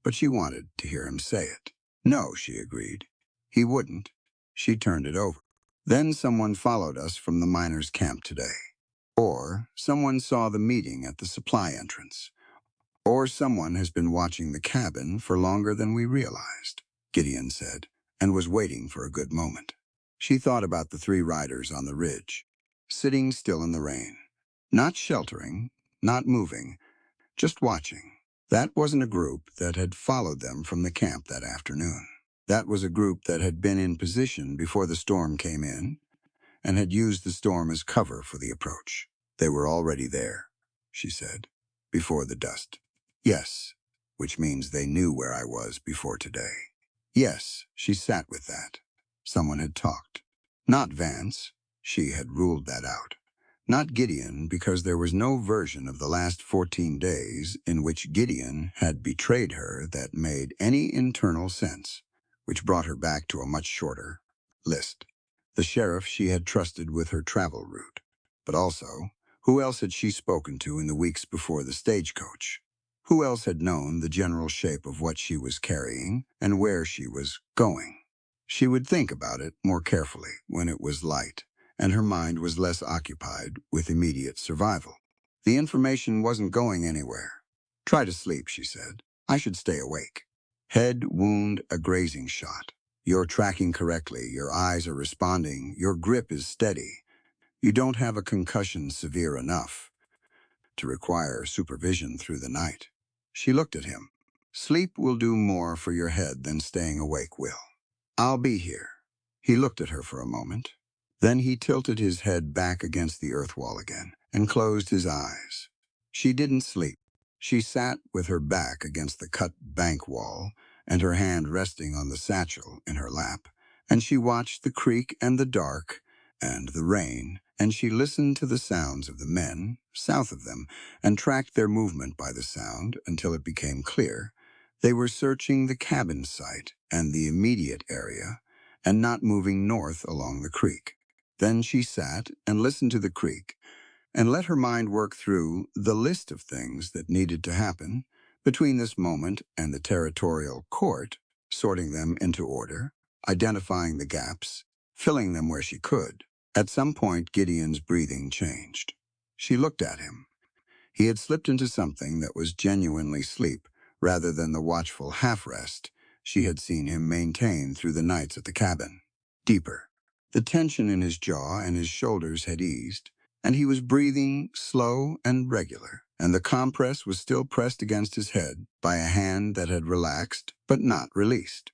Speaker 1: but she wanted to hear him say it. "No," she agreed. "He wouldn't." She turned it over. "Then someone followed us from the miners' camp today. Or someone saw the meeting at the supply entrance. Or someone has been watching the cabin for longer than we realized," Gideon said, and was waiting for a good moment. She thought about the 3 riders on the ridge, sitting still in the rain. Not sheltering, not moving, just watching. That wasn't a group that had followed them from the camp that afternoon. That was a group that had been in position before the storm came in and had used the storm as cover for the approach. "They were already there," she said, "before the dust." "Yes, which means they knew where I was before today." Yes, she sat with that. Someone had talked. Not Vance. She had ruled that out. Not Gideon, because there was no version of the last 14 days in which Gideon had betrayed her that made any internal sense, which brought her back to a much shorter list. The sheriff she had trusted with her travel route. But also, who else had she spoken to in the weeks before the stagecoach? Who else had known the general shape of what she was carrying and where she was going? She would think about it more carefully when it was light, and her mind was less occupied with immediate survival. The information wasn't going anywhere. "Try to sleep," she said. "I should stay awake." Head wound, a grazing shot. You're tracking correctly, your eyes are responding, your grip is steady. You don't have a concussion severe enough to require supervision through the night. She looked at him. "Sleep will do more for your head than staying awake will." "I'll be here." He looked at her for a moment. Then he tilted his head back against the earth wall again and closed his eyes. She didn't sleep. She sat with her back against the cut bank wall and her hand resting on the satchel in her lap, and she watched the creek and the dark and the rain, and she listened to the sounds of the men south of them and tracked their movement by the sound until it became clear. They were searching the cabin site and the immediate area and not moving north along the creek. Then she sat and listened to the creek and let her mind work through the list of things that needed to happen between this moment and the territorial court, sorting them into order, identifying the gaps, filling them where she could. At some point, Gideon's breathing changed. She looked at him. He had slipped into something that was genuinely sleep, rather than the watchful half-rest she had seen him maintain through the nights at the cabin. Deeper. The tension in his jaw and his shoulders had eased, and he was breathing slow and regular, and the compress was still pressed against his head by a hand that had relaxed but not released.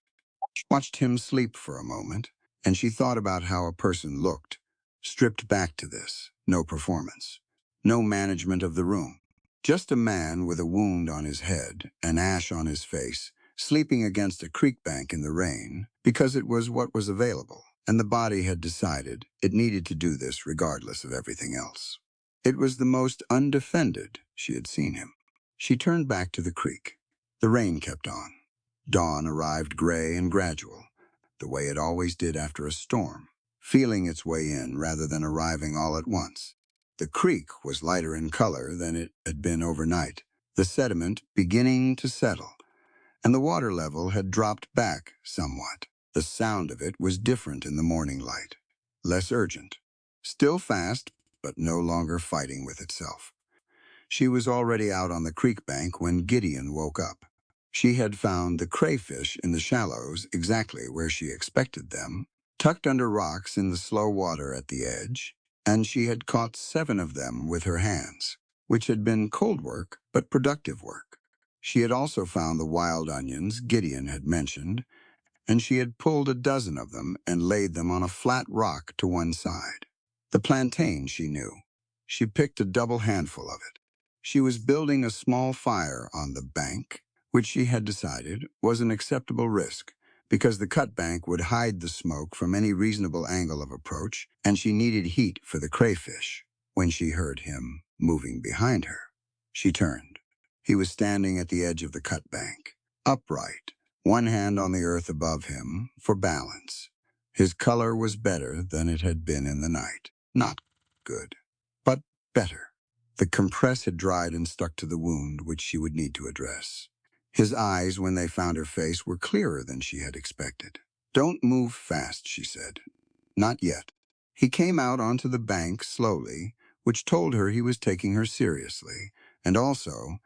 Speaker 1: She watched him sleep for a moment, and she thought about how a person looked, stripped back to this, no performance, no management of the room. Just a man with a wound on his head and ash on his face, sleeping against a creek bank in the rain, because it was what was available. and the body had decided it needed to do this regardless of everything else. It was the most undefended she had seen him. She turned back to the creek. The rain kept on. Dawn arrived gray and gradual, the way it always did after a storm, feeling its way in rather than arriving all at once. The creek was lighter in color than it had been overnight, the sediment beginning to settle, and the water level had dropped back somewhat. The sound of it was different in the morning light, less urgent, still fast, but no longer fighting with itself. She was already out on the creek bank when Gideon woke up. She had found the crayfish in the shallows exactly where she expected them, tucked under rocks in the slow water at the edge, and she had caught 7 of them with her hands, which had been cold work but productive work. She had also found the wild onions Gideon had mentioned, and she had pulled a dozen of them and laid them on a flat rock to one side. The plantain, she knew. She picked a double handful of it. She was building a small fire on the bank, which she had decided was an acceptable risk, because the cut bank would hide the smoke from any reasonable angle of approach, and she needed heat for the crayfish. When she heard him moving behind her, she turned. He was standing at the edge of the cut bank, upright, one hand on the earth above him for balance. His color was better than it had been in the night. Not good, but better. The compress had dried and stuck to the wound, which she would need to address. His eyes, when they found her face, were clearer than she had expected. "Don't move fast," she said. "Not yet." He came out onto the bank slowly, which told her he was taking her seriously, and also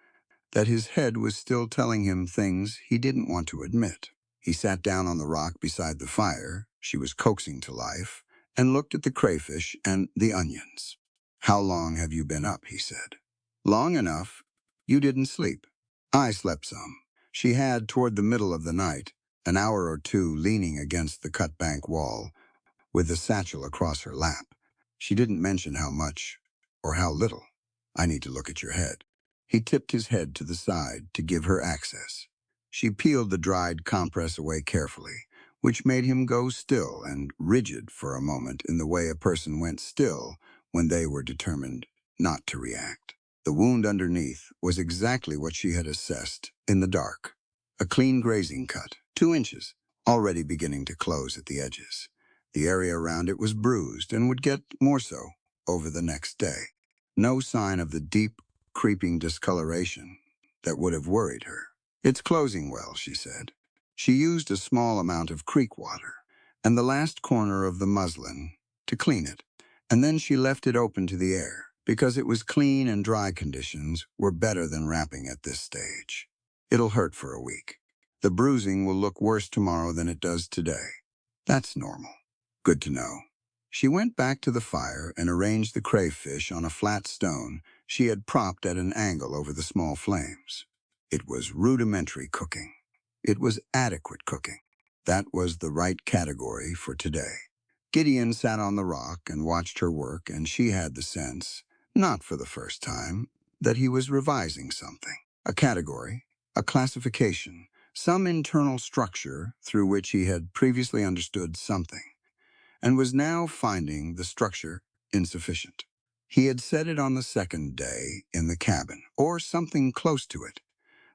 Speaker 1: that his head was still telling him things he didn't want to admit. He sat down on the rock beside the fire she was coaxing to life and looked at the crayfish and the onions. "How long have you been up?" he said. "Long enough. You didn't sleep." "I slept some." She had, toward the middle of the night, an hour or two leaning against the cut bank wall, with the satchel across her lap. She didn't mention how much or how little. "I need to look at your head." He tipped his head to the side to give her access. She peeled the dried compress away carefully, which made him go still and rigid for a moment in the way a person went still when they were determined not to react. The wound underneath was exactly what she had assessed in the dark. A clean grazing cut, 2 inches, already beginning to close at the edges. The area around it was bruised and would get more so over the next day. No sign of the deep, creeping discoloration that would have worried her. "It's closing well," she said. She used a small amount of creek water and the last corner of the muslin to clean it, and then she left it open to the air, because it was clean and dry conditions were better than wrapping at this stage. "It'll hurt for a week. The bruising will look worse tomorrow than it does today. That's normal." "Good to know." She went back to the fire and arranged the crayfish on a flat stone she had propped at an angle over the small flames. It was rudimentary cooking. It was adequate cooking. That was the right category for today. Gideon sat on the rock and watched her work, and she had the sense, not for the first time, that he was revising something. A category, a classification, some internal structure through which he had previously understood something, and was now finding the structure insufficient. He had said it on the second day in the cabin, or something close to it,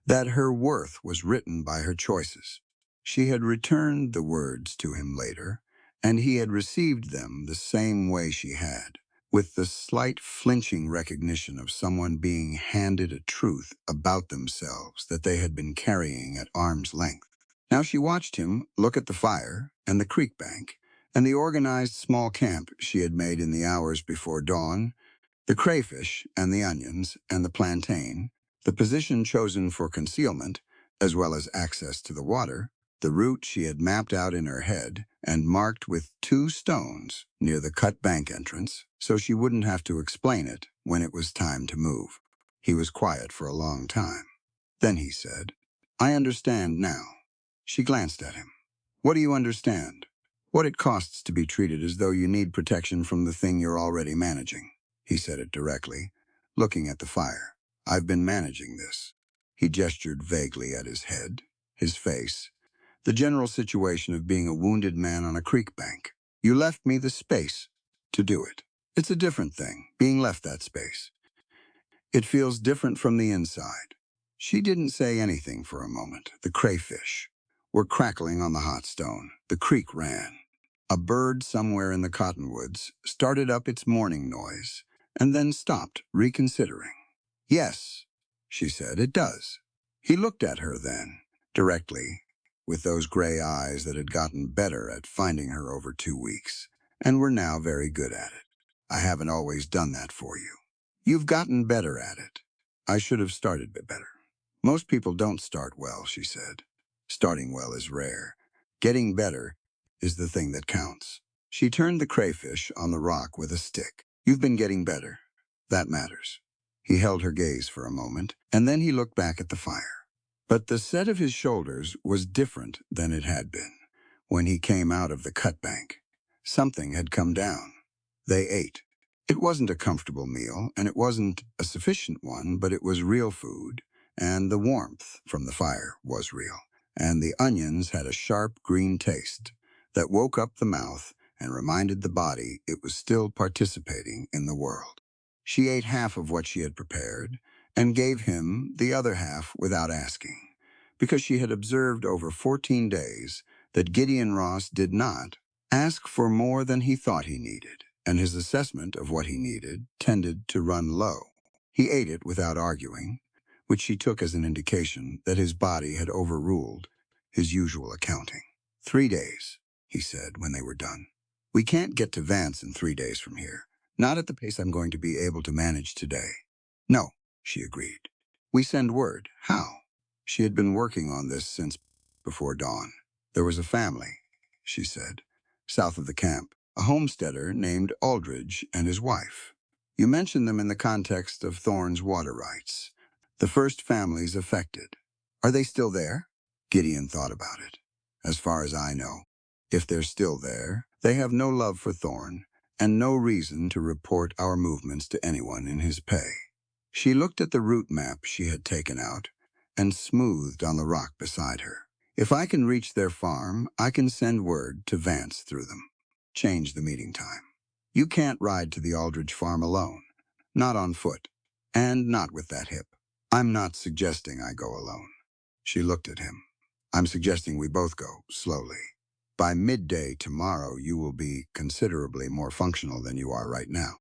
Speaker 1: that her worth was written by her choices. She had returned the words to him later, and he had received them the same way she had, with the slight flinching recognition of someone being handed a truth about themselves that they had been carrying at arm's length. Now she watched him look at the fire and the creek bank and the organized small camp she had made in the hours before dawn, the crayfish and the onions and the plantain, the position chosen for concealment, as well as access to the water, the route she had mapped out in her head and marked with 2 stones near the cut bank entrance so she wouldn't have to explain it when it was time to move. He was quiet for a long time. Then he said, "I understand now." She glanced at him. "What do you understand?" "What it costs to be treated as though you need protection from the thing you're already managing." He said it directly, looking at the fire. "I've been managing this." He gestured vaguely at his head, his face, the general situation of being a wounded man on a creek bank. You left me the space to do it. It's a different thing, being left that space. It feels different from the inside. She didn't say anything for a moment. The crayfish were crackling on the hot stone. The creek ran. A bird somewhere in the cottonwoods started up its morning noise and then stopped, reconsidering. Yes, she said, it does. He looked at her then, directly, with those gray eyes that had gotten better at finding her over 2 weeks, and were now very good at it. I haven't always done that for you. You've gotten better at it. I should have started better. Most people don't start well, she said. Starting well is rare. Getting better is the thing that counts. She turned the crayfish on the rock with a stick. You've been getting better. That matters. He held her gaze for a moment, and then he looked back at the fire. But the set of his shoulders was different than it had been when he came out of the cut bank. Something had come down. They ate. It wasn't a comfortable meal, and it wasn't a sufficient one, but it was real food, and the warmth from the fire was real, and the onions had a sharp green taste that woke up the mouth and reminded the body it was still participating in the world. She ate half of what she had prepared and gave him the other half without asking, because she had observed over 14 days that Gideon Ross did not ask for more than he thought he needed, and his assessment of what he needed tended to run low. He ate it without arguing, which she took as an indication that his body had overruled his usual accounting. 3 days, he said when they were done. We can't get to Vance in 3 days from here. Not at the pace I'm going to be able to manage today. No, she agreed. We send word. How? She had been working on this since before dawn. There was a family, she said, south of the camp, a homesteader named Aldridge and his wife. You mentioned them in the context of Thorne's water rights. The first families affected. Are they still there? Gideon thought about it. As far as I know, if they're still there, they have no love for Thorne and no reason to report our movements to anyone in his pay. She looked at the route map she had taken out and smoothed on the rock beside her. If I can reach their farm, I can send word to Vance through them. Change the meeting time. You can't ride to the Aldridge farm alone. Not on foot. And not with that hip. I'm not suggesting I go alone. She looked at him. I'm suggesting we both go, slowly. By midday tomorrow, you will be considerably more functional than you are right now.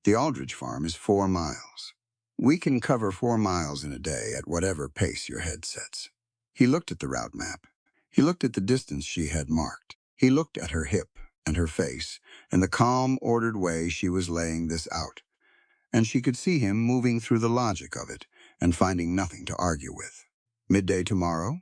Speaker 1: The Aldridge farm is 4 miles. We can cover 4 miles in a day at whatever pace your head sets. He looked at the route map. He looked at the distance she had marked. He looked at her hip and her face and the calm, ordered way she was laying this out. And she could see him moving through the logic of it and finding nothing to argue with. Midday tomorrow,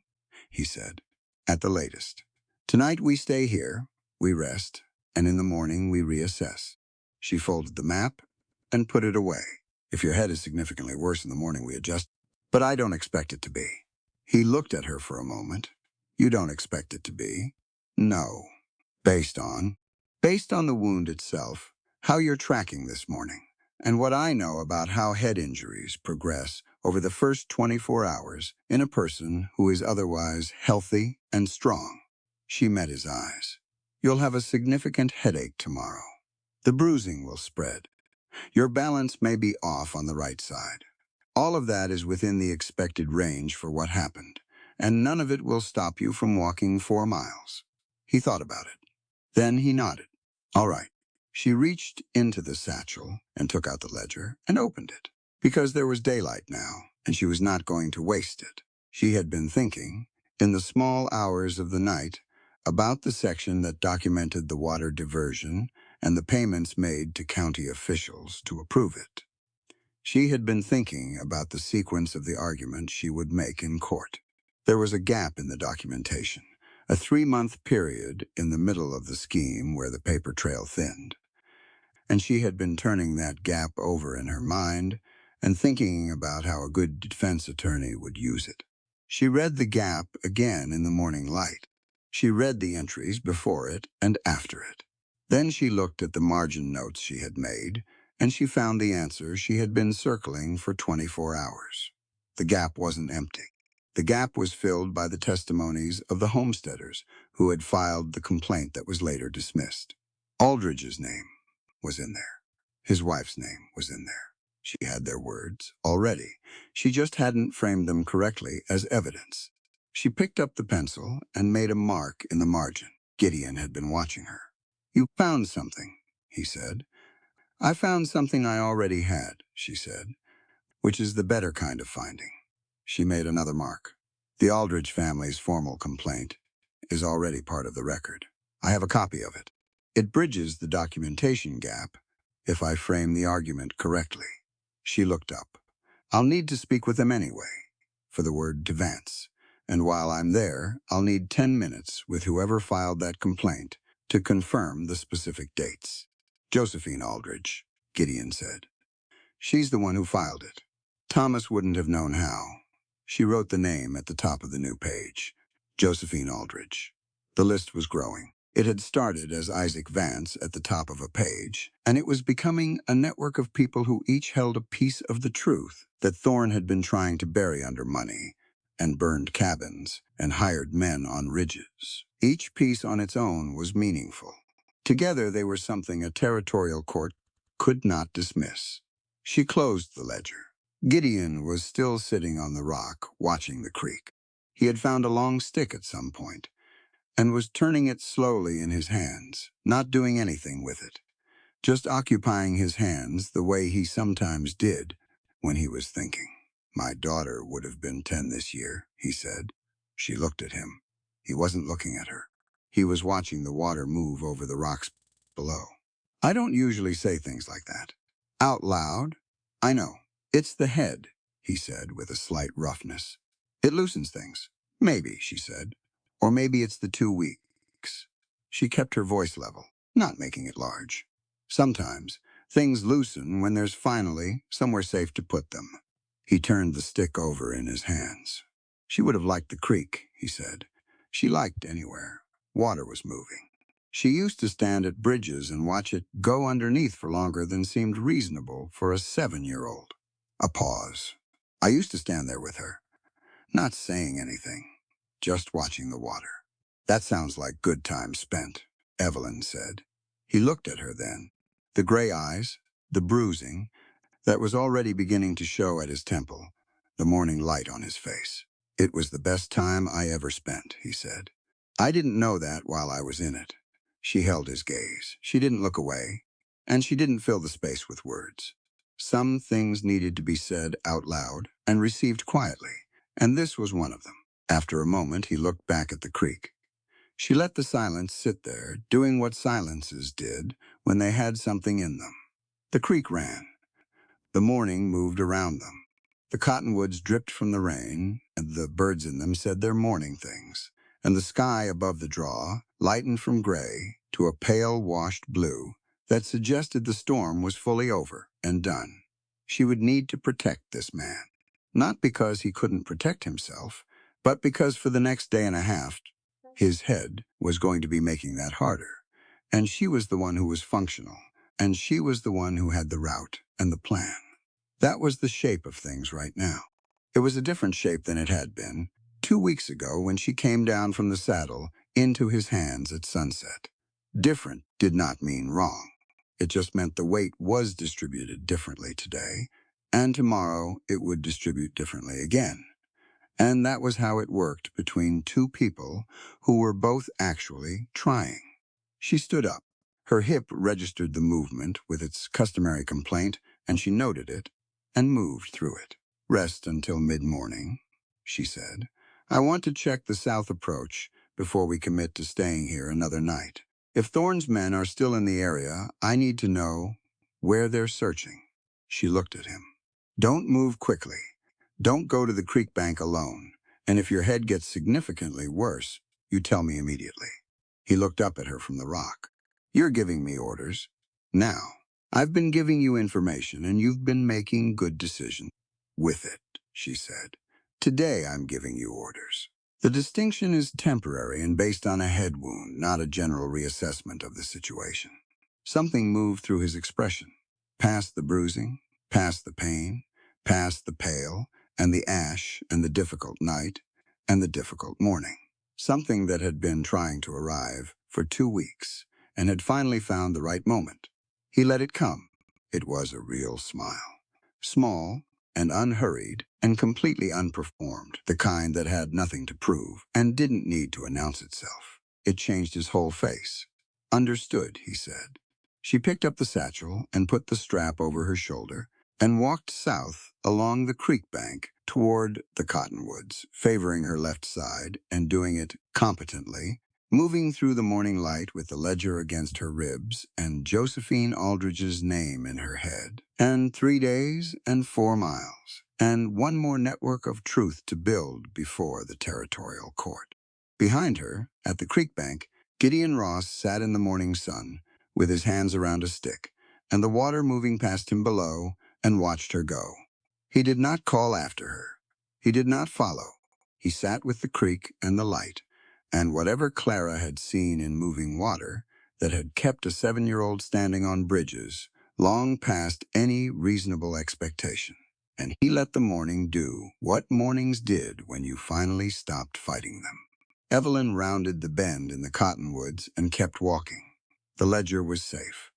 Speaker 1: he said, at the latest. Tonight we stay here, we rest, and in the morning we reassess. She folded the map and put it away. If your head is significantly worse in the morning, we adjust. But I don't expect it to be. He looked at her for a moment. You don't expect it to be? No. Based on? Based on the wound itself, how you're tracking this morning, and what I know about how head injuries progress over the first 24 hours in a person who is otherwise healthy and strong. She met his eyes. You'll have a significant headache tomorrow. The bruising will spread. Your balance may be off on the right side. All of that is within the expected range for what happened, and none of it will stop you from walking 4 miles. He thought about it. Then he nodded. All right. She reached into the satchel and took out the ledger and opened it, because there was daylight now, and she was not going to waste it. She had been thinking, in the small hours of the night, about the section that documented the water diversion and the payments made to county officials to approve it. She had been thinking about the sequence of the argument she would make in court. There was a gap in the documentation, a 3-month period in the middle of the scheme where the paper trail thinned. And she had been turning that gap over in her mind and thinking about how a good defense attorney would use it. She read the gap again in the morning light. She read the entries before it and after it. Then she looked at the margin notes she had made, and she found the answer she had been circling for 24 hours. The gap wasn't empty. The gap was filled by the testimonies of the homesteaders who had filed the complaint that was later dismissed. Aldridge's name was in there. His wife's name was in there. She had their words already. She just hadn't framed them correctly as evidence. She picked up the pencil and made a mark in the margin. Gideon had been watching her. "You found something," he said. "I found something I already had," she said, "which is the better kind of finding." She made another mark. "The Aldridge family's formal complaint is already part of the record. I have a copy of it. It bridges the documentation gap if I frame the argument correctly." She looked up. "I'll need to speak with them anyway, for the word Devance. And while I'm there, I'll need 10 minutes with whoever filed that complaint to confirm the specific dates." "Josephine Aldridge," Gideon said. "She's the one who filed it. Thomas wouldn't have known how." She wrote the name at the top of the new page. Josephine Aldridge. The list was growing. It had started as Isaac Vance at the top of a page, and it was becoming a network of people who each held a piece of the truth that Thorne had been trying to bury under money, and burned cabins, and hired men on ridges. Each piece on its own was meaningful. Together they were something a territorial court could not dismiss. She closed the ledger. Gideon was still sitting on the rock, watching the creek. He had found a long stick at some point, and was turning it slowly in his hands, not doing anything with it, just occupying his hands the way he sometimes did when he was thinking. "My daughter would have been 10 this year," he said. She looked at him. He wasn't looking at her. He was watching the water move over the rocks below. "I don't usually say things like that. Out loud. I know. It's the head," he said with a slight roughness. "It loosens things." "Maybe," she said. "Or maybe it's the 2 weeks." She kept her voice level, not making it large. "Sometimes things loosen when there's finally somewhere safe to put them." He turned the stick over in his hands. "She would have liked the creek," he said. "She liked anywhere. Water was moving. She used to stand at bridges and watch it go underneath for longer than seemed reasonable for a 7-year-old. A pause. "I used to stand there with her, not saying anything, just watching the water." "That sounds like good time spent," Evelyn said. He looked at her then. The gray eyes, the bruising, that was already beginning to show at his temple, the morning light on his face. "It was the best time I ever spent," he said. "I didn't know that while I was in it." She held his gaze. She didn't look away, and she didn't fill the space with words. Some things needed to be said out loud and received quietly, and this was one of them. After a moment, he looked back at the creek. She let the silence sit there, doing what silences did when they had something in them. The creek ran. The morning moved around them. The cottonwoods dripped from the rain, and the birds in them said their morning things, and the sky above the draw lightened from gray to a pale washed blue that suggested the storm was fully over and done. She would need to protect this man, not because he couldn't protect himself, but because for the next day and a half, his head was going to be making that harder. And she was the one who was functional, and she was the one who had the route and the plan. That was the shape of things right now. It was a different shape than it had been 2 weeks ago when she came down from the saddle into his hands at sunset. Different did not mean wrong. It just meant the weight was distributed differently today, and tomorrow it would distribute differently again. And that was how it worked between two people who were both actually trying. She stood up. Her hip registered the movement with its customary complaint, and she noted it and moved through it. "Rest until mid-morning," she said. "I want to check the south approach before we commit to staying here another night. If Thorne's men are still in the area, I need to know where they're searching." She looked at him. "Don't move quickly. Don't go to the creek bank alone. And if your head gets significantly worse, you tell me immediately." He looked up at her from the rock. "You're giving me orders. Now, I've been giving you information, and you've been making good decisions with it," she said. "Today I'm giving you orders. The distinction is temporary and based on a head wound, not a general reassessment of the situation." Something moved through his expression, past the bruising, past the pain, past the pale, and the ash, and the difficult night, and the difficult morning. Something that had been trying to arrive for 2 weeks, and had finally found the right moment. He let it come. It was a real smile. Small and unhurried and completely unperformed, the kind that had nothing to prove and didn't need to announce itself. It changed his whole face. "Understood," he said. She picked up the satchel and put the strap over her shoulder and walked south along the creek bank toward the cottonwoods, favoring her left side and doing it competently, moving through the morning light with the ledger against her ribs and Josephine Aldridge's name in her head. And 3 days and 4 miles, and one more network of truth to build before the territorial court. Behind her, at the creek bank, Gideon Ross sat in the morning sun with his hands around a stick, and the water moving past him below, and watched her go. He did not call after her. He did not follow. He sat with the creek and the light, and whatever Clara had seen in moving water that had kept a 7-year-old standing on bridges long past any reasonable expectation. And he let the morning do what mornings did when you finally stopped fighting them. Evelyn rounded the bend in the cottonwoods and kept walking. The ledger was safe.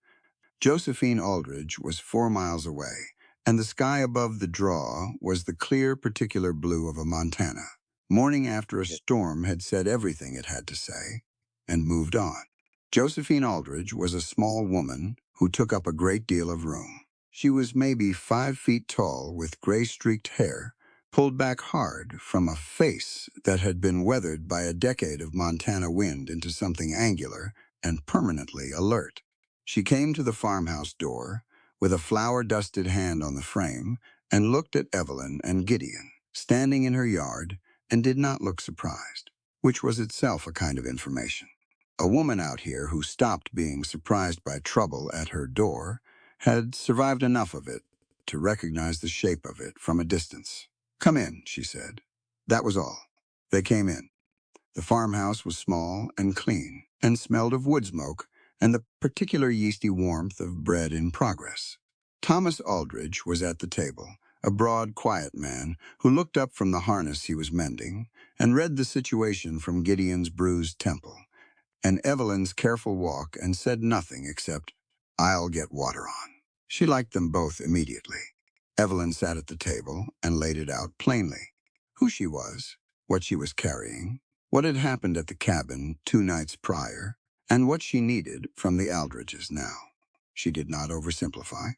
Speaker 1: Josephine Aldridge was 4 miles away, and the sky above the draw was the clear, particular blue of a Montana. Morning after a storm had said everything it had to say, and moved on. Josephine Aldridge was a small woman who took up a great deal of room. She was maybe 5 feet tall, with gray-streaked hair, pulled back hard from a face that had been weathered by a decade of Montana wind into something angular and permanently alert. She came to the farmhouse door with a flour-dusted hand on the frame and looked at Evelyn and Gideon, standing in her yard, and did not look surprised, which was itself a kind of information. A woman out here who stopped being surprised by trouble at her door had survived enough of it to recognize the shape of it from a distance. "Come in," she said. That was all. They came in. The farmhouse was small and clean, and smelled of wood smoke and the particular yeasty warmth of bread in progress. Thomas Aldridge was at the table, a broad, quiet man who looked up from the harness he was mending and read the situation from Gideon's bruised temple and Evelyn's careful walk, and said nothing except, "I'll get water on." She liked them both immediately. Evelyn sat at the table and laid it out plainly. Who she was, what she was carrying, what had happened at the cabin 2 nights prior, and what she needed from the Aldridges now. She did not oversimplify,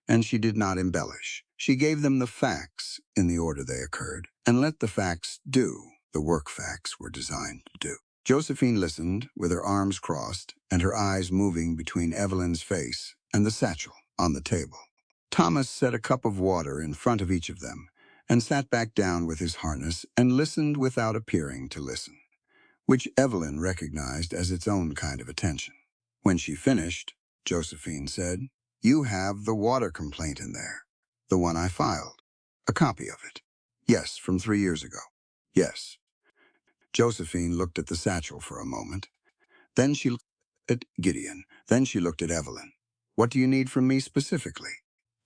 Speaker 1: and she did not embellish. She gave them the facts in the order they occurred, and let the facts do the work facts were designed to do. Josephine listened with her arms crossed and her eyes moving between Evelyn's face and the satchel on the table. Thomas set a cup of water in front of each of them and sat back down with his harness and listened without appearing to listen, which Evelyn recognized as its own kind of attention. When she finished, Josephine said, "You have the water complaint in there, the one I filed. A copy of it." "Yes, from 3 years ago." "Yes." Josephine looked at the satchel for a moment. Then she looked at Gideon. Then she looked at Evelyn. "What do you need from me specifically?"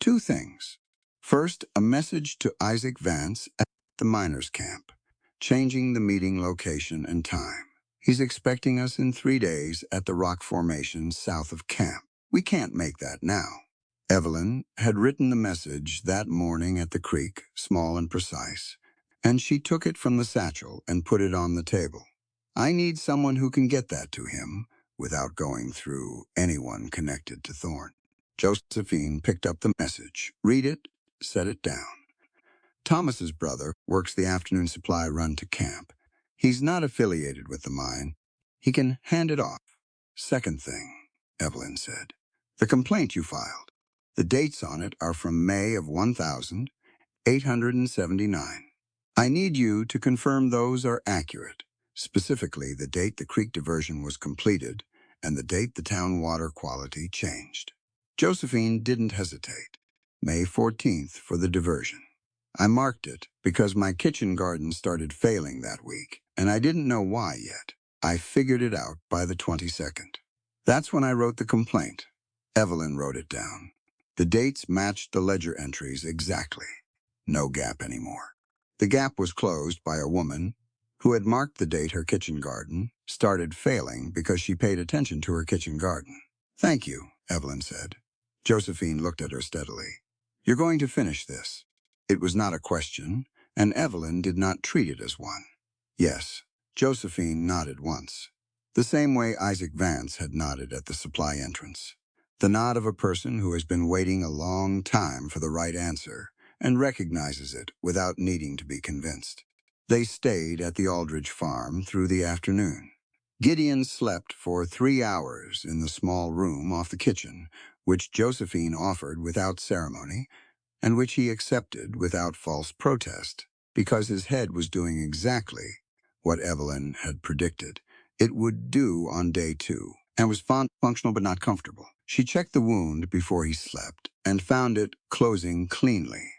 Speaker 1: "2 things. First, a message to Isaac Vance at the miners' camp, changing the meeting location and time. He's expecting us in 3 days at the rock formation south of camp. We can't make that now." Evelyn had written the message that morning at the creek, small and precise, and she took it from the satchel and put it on the table. "I need someone who can get that to him without going through anyone connected to Thorne." Josephine picked up the message, read it, set it down. "Thomas's brother works the afternoon supply run to camp. He's not affiliated with the mine. He can hand it off." "Second thing," Evelyn said, "the complaint you filed. The dates on it are from May of 1879. I need you to confirm those are accurate, specifically the date the creek diversion was completed and the date the town water quality changed." Josephine didn't hesitate. May 14th for the diversion. "I marked it because my kitchen garden started failing that week, and I didn't know why yet. I figured it out by the 22nd. That's when I wrote the complaint." Evelyn wrote it down. The dates matched the ledger entries exactly. No gap anymore. The gap was closed by a woman who had marked the date her kitchen garden started failing because she paid attention to her kitchen garden. "Thank you," Evelyn said. Josephine looked at her steadily. "You're going to finish this." It was not a question, and Evelyn did not treat it as one. "Yes." Josephine nodded once, the same way Isaac Vance had nodded at the supply entrance. The nod of a person who has been waiting a long time for the right answer and recognizes it without needing to be convinced. They stayed at the Aldridge farm through the afternoon. Gideon slept for 3 hours in the small room off the kitchen, which Josephine offered without ceremony, and which he accepted without false protest, because his head was doing exactly what Evelyn had predicted it would do on day 2, and was functional but not comfortable. She checked the wound before he slept and found it closing cleanly.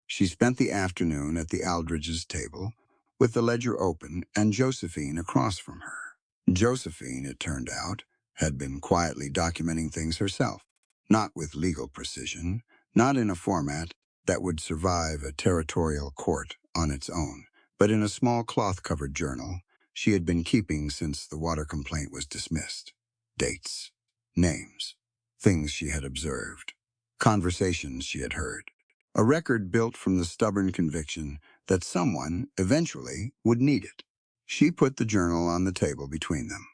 Speaker 1: She spent the afternoon at the Aldridge's table, with the ledger open and Josephine across from her. Josephine, it turned out, had been quietly documenting things herself, not with legal precision, not in a format that would survive a territorial court on its own, but in a small cloth-covered journal she had been keeping since the water complaint was dismissed. Dates, names, things she had observed, conversations she had heard. A record built from the stubborn conviction that someone, eventually, would need it. She put the journal on the table between them.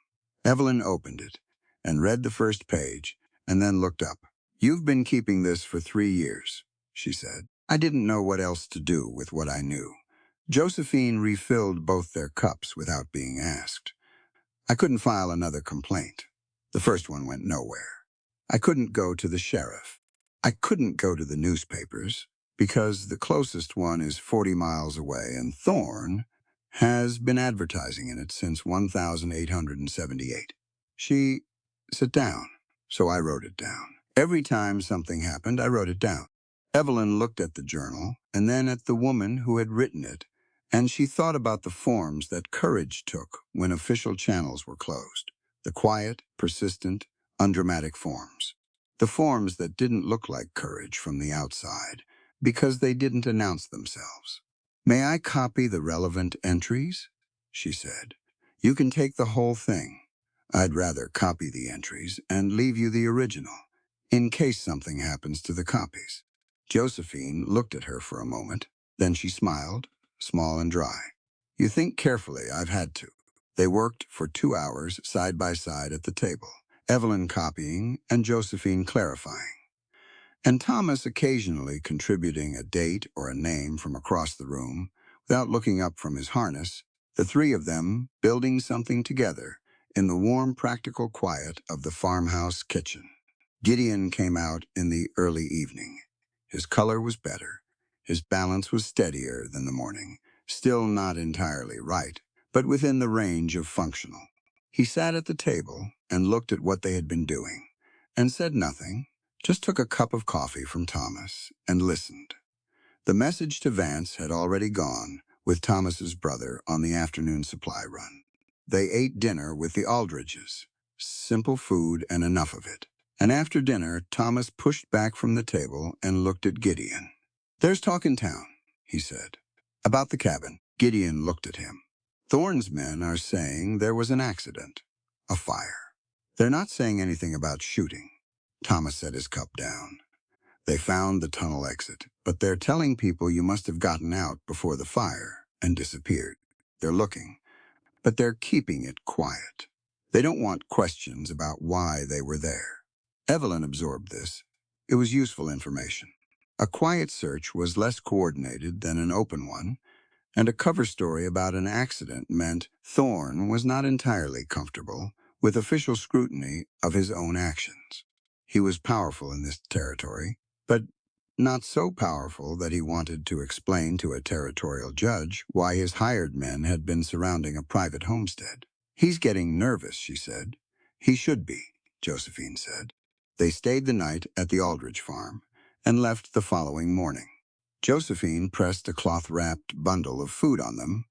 Speaker 1: Evelyn opened it and read the first page and then looked up. "You've been keeping this for 3 years, she said. I didn't know what else to do with what I knew." Josephine refilled both their cups without being asked. "I couldn't file another complaint. The first one went nowhere. I couldn't go to the sheriff. I couldn't go to the newspapers, because the closest one is 40 miles away, and Thorne has been advertising in it since 1878. She sit down, so I wrote it down. Every time something happened, I wrote it down." Evelyn looked at the journal and then at the woman who had written it, and she thought about the forms that courage took when official channels were closed. The quiet, persistent, undramatic forms. The forms that didn't look like courage from the outside because they didn't announce themselves. "May I copy the relevant entries?" she said. "You can take the whole thing. I'd rather copy the entries and leave you the original, in case something happens to the copies." Josephine looked at her for a moment. Then she smiled, small and dry. "You think carefully, I've had to." They worked for 2 hours side by side at the table, Evelyn copying and Josephine clarifying, and Thomas occasionally contributing a date or a name from across the room without looking up from his harness, the three of them building something together in the warm, practical quiet of the farmhouse kitchen. Gideon came out in the early evening. His color was better. His balance was steadier than the morning, still not entirely right, but within the range of functional. He sat at the table and looked at what they had been doing, and said nothing, just took a cup of coffee from Thomas and listened. The message to Vance had already gone with Thomas's brother on the afternoon supply run. They ate dinner with the Aldridges, simple food and enough of it. And after dinner, Thomas pushed back from the table and looked at Gideon. "There's talk in town," he said, "about the cabin." Gideon looked at him. "Thorne's men are saying there was an accident, a fire. They're not saying anything about shooting." Thomas set his cup down. "They found the tunnel exit, but they're telling people you must have gotten out before the fire and disappeared. They're looking, but they're keeping it quiet. They don't want questions about why they were there." Evelyn absorbed this. It was useful information. A quiet search was less coordinated than an open one, and a cover story about an accident meant Thorne was not entirely comfortable with official scrutiny of his own actions. He was powerful in this territory, but not so powerful that he wanted to explain to a territorial judge why his hired men had been surrounding a private homestead. "He's getting nervous," she said. "He should be," Josephine said. They stayed the night at the Aldridge farm and left the following morning. Josephine pressed a cloth-wrapped bundle of food on them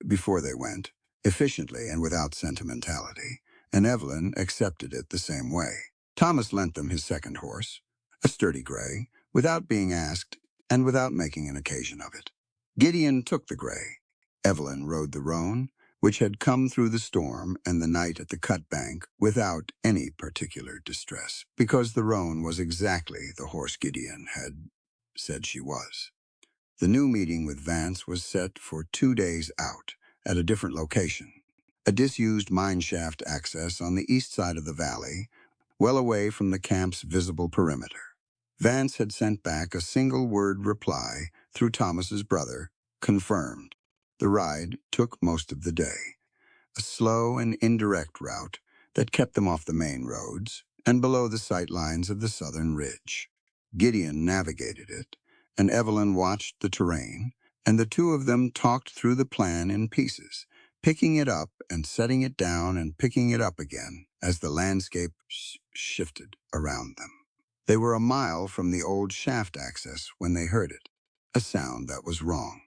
Speaker 1: before they went, efficiently and without sentimentality, and Evelyn accepted it the same way. Thomas lent them his second horse, a sturdy gray, without being asked and without making an occasion of it. Gideon took the gray. Evelyn rode the roan, which had come through the storm and the night at the cut bank without any particular distress, because the roan was exactly the horse Gideon had said she was. The new meeting with Vance was set for 2 days out, at a different location, a disused mineshaft access on the east side of the valley, well away from the camp's visible perimeter. Vance had sent back a single-word reply through Thomas's brother, confirmed. The ride took most of the day, a slow and indirect route that kept them off the main roads and below the sight lines of the southern ridge. Gideon navigated it, and Evelyn watched the terrain, and the two of them talked through the plan in pieces, picking it up and setting it down and picking it up again as the landscape shifted around them. They were a mile from the old shaft access when they heard it, a sound that was wrong.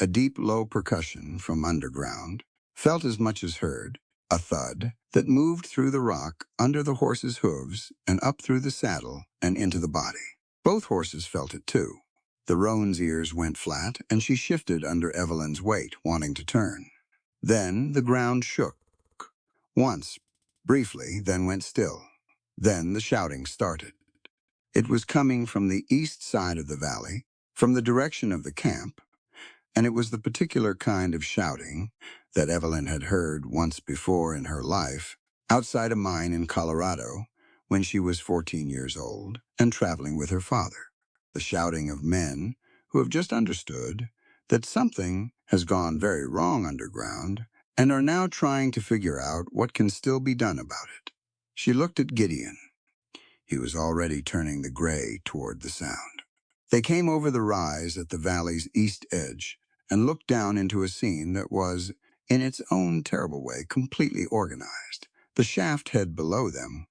Speaker 1: A deep, low percussion from underground, felt as much as heard, a thud that moved through the rock under the horse's hooves and up through the saddle and into the body. Both horses felt it too. The roan's ears went flat, and she shifted under Evelyn's weight, wanting to turn. Then the ground shook. Once, briefly, then went still. Then the shouting started. It was coming from the east side of the valley, from the direction of the camp, and it was the particular kind of shouting that Evelyn had heard once before in her life, outside a mine in Colorado, when she was 14 years old and traveling with her father. The shouting of men who have just understood that something has gone very wrong underground and are now trying to figure out what can still be done about it. She looked at Gideon. He was already turning the gray toward the sound. They came over the rise at the valley's east edge and looked down into a scene that was, in its own terrible way, completely organized. The shaft head below them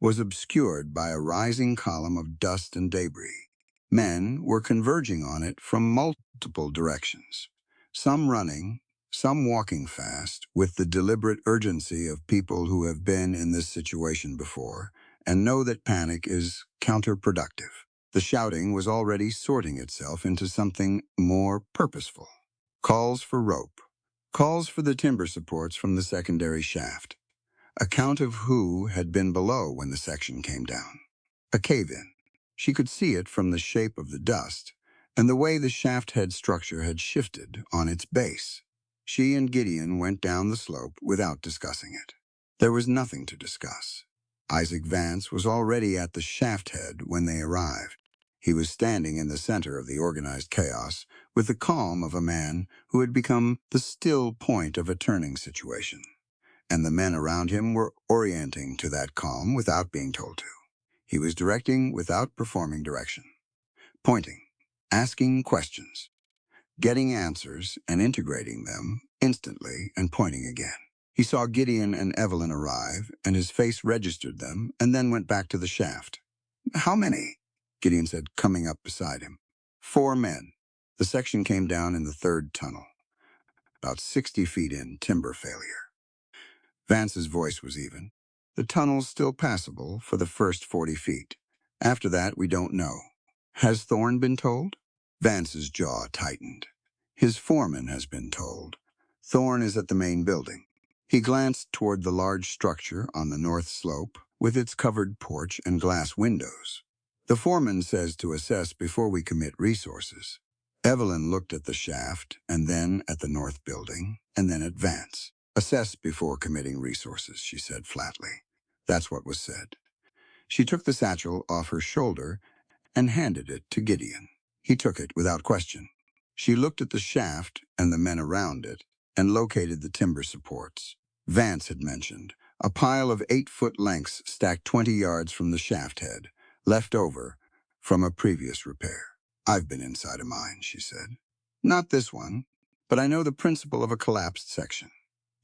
Speaker 1: was obscured by a rising column of dust and debris. Men were converging on it from multiple directions, some running, some walking fast, with the deliberate urgency of people who have been in this situation before and know that panic is counterproductive. The shouting was already sorting itself into something more purposeful. Calls for rope. Calls for the timber supports from the secondary shaft. A count of who had been below when the section came down. A cave-in. She could see it from the shape of the dust and the way the shaft head structure had shifted on its base. She and Gideon went down the slope without discussing it. There was nothing to discuss. Isaac Vance was already at the shaft head when they arrived. He was standing in the center of the organized chaos with the calm of a man who had become the still point of a turning situation. And the men around him were orienting to that calm without being told to. He was directing without performing direction, pointing, asking questions, getting answers and integrating them instantly and pointing again. He saw Gideon and Evelyn arrive, and his face registered them, and then went back to the shaft. "How many?" Gideon said, coming up beside him. "4 men. The section came down in the 3rd tunnel, about 60 feet in, timber failure." Vance's voice was even. "The tunnel's still passable for the first 40 feet. After that, we don't know. Has Thorne been told?" Vance's jaw tightened. "His foreman has been told. Thorne is at the main building." He glanced toward the large structure on the north slope with its covered porch and glass windows. "The foreman says to assess before we commit resources." Evelyn looked at the shaft and then at the north building and then at Vance. "Assess before committing resources," she said flatly. That's what was said. She took the satchel off her shoulder and handed it to Gideon. He took it without question. She looked at the shaft and the men around it and located the timber supports. Vance had mentioned a pile of 8-foot lengths stacked 20 yards from the shaft head, left over from a previous repair. "I've been inside a mine," she said. "Not this one, but I know the principle of a collapsed section.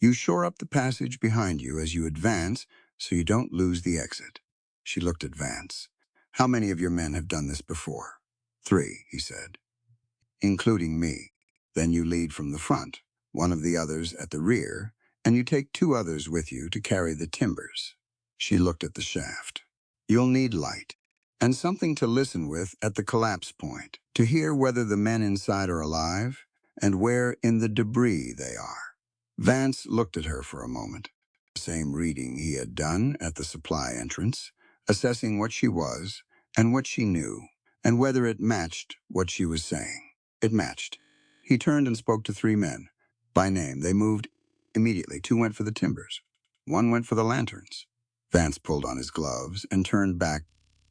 Speaker 1: You shore up the passage behind you as you advance so you don't lose the exit." She looked at Vance. "How many of your men have done this before?" 3, he said, "including me. Then you lead from the front, one of the others at the rear, and you take 2 others with you to carry the timbers." She looked at the shaft. "You'll need light, and something to listen with at the collapse point, to hear whether the men inside are alive and where in the debris they are." Vance looked at her for a moment. The same reading he had done at the supply entrance, assessing what she was and what she knew, and whether it matched what she was saying. It matched. He turned and spoke to three men. By name, they moved immediately. Two went for the timbers. One went for the lanterns. Vance pulled on his gloves and turned back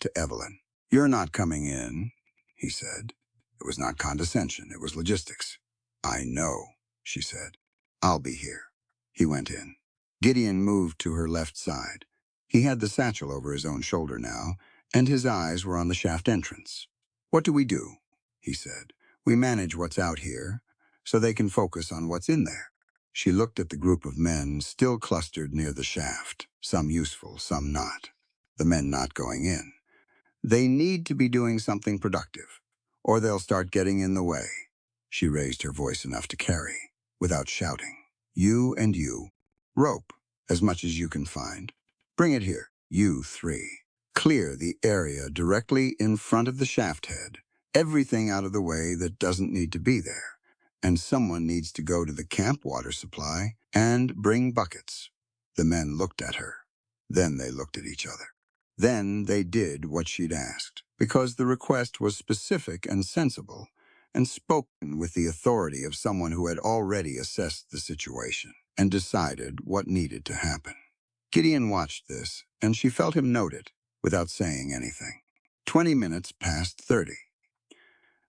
Speaker 1: to Evelyn. "You're not coming in," he said. It was not condescension, it was logistics. "I know," she said. "I'll be here." He went in. Gideon moved to her left side. He had the satchel over his own shoulder now, and his eyes were on the shaft entrance. "What do?" he said. "We manage what's out here, so they can focus on what's in there." She looked at the group of men still clustered near the shaft, some useful, some not. The men not going in. "They need to be doing something productive, or they'll start getting in the way." She raised her voice enough to carry, without shouting. "You and you. Rope, as much as you can find. Bring it here, you three. Clear the area directly in front of the shaft head. Everything out of the way that doesn't need to be there. And someone needs to go to the camp water supply and bring buckets." The men looked at her. Then they looked at each other. Then they did what she'd asked, because the request was specific and sensible, and spoken with the authority of someone who had already assessed the situation and decided what needed to happen. Gideon watched this, and she felt him note it, without saying anything. 20 minutes past 30.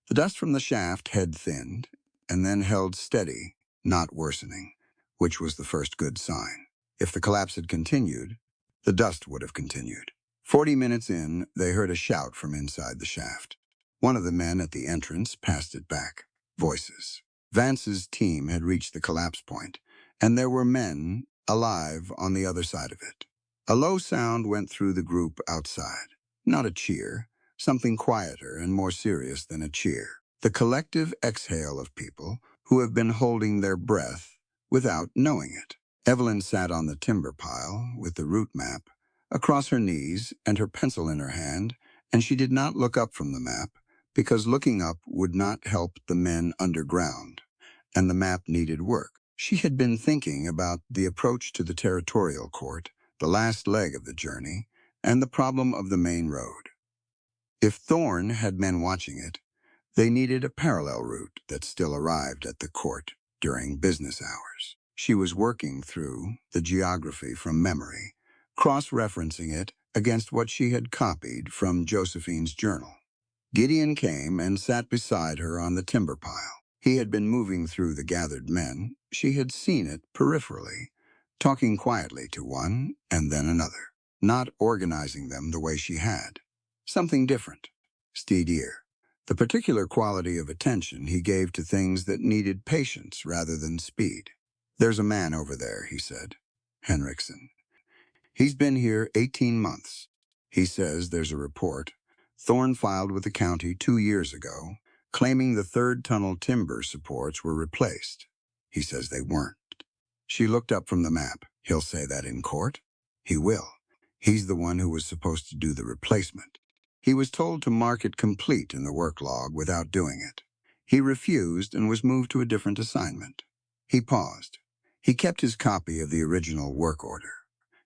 Speaker 1: The dust from the shaft had thinned, and then held steady, not worsening, which was the first good sign. If the collapse had continued, the dust would have continued. 40 minutes in, they heard a shout from inside the shaft. One of the men at the entrance passed it back. Voices. Vance's team had reached the collapse point, and there were men alive on the other side of it. A low sound went through the group outside. Not a cheer, something quieter and more serious than a cheer. The collective exhale of people who have been holding their breath without knowing it. Evelyn sat on the timber pile with the route map across her knees and her pencil in her hand, and she did not look up from the map because looking up would not help the men underground, and the map needed work. She had been thinking about the approach to the territorial court, the last leg of the journey, and the problem of the main road. If Thorne had men watching it, they needed a parallel route that still arrived at the court during business hours. She was working through the geography from memory, cross-referencing it against what she had copied from Josephine's journal. Gideon came and sat beside her on the timber pile. He had been moving through the gathered men. She had seen it peripherally, talking quietly to one and then another, not organizing them the way she had. Something different, steadier. The particular quality of attention he gave to things that needed patience rather than speed. "There's a man over there," he said. "Henriksen. He's been here 18 months. He says there's a report Thorne filed with the county 2 years ago, claiming the third tunnel timber supports were replaced. He says they weren't." She looked up from the map. "He'll say that in court?" "He will. He's the one who was supposed to do the replacement. He was told to mark it complete in the work log without doing it. He refused and was moved to a different assignment." He paused. He kept his copy of the original work order.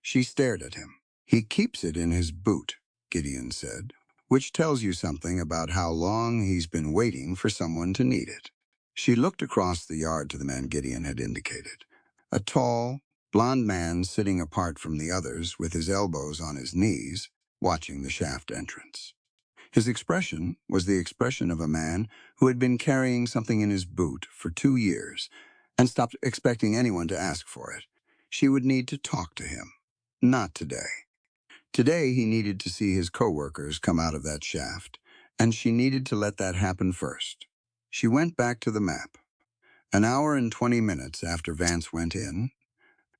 Speaker 1: She stared at him. "He keeps it in his boot," Gideon said, "which tells you something about how long he's been waiting for someone to need it." She looked across the yard to the man Gideon had indicated. A tall, blond man sitting apart from the others with his elbows on his knees, watching the shaft entrance. His expression was the expression of a man who had been carrying something in his boot for 2 years and stopped expecting anyone to ask for it. She would need to talk to him. Not today. Today he needed to see his coworkers come out of that shaft, and she needed to let that happen first. She went back to the map. An hour and 20 minutes after Vance went in,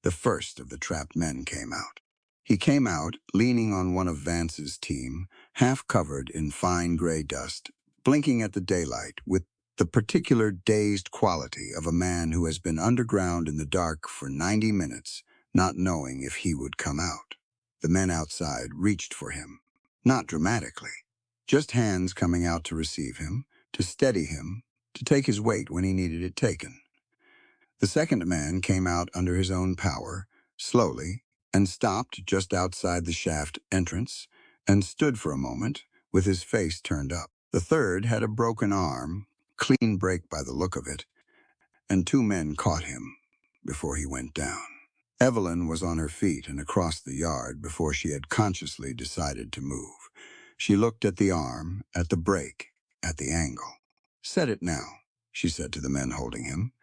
Speaker 1: the first of the trapped men came out. He came out leaning on one of Vance's team, half covered in fine gray dust, blinking at the daylight with the particular dazed quality of a man who has been underground in the dark for 90 minutes, not knowing if he would come out. The men outside reached for him, not dramatically, just hands coming out to receive him, to steady him, to take his weight when he needed it taken. The second man came out under his own power, slowly, and stopped just outside the shaft entrance, and stood for a moment with his face turned up. The third had a broken arm, clean break by the look of it, and two men caught him before he went down. Evelyn was on her feet and across the yard before she had consciously decided to move. She looked at the arm, at the break, at the angle. "Set it now," she said to the men holding him,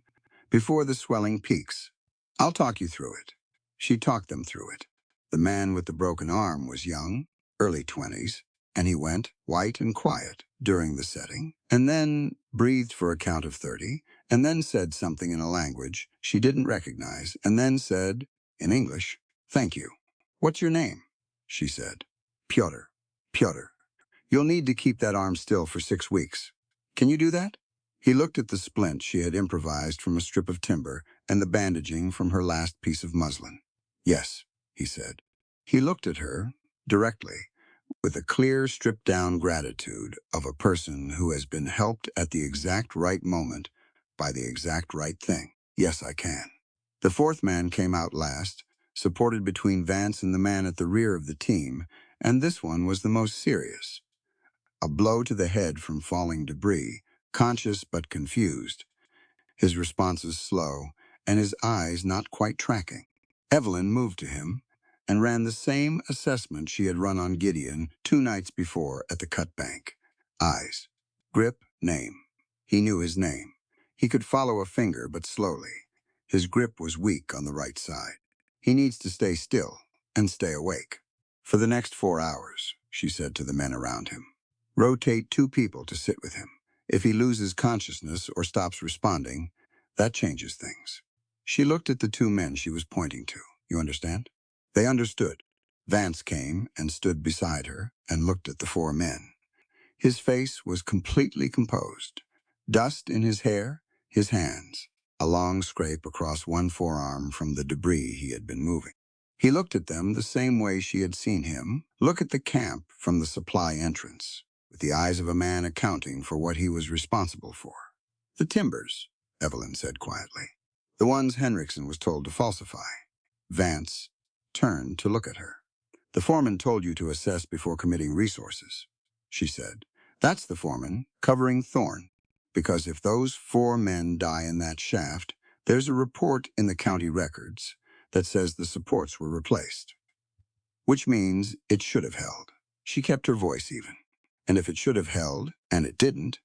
Speaker 1: "before the swelling peaks. I'll talk you through it." She talked them through it. The man with the broken arm was young, early 20s, and he went white and quiet during the setting, and then breathed for a count of 30, and then said something in a language she didn't recognize, and then said, in English, "Thank you." "What's your name?" she said. "Pyotr. Pyotr. You'll need to keep that arm still for 6 weeks. Can you do that?" He looked at the splint she had improvised from a strip of timber and the bandaging from her last piece of muslin. "Yes," he said. He looked at her, directly, with a clear, stripped-down gratitude of a person who has been helped at the exact right moment by the exact right thing. "Yes, I can." The fourth man came out last, supported between Vance and the man at the rear of the team, and this one was the most serious. A blow to the head from falling debris, conscious but confused, his responses slow, and his eyes not quite tracking. Evelyn moved to him and ran the same assessment she had run on Gideon 2 nights before at the cut bank. Eyes, grip, name. He knew his name. He could follow a finger, but slowly. His grip was weak on the right side. He needs to stay still and stay awake. "For the next 4 hours," she said to the men around him. "Rotate 2 people to sit with him. If he loses consciousness or stops responding, that changes things." She looked at the 2 men she was pointing to. "You understand?" They understood. Vance came and stood beside her and looked at the 4 men. His face was completely composed. Dust in his hair, his hands, a long scrape across one forearm from the debris he had been moving. He looked at them the same way she had seen him look at the camp from the supply entrance, with the eyes of a man accounting for what he was responsible for. "The timbers," Evelyn said quietly. "The ones Henriksen was told to falsify." Vance turned to look at her. "The foreman told you to assess before committing resources," she said. "That's the foreman covering Thorn. Because if those 4 men die in that shaft, there's a report in the county records that says the supports were replaced. Which means it should have held." She kept her voice even. "And if it should have held, and it didn't,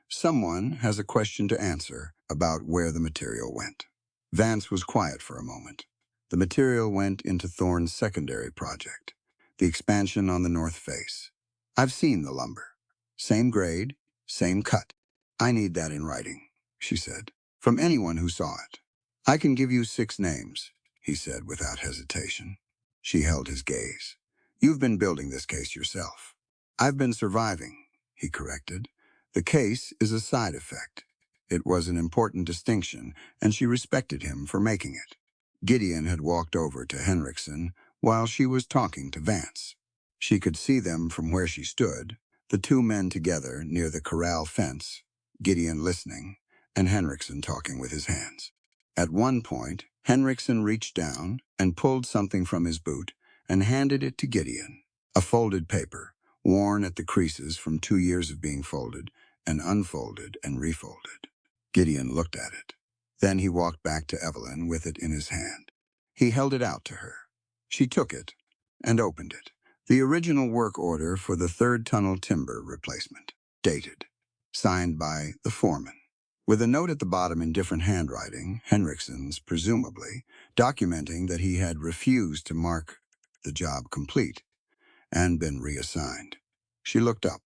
Speaker 1: someone has a question to answer about where the material went." Vance was quiet for a moment. "The material went into Thorne's secondary project, the expansion on the north face. I've seen the lumber. Same grade, same cut. I need that in writing," she said, "from anyone who saw it." "I can give you 6 names," he said without hesitation. She held his gaze. "You've been building this case yourself." "I've been surviving," he corrected. "The case is a side effect." It was an important distinction, and she respected him for making it. Gideon had walked over to Henriksen while she was talking to Vance. She could see them from where she stood, the 2 men together near the corral fence, Gideon listening, and Henriksen talking with his hands. At one point, Henriksen reached down and pulled something from his boot and handed it to Gideon, a folded paper, worn at the creases from 2 years of being folded and unfolded and refolded. Gideon looked at it. Then he walked back to Evelyn with it in his hand. He held it out to her. She took it and opened it. The original work order for the 3rd tunnel timber replacement, dated, signed by the foreman, with a note at the bottom in different handwriting, Henriksen's presumably, documenting that he had refused to mark the job complete and been reassigned. She looked up.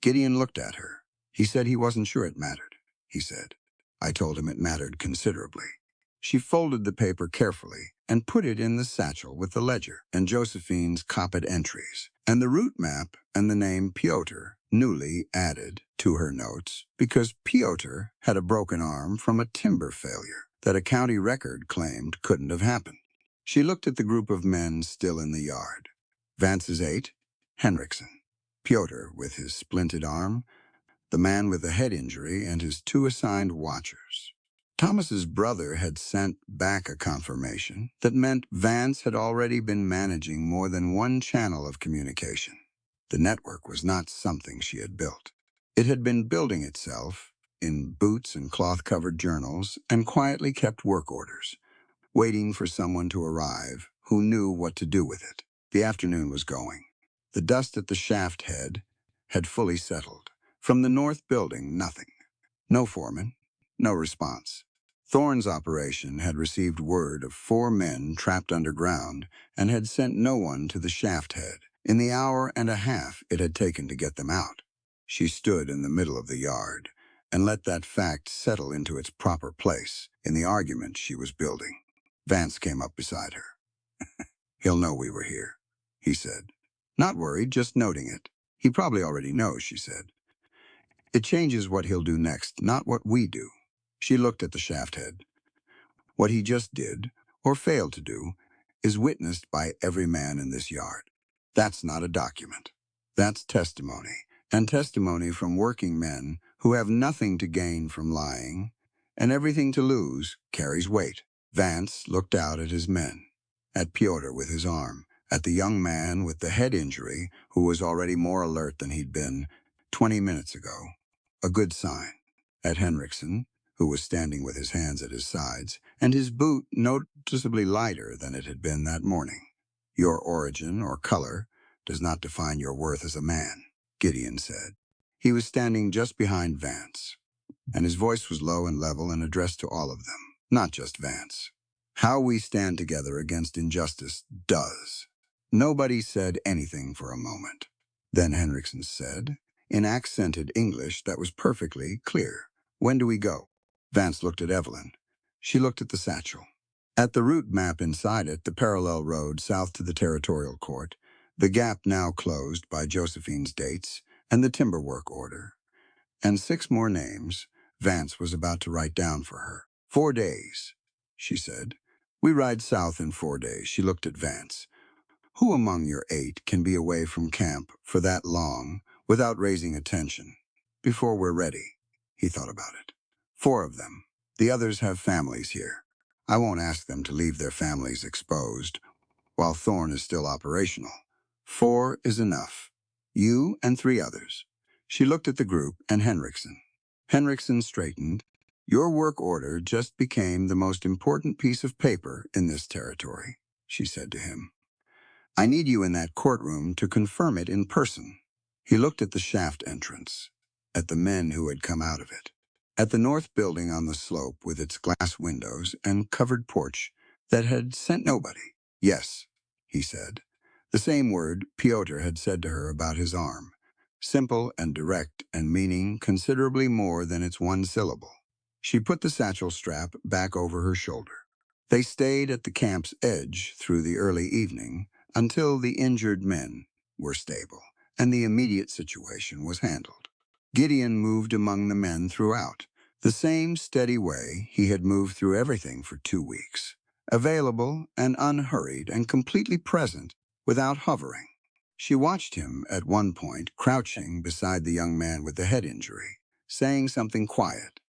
Speaker 1: Gideon looked at her. "He said he wasn't sure it mattered," he said. "I told him it mattered considerably." She folded the paper carefully and put it in the satchel with the ledger and Josephine's copied entries, and the route map and the name Pyotr, newly added to her notes, because Pyotr had a broken arm from a timber failure that a county record claimed couldn't have happened. She looked at the group of men still in the yard. Vance's 8, Henriksen. Pyotr with his splinted arm, the man with the head injury, and his 2 assigned watchers. Thomas's brother had sent back a confirmation that meant Vance had already been managing more than one channel of communication. The network was not something she had built. It had been building itself in boots and cloth-covered journals and quietly kept work orders, waiting for someone to arrive who knew what to do with it. The afternoon was going. The dust at the shaft head had fully settled. From the north building, nothing. No foreman, no response. Thorne's operation had received word of 4 men trapped underground and had sent no one to the shaft head in the hour and a half it had taken to get them out. She stood in the middle of the yard and let that fact settle into its proper place in the argument she was building. Vance came up beside her. "He'll know we were here," he said. "Not worried, just noting it. He probably already knows," she said. "It changes what he'll do next, not what we do." She looked at the shaft head. "What he just did, or failed to do, is witnessed by every man in this yard. That's not a document. That's testimony, and testimony from working men who have nothing to gain from lying, and everything to lose, carries weight." Vance looked out at his men, at Piotr with his arm, at the young man with the head injury who was already more alert than he'd been 20 minutes ago. A good sign. At Henriksen, who was standing with his hands at his sides, and his boot noticeably lighter than it had been that morning. "Your origin or color does not define your worth as a man," Gideon said. He was standing just behind Vance, and his voice was low and level and addressed to all of them, not just Vance. "How we stand together against injustice does." Nobody said anything for a moment. Then Henriksen said, in accented English that was perfectly clear, "When do we go?" Vance looked at Evelyn. She looked at the satchel. At the route map inside it, the parallel road south to the territorial court, the gap now closed by Josephine's dates and the timber work order, and 6 more names Vance was about to write down for her. 4 days, she said. "We ride south in 4 days." She looked at Vance. "Who among your 8 can be away from camp for that long without raising attention? Before we're ready." He thought about it. 4 of them. The others have families here. I won't ask them to leave their families exposed while Thorne is still operational. 4 is enough. You and 3 others. She looked at the group and Henriksen. Henriksen straightened. "Your work order just became the most important piece of paper in this territory," she said to him. "I need you in that courtroom to confirm it in person." He looked at the shaft entrance, at the men who had come out of it, at the north building on the slope with its glass windows and covered porch that had sent nobody. "Yes," he said, the same word Piotr had said to her about his arm, simple and direct and meaning considerably more than its one syllable. She put the satchel strap back over her shoulder. They stayed at the camp's edge through the early evening until the injured men were stable and the immediate situation was handled. Gideon moved among the men throughout, the same steady way he had moved through everything for 2 weeks, available and unhurried and completely present without hovering. She watched him at one point crouching beside the young man with the head injury, saying something quiet,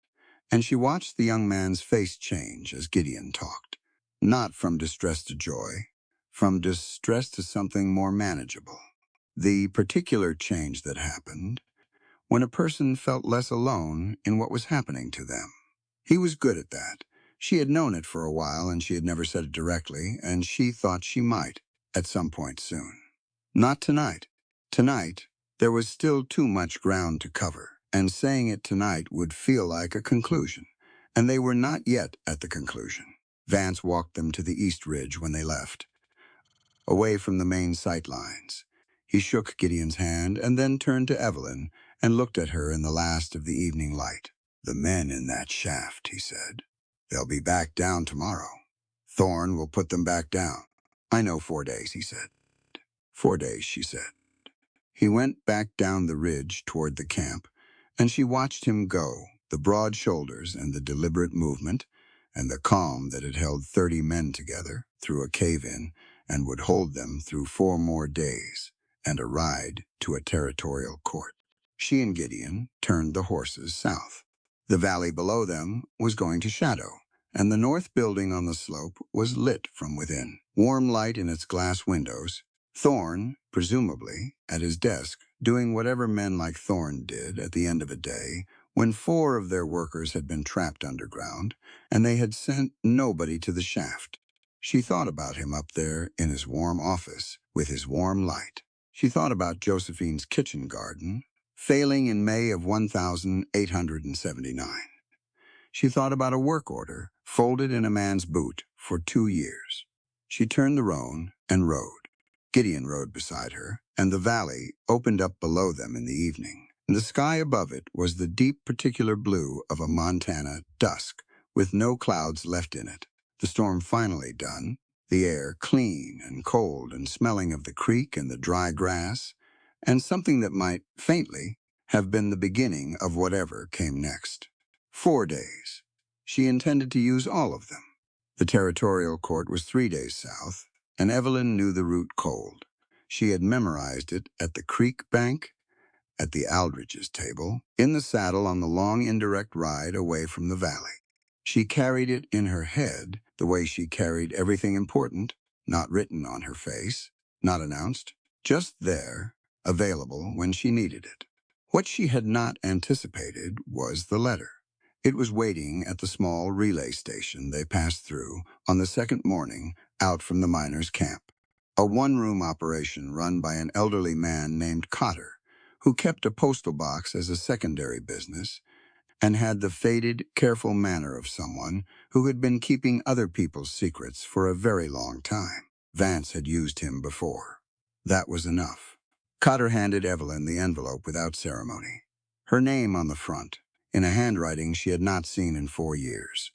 Speaker 1: and she watched the young man's face change as Gideon talked, not from distress to joy, from distress to something more manageable. The particular change that happened when a person felt less alone in what was happening to them. He was good at that. She had known it for a while, and she had never said it directly, and she thought she might, at some point soon. Not tonight. Tonight, there was still too much ground to cover, and saying it tonight would feel like a conclusion, and they were not yet at the conclusion. Vance walked them to the east ridge when they left, away from the main sight lines. He shook Gideon's hand and then turned to Evelyn and looked at her in the last of the evening light. "The men in that shaft," he said. "They'll be back down tomorrow. Thorne will put them back down." "I know 4 days," he said. 4 days, she said. He went back down the ridge toward the camp, and she watched him go, the broad shoulders and the deliberate movement, and the calm that had held 30 men together through a cave-in and would hold them through 4 more days and a ride to a territorial court. She and Gideon turned the horses south. The valley below them was going to shadow, and the north building on the slope was lit from within. Warm light in its glass windows. Thorne, presumably, at his desk, doing whatever men like Thorne did at the end of a day, when 4 of their workers had been trapped underground, and they had sent nobody to the shaft. She thought about him up there in his warm office, with his warm light. She thought about Josephine's kitchen garden, failing in May of 1879. She thought about a work order, folded in a man's boot, for 2 years. She turned the roan and rode. Gideon rode beside her, and the valley opened up below them in the evening. The sky above it was the deep particular blue of a Montana dusk, with no clouds left in it. The storm finally done, the air clean and cold and smelling of the creek and the dry grass, and something that might, faintly, have been the beginning of whatever came next. 4 days. She intended to use all of them. The territorial court was 3 days south, and Evelyn knew the route cold. She had memorized it at the creek bank, at the Aldrich's table, in the saddle on the long indirect ride away from the valley. She carried it in her head the way she carried everything important, not written on her face, not announced, just there, available when she needed it. What she had not anticipated was the letter. It was waiting at the small relay station they passed through on the second morning out from the miners' camp. A one-room operation run by an elderly man named Cotter, who kept a postal box as a secondary business and had the faded, careful manner of someone who had been keeping other people's secrets for a very long time. Vance had used him before. That was enough. Cotter handed Evelyn the envelope without ceremony. Her name on the front, in a handwriting she had not seen in 4 years.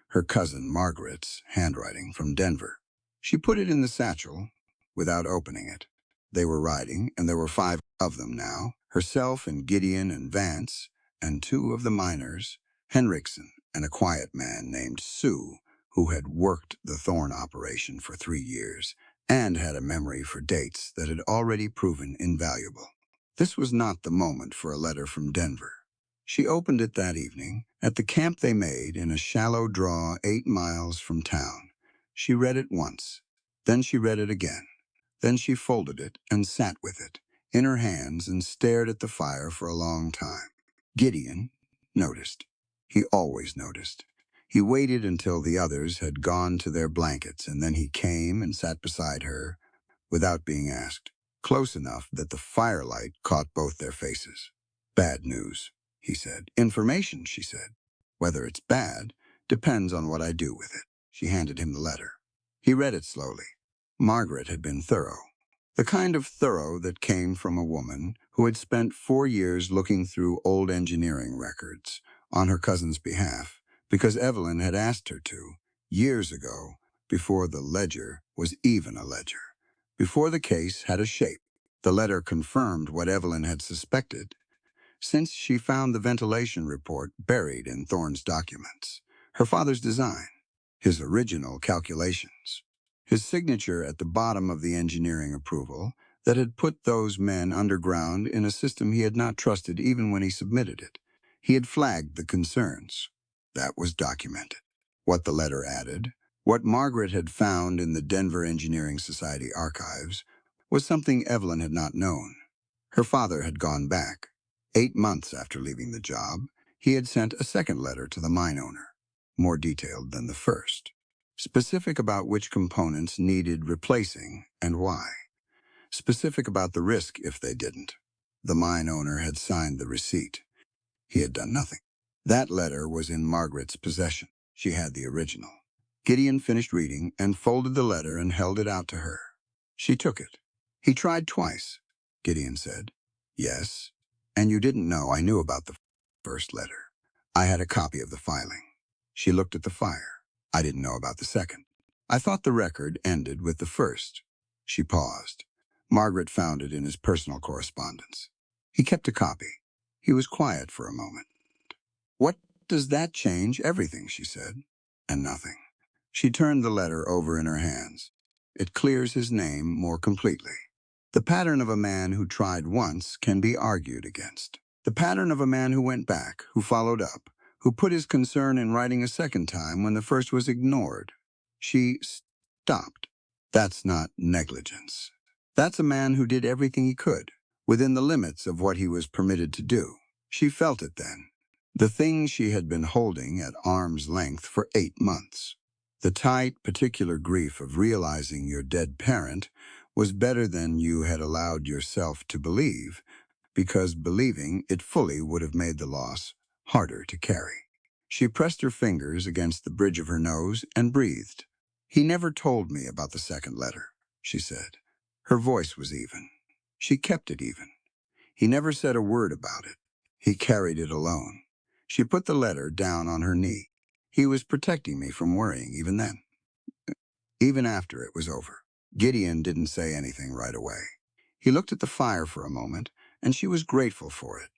Speaker 1: Her cousin Margaret's handwriting from Denver. She put it in the satchel without opening it. They were riding, and there were 5 of them now, herself and Gideon and Vance, and 2 of the miners, Henriksen and a quiet man named Sue, who had worked the Thorne operation for 3 years and had a memory for dates that had already proven invaluable. This was not the moment for a letter from Denver. She opened it that evening at the camp they made in a shallow draw 8 miles from town. She read it once. Then she read it again. Then she folded it and sat with it in her hands and stared at the fire for a long time. Gideon noticed. He always noticed. He waited until the others had gone to their blankets, and then he came and sat beside her without being asked, close enough that the firelight caught both their faces. Bad news, he said. Information, she said. Whether it's bad depends on what I do with it. She handed him the letter. He read it slowly. Margaret had been thorough. The kind of thorough that came from a woman who had spent 4 years looking through old engineering records on her cousin's behalf because Evelyn had asked her to, years ago, before the ledger was even a ledger, before the case had a shape. The letter confirmed what Evelyn had suspected, since she found the ventilation report buried in Thorne's documents, her father's design, his original calculations, his signature at the bottom of the engineering approval that had put those men underground in a system he had not trusted even when he submitted it. He had flagged the concerns. That was documented. What the letter added, what Margaret had found in the Denver Engineering Society archives, was something Evelyn had not known. Her father had gone back. 8 months after leaving the job, he had sent a second letter to the mine owner, more detailed than the first, specific about which components needed replacing and why, specific about the risk if they didn't. The mine owner had signed the receipt. He had done nothing. That letter was in Margaret's possession. She had the original. Gideon finished reading and folded the letter and held it out to her. She took it. He tried twice, Gideon said. Yes, and you didn't know I knew about the first letter. I had a copy of the filing. She looked at the fire. I didn't know about the second. I thought the record ended with the first. She paused. Margaret found it in his personal correspondence. He kept a copy. He was quiet for a moment. What does that change? Everything, she said. And nothing. She turned the letter over in her hands. It clears his name more completely. The pattern of a man who tried once can be argued against. The pattern of a man who went back, who followed up, who put his concern in writing a second time when the first was ignored. She stopped. That's not negligence. That's a man who did everything he could, within the limits of what he was permitted to do. She felt it then. The thing she had been holding at arm's length for 8 months. The tight, particular grief of realizing your dead parent was better than you had allowed yourself to believe, because believing it fully would have made the loss harder to carry. She pressed her fingers against the bridge of her nose and breathed. "He never told me about the second letter," she said. Her voice was even. She kept it even. "He never said a word about it. He carried it alone." She put the letter down on her knee. "He was protecting me from worrying even then." Even after it was over, Gideon didn't say anything right away. He looked at the fire for a moment, and she was grateful for it,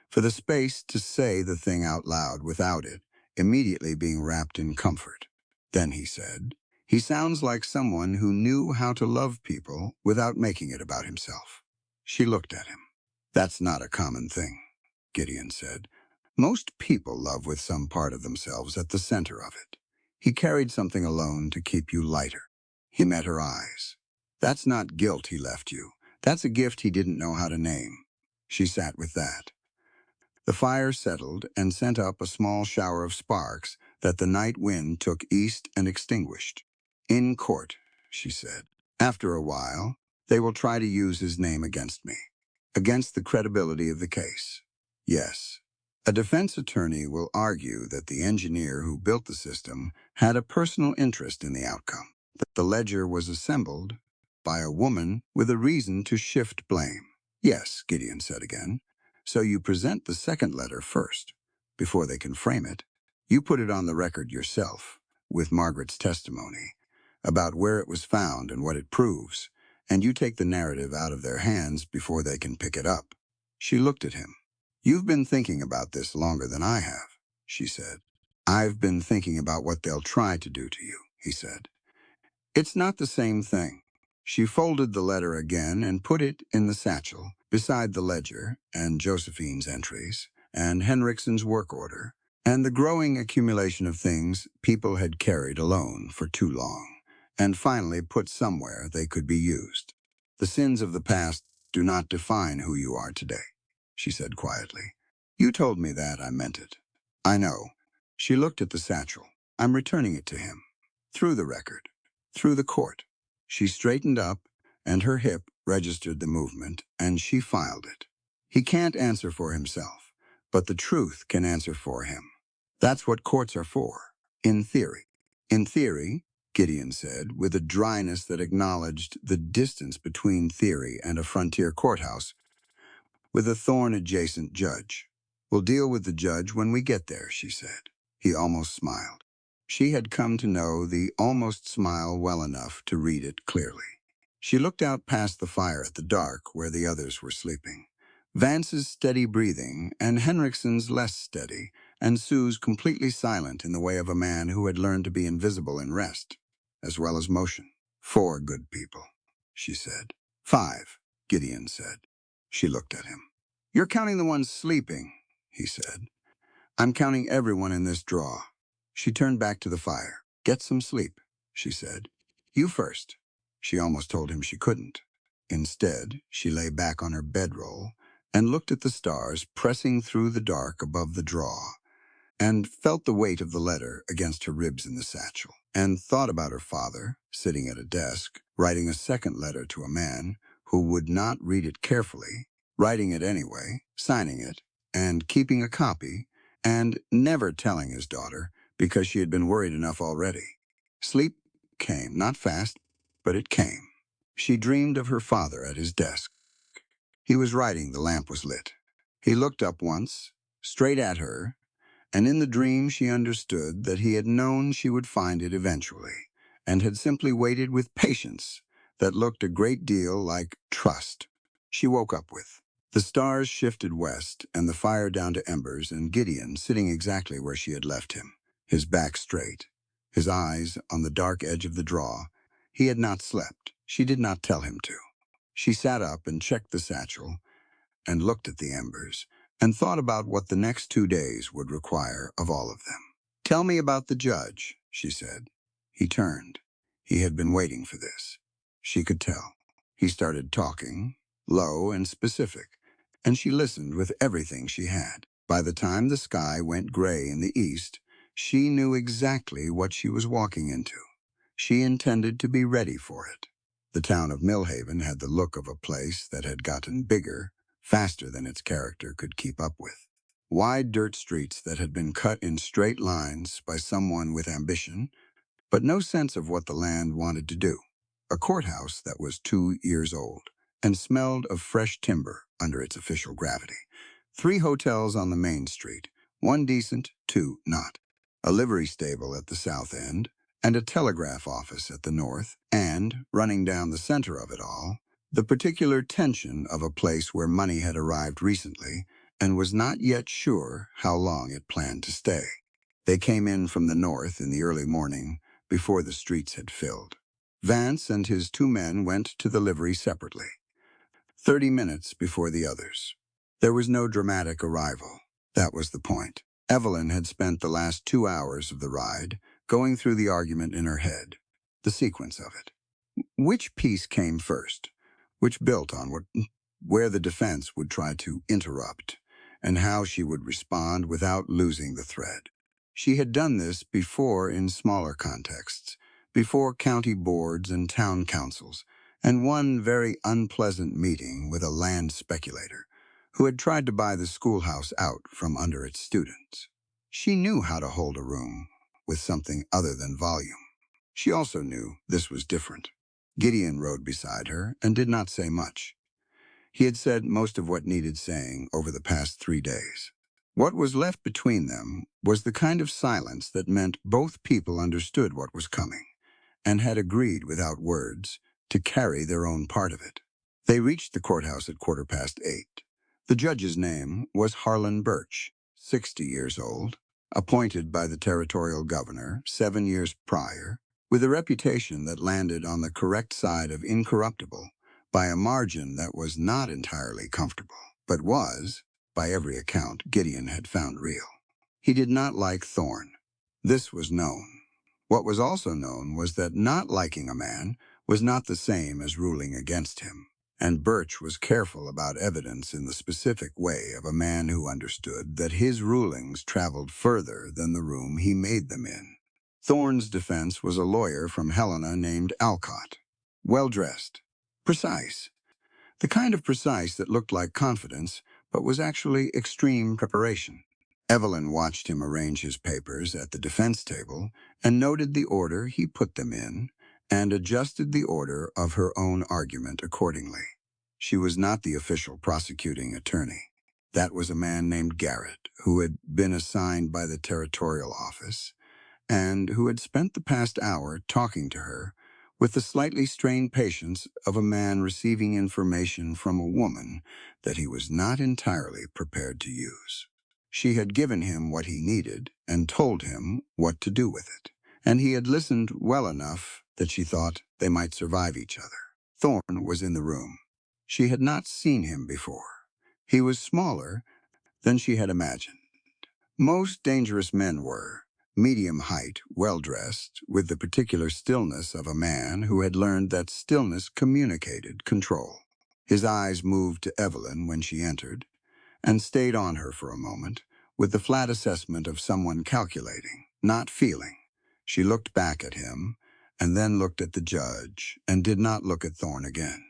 Speaker 1: for the space to say the thing out loud without it, immediately being wrapped in comfort. Then he said, "He sounds like someone who knew how to love people without making it about himself." She looked at him. "That's not a common thing," Gideon said. "Most people love with some part of themselves at the center of it." He carried something alone to keep you lighter. He met her eyes. "That's not guilt he left you. That's a gift he didn't know how to name." She sat with that. The fire settled and sent up a small shower of sparks that the night wind took east and extinguished. "In court," she said. "After a while, they will try to use his name against me, against the credibility of the case. Yes. A defense attorney will argue that the engineer who built the system had a personal interest in the outcome, that the ledger was assembled by a woman with a reason to shift blame." "Yes," Gideon said again. "So you present the second letter first, before they can frame it. You put it on the record yourself, with Margaret's testimony, about where it was found and what it proves, and you take the narrative out of their hands before they can pick it up." She looked at him. "You've been thinking about this longer than I have," she said. "I've been thinking about what they'll try to do to you," he said. "It's not the same thing." She folded the letter again and put it in the satchel, beside the ledger and Josephine's entries and Henriksen's work order, and the growing accumulation of things people had carried alone for too long, and finally put somewhere they could be used. "The sins of the past do not define who you are today," she said quietly. "You told me that, I meant it." "I know." She looked at the satchel. "I'm returning it to him. Through the record. Through the court." She straightened up, and her hip registered the movement, and she filed it. "He can't answer for himself, but the truth can answer for him. That's what courts are for, in theory." "In theory," Gideon said, with a dryness that acknowledged the distance between theory and a frontier courthouse, with a thorn-adjacent judge. "We'll deal with the judge when we get there," she said. He almost smiled. She had come to know the almost smile well enough to read it clearly. She looked out past the fire at the dark where the others were sleeping. Vance's steady breathing, and Henriksen's less steady, and Sue's completely silent in the way of a man who had learned to be invisible in rest, as well as motion. "4 good people," she said. "5, Gideon said. She looked at him. "You're counting the ones sleeping," he said. "I'm counting everyone in this draw." She turned back to the fire. "Get some sleep," she said. "You first." She almost told him she couldn't. Instead, she lay back on her bedroll and looked at the stars pressing through the dark above the draw, and felt the weight of the letter against her ribs in the satchel, and thought about her father, sitting at a desk, writing a second letter to a man who would not read it carefully, writing it anyway, signing it, and keeping a copy, and never telling his daughter because she had been worried enough already. Sleep came, not fast, but it came. She dreamed of her father at his desk. He was writing, the lamp was lit. He looked up once, straight at her, and in the dream she understood that he had known she would find it eventually, and had simply waited with patience that looked a great deal like trust. She woke up with. The stars shifted west, and the fire down to embers, and Gideon sitting exactly where she had left him, his back straight, his eyes on the dark edge of the draw. He had not slept. She did not tell him to. She sat up and checked the satchel, and looked at the embers, and thought about what the next 2 days would require of all of them. "Tell me about the judge," she said. He turned. He had been waiting for this. She could tell. He started talking, low and specific, and she listened with everything she had. By the time the sky went gray in the east, she knew exactly what she was walking into. She intended to be ready for it. The town of Millhaven had the look of a place that had gotten bigger, faster than its character could keep up with. Wide dirt streets that had been cut in straight lines by someone with ambition, but no sense of what the land wanted to do. A courthouse that was 2 years old and smelled of fresh timber under its official gravity. 3 hotels on the main street, 1 decent, 2 not. A livery stable at the south end, and a telegraph office at the north, and, running down the center of it all, the particular tension of a place where money had arrived recently and was not yet sure how long it planned to stay. They came in from the north in the early morning, before the streets had filled. Vance and his 2 men went to the livery separately, 30 minutes before the others. There was no dramatic arrival. That was the point. Evelyn had spent the last 2 hours of the ride going through the argument in her head, the sequence of it. Which piece came first? Which built on where the defense would try to interrupt, and how she would respond without losing the thread. She had done this before in smaller contexts, before county boards and town councils, and one very unpleasant meeting with a land speculator who had tried to buy the schoolhouse out from under its students. She knew how to hold a room with something other than volume. She also knew this was different. Gideon rode beside her and did not say much. He had said most of what needed saying over the past 3 days. What was left between them was the kind of silence that meant both people understood what was coming and had agreed without words to carry their own part of it. They reached the courthouse at 8:15. The judge's name was Harlan Birch, 60 years old, appointed by the territorial governor 7 years prior, with a reputation that landed on the correct side of incorruptible by a margin that was not entirely comfortable, but was, by every account, Gideon had found real. He did not like Thorne. This was known. What was also known was that not liking a man was not the same as ruling against him, and Birch was careful about evidence in the specific way of a man who understood that his rulings traveled further than the room he made them in. Thorne's defense was a lawyer from Helena named Alcott, well-dressed, precise, the kind of precise that looked like confidence but was actually extreme preparation. Evelyn watched him arrange his papers at the defense table and noted the order he put them in and adjusted the order of her own argument accordingly. She was not the official prosecuting attorney. That was a man named Garrett, who had been assigned by the territorial office and who had spent the past hour talking to her with the slightly strained patience of a man receiving information from a woman that he was not entirely prepared to use. She had given him what he needed and told him what to do with it, and he had listened well enough that she thought they might survive each other. Thorne was in the room. She had not seen him before. He was smaller than she had imagined. Most dangerous men were medium height, well-dressed, with the particular stillness of a man who had learned that stillness communicated control. His eyes moved to Evelyn when she entered, and stayed on her for a moment, with the flat assessment of someone calculating, not feeling. She looked back at him, and then looked at the judge, and did not look at Thorne again.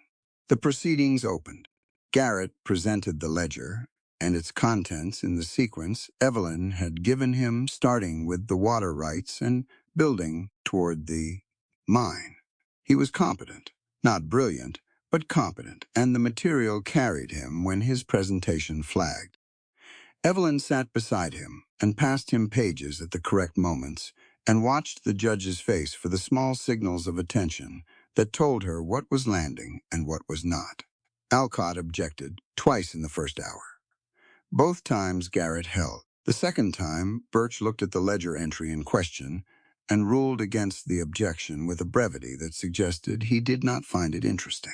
Speaker 1: The proceedings opened. Garrett presented the ledger and its contents in the sequence Evelyn had given him, starting with the water rights and building toward the mine. He was competent, not brilliant, but competent, and the material carried him when his presentation flagged. Evelyn sat beside him and passed him pages at the correct moments and watched the judge's face for the small signals of attention that told her what was landing and what was not. Alcott objected twice in the first hour. Both times Garrett held. The second time, Birch looked at the ledger entry in question and ruled against the objection with a brevity that suggested he did not find it interesting.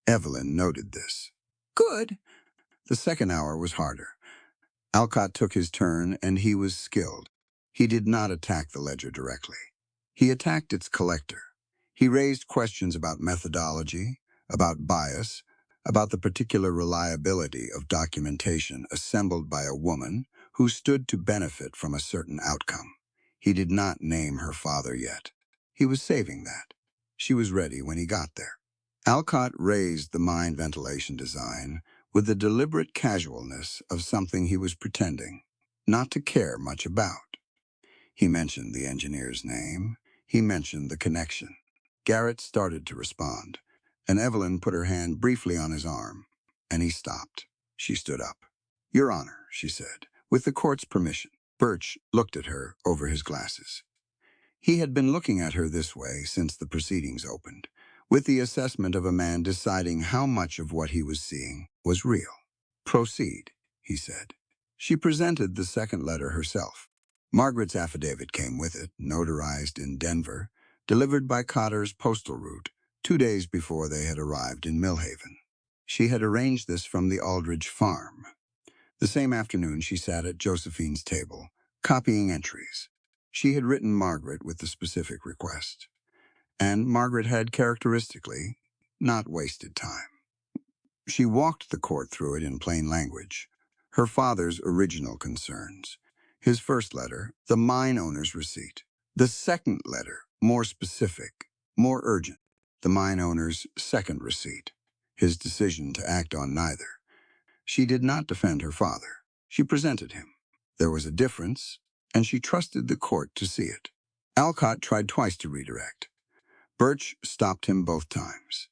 Speaker 1: Evelyn noted this. Good. The second hour was harder. Alcott took his turn, and he was skilled. He did not attack the ledger directly. He attacked its collector. He raised questions about methodology, about bias, about the particular reliability of documentation assembled by a woman who stood to benefit from a certain outcome. He did not name her father yet. He was saving that. She was ready when he got there. Alcott raised the mind ventilation design with the deliberate casualness of something he was pretending not to care much about. He mentioned the engineer's name. He mentioned the connection. Garrett started to respond, and Evelyn put her hand briefly on his arm, and he stopped. She stood up. "Your Honor," she said, "with the court's permission." Birch looked at her over his glasses. He had been looking at her this way since the proceedings opened, with the assessment of a man deciding how much of what he was seeing was real. "Proceed," he said. She presented the second letter herself. Margaret's affidavit came with it, notarized in Denver, delivered by Cotter's postal route 2 days before they had arrived in Millhaven. She had arranged this from the Aldridge farm. The same afternoon she sat at Josephine's table, copying entries. She had written Margaret with the specific request, and Margaret had characteristically not wasted time. She walked the court through it in plain language. Her father's original concerns. His first letter, the mine owner's receipt. The second letter, more specific, more urgent. The mine owner's second receipt. His decision to act on neither. She did not defend her father. She presented him. There was a difference, and she trusted the court to see it. Alcott tried twice to redirect. Birch stopped him both times.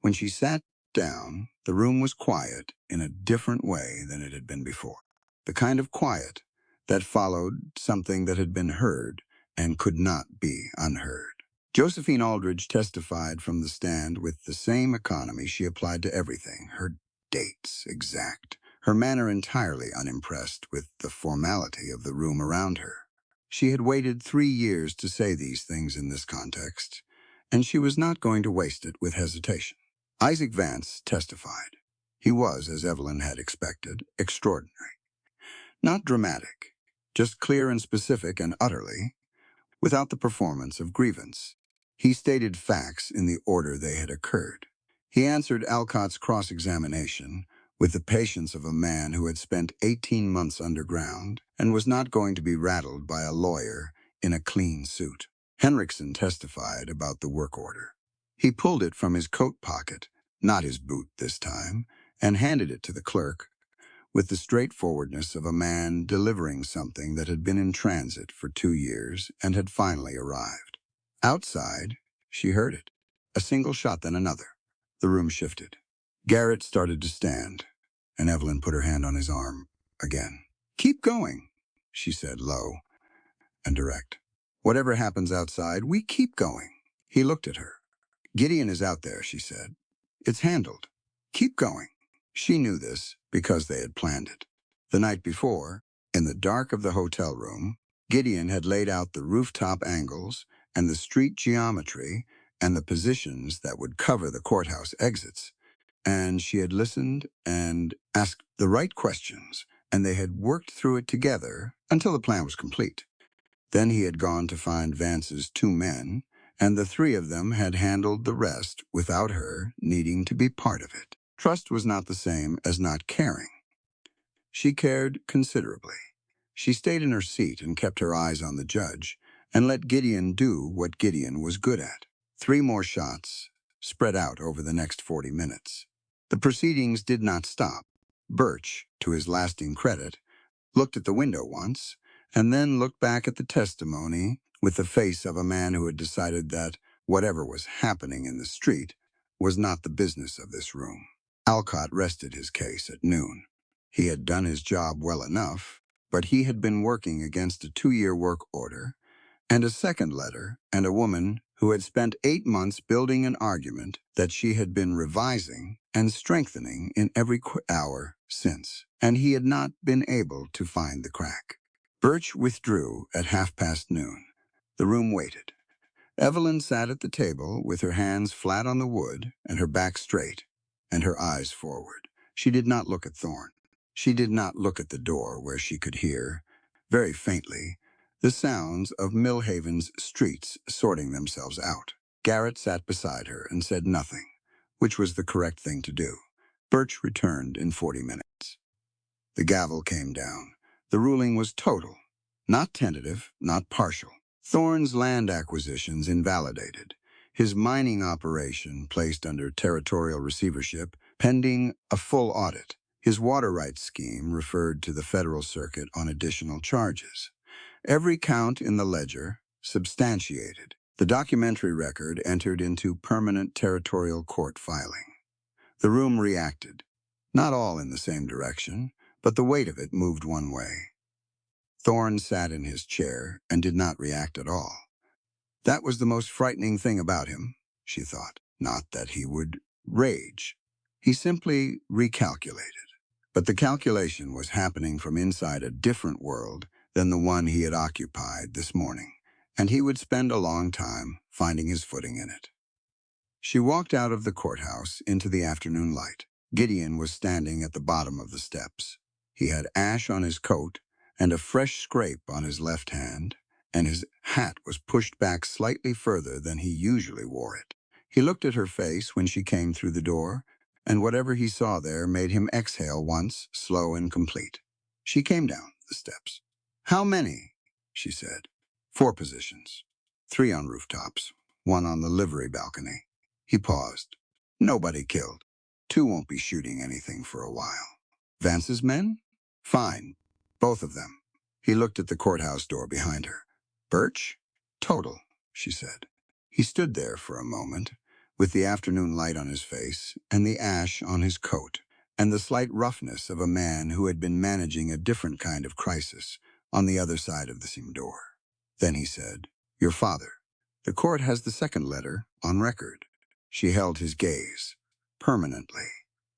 Speaker 1: When she sat down, the room was quiet in a different way than it had been before. The kind of quiet that followed something that had been heard and could not be unheard. Josephine Aldridge testified from the stand with the same economy she applied to everything, her dates exact, her manner entirely unimpressed with the formality of the room around her. She had waited 3 years to say these things in this context, and she was not going to waste it with hesitation. Isaac Vance testified. He was, as Evelyn had expected, extraordinary. Not dramatic, just clear and specific and utterly, without the performance of grievance. He stated facts in the order they had occurred. He answered Alcott's cross-examination with the patience of a man who had spent 18 months underground and was not going to be rattled by a lawyer in a clean suit. Henriksen testified about the work order. He pulled it from his coat pocket, not his boot this time, and handed it to the clerk with the straightforwardness of a man delivering something that had been in transit for 2 years and had finally arrived. Outside, she heard it. A single shot, then another. The room shifted. Garrett started to stand, and Evelyn put her hand on his arm again. "Keep going," she said, low and direct. "Whatever happens outside, we keep going." He looked at her. "Gideon is out there," she said. "It's handled. Keep going." She knew this because they had planned it. The night before, in the dark of the hotel room, Gideon had laid out the rooftop angles and the street geometry and the positions that would cover the courthouse exits. And she had listened and asked the right questions, and they had worked through it together until the plan was complete. Then he had gone to find Vance's 2 men, and the 3 of them had handled the rest without her needing to be part of it. Trust was not the same as not caring. She cared considerably. She stayed in her seat and kept her eyes on the judge and let Gideon do what Gideon was good at. 3 more shots, spread out over the next 40 minutes. The proceedings did not stop. Birch, to his lasting credit, looked at the window once, and then looked back at the testimony with the face of a man who had decided that whatever was happening in the street was not the business of this room. Alcott rested his case at noon. He had done his job well enough, but he had been working against a 2-year work order and a second letter and a woman who had spent 8 months building an argument that she had been revising and strengthening in every hour since, and he had not been able to find the crack. Birch withdrew at noon. The room waited. Evelyn sat at the table with her hands flat on the wood and her back straight and her eyes forward. She did not look at Thorne. She did not look at the door where she could hear, very faintly, the sounds of Millhaven's streets sorting themselves out. Garrett sat beside her and said nothing, which was the correct thing to do. Birch returned in 40 minutes. The gavel came down. The ruling was total, not tentative, not partial. Thorne's land acquisitions invalidated. His mining operation placed under territorial receivership, pending a full audit. His water rights scheme referred to the federal circuit on additional charges. Every count in the ledger substantiated. The documentary record entered into permanent territorial court filing. The room reacted, not all in the same direction, but the weight of it moved one way. Thorne sat in his chair and did not react at all. That was the most frightening thing about him, she thought. Not that he would rage. He simply recalculated. But the calculation was happening from inside a different world than the one he had occupied this morning, and he would spend a long time finding his footing in it. She walked out of the courthouse into the afternoon light. Gideon was standing at the bottom of the steps. He had ash on his coat and a fresh scrape on his left hand, and his hat was pushed back slightly further than he usually wore it. He looked at her face when she came through the door, and whatever he saw there made him exhale once, slow and complete. She came down the steps. "How many?" she said. "4 positions. 3 on rooftops, 1 on the livery balcony." He paused. "Nobody killed. 2 won't be shooting anything for a while." "Vance's men?" "Fine. Both of them." He looked at the courthouse door behind her. "Birch?" "Total," she said. He stood there for a moment, with the afternoon light on his face and the ash on his coat, and the slight roughness of a man who had been managing a different kind of crisis on the other side of the same door. Then he said, "Your father. The court has the second letter on record." She held his gaze, permanently.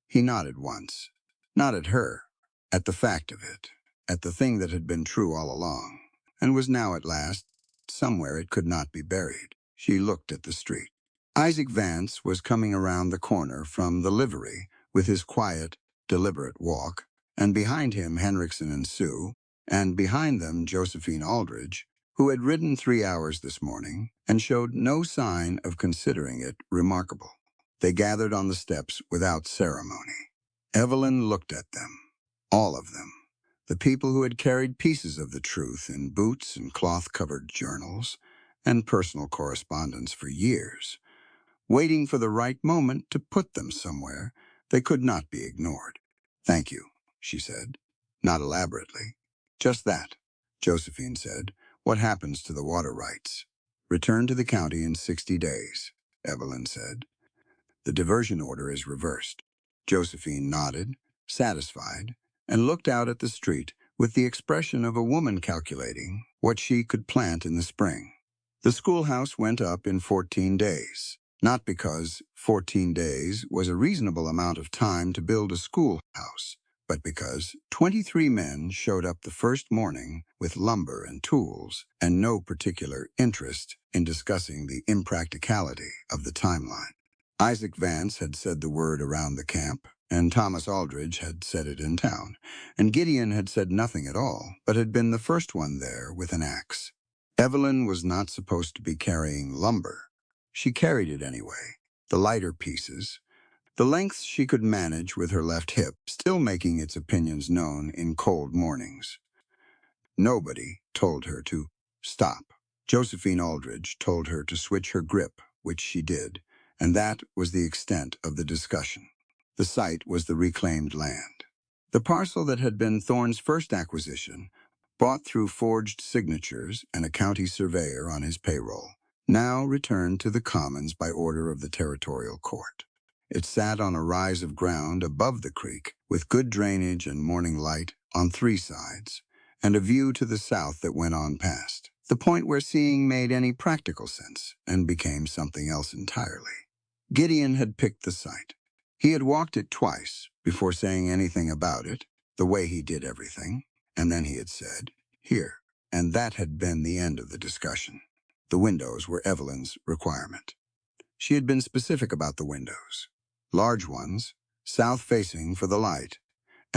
Speaker 1: He nodded once, not at her, at the fact of it, at the thing that had been true all along, and was now at last, somewhere it could not be buried. She looked at the street. Isaac Vance was coming around the corner from the livery with his quiet, deliberate walk, and behind him Henriksen and Sue, and behind them Josephine Aldridge, who had ridden 3 hours this morning and showed no sign of considering it remarkable. They gathered on the steps without ceremony. Evelyn looked at them, all of them, the people who had carried pieces of the truth in boots and cloth-covered journals and personal correspondence for years, waiting for the right moment to put them somewhere they could not be ignored. "Thank you," she said, not elaborately. "Just that," Josephine said. "What happens to the water rights?" "Return to the county in 60 days, Evelyn said. "The diversion order is reversed." Josephine nodded, satisfied, and looked out at the street with the expression of a woman calculating what she could plant in the spring. The schoolhouse went up in 14 days, not because 14 days was a reasonable amount of time to build a schoolhouse, but because 23 men showed up the first morning with lumber and tools and no particular interest in discussing the impracticality of the timeline. Isaac Vance had said the word around the camp, and Thomas Aldridge had said it in town, and Gideon had said nothing at all, but had been the first one there with an axe. Evelyn was not supposed to be carrying lumber. She carried it anyway, the lighter pieces, the lengths she could manage with her left hip, still making its opinions known in cold mornings. Nobody told her to stop. Josephine Aldridge told her to switch her grip, which she did, and that was the extent of the discussion. The site was the reclaimed land. The parcel that had been Thorne's first acquisition, bought through forged signatures and a county surveyor on his payroll, now returned to the Commons by order of the territorial court. It sat on a rise of ground above the creek, with good drainage and morning light on 3 sides, and a view to the south that went on past, the point where seeing made any practical sense and became something else entirely. Gideon had picked the site. He had walked it twice before saying anything about it, the way he did everything, and then he had said, "Here," and that had been the end of the discussion. The windows were Evelyn's requirement. She had been specific about the windows. Large ones, south-facing for the light,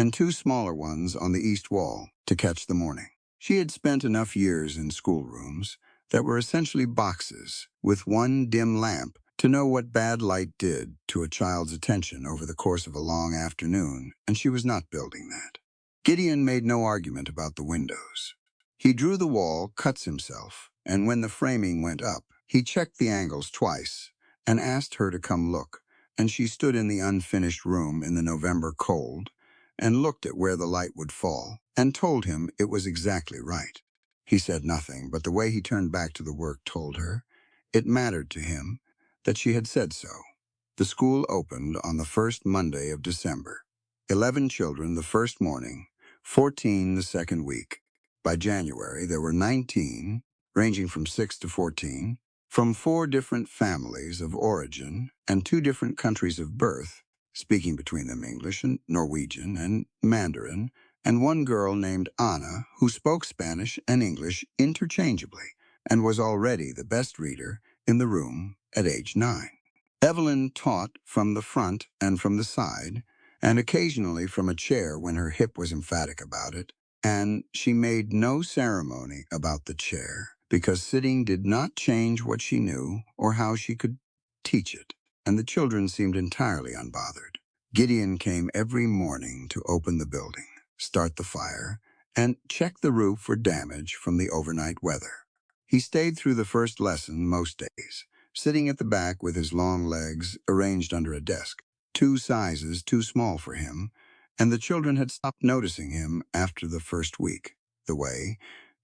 Speaker 1: and two smaller ones on the east wall to catch the morning. She had spent enough years in schoolrooms that were essentially boxes with one dim lamp to know what bad light did to a child's attention over the course of a long afternoon, and she was not building that. Gideon made no argument about the windows. He drew the wall, cuts himself, and when the framing went up, he checked the angles twice and asked her to come look, and she stood in the unfinished room in the November cold and looked at where the light would fall and told him it was exactly right. He said nothing, but the way he turned back to the work told her it mattered to him that she had said so. The school opened on the first Monday of December. 11 children the first morning, 14 the second week. By January, there were 19, ranging from 6 to 14, from 4 different families of origin and 2 different countries of birth, speaking between them English and Norwegian and Mandarin, and one girl named Anna who spoke Spanish and English interchangeably and was already the best reader in the room at age 9. Evelyn taught from the front and from the side, and occasionally from a chair when her hip was emphatic about it, and she made no ceremony about the chair, because sitting did not change what she knew or how she could teach it, and the children seemed entirely unbothered. Gideon came every morning to open the building, start the fire, and check the roof for damage from the overnight weather. He stayed through the first lesson most days, sitting at the back with his long legs arranged under a desk, 2 sizes too small for him, and the children had stopped noticing him after the first week, the way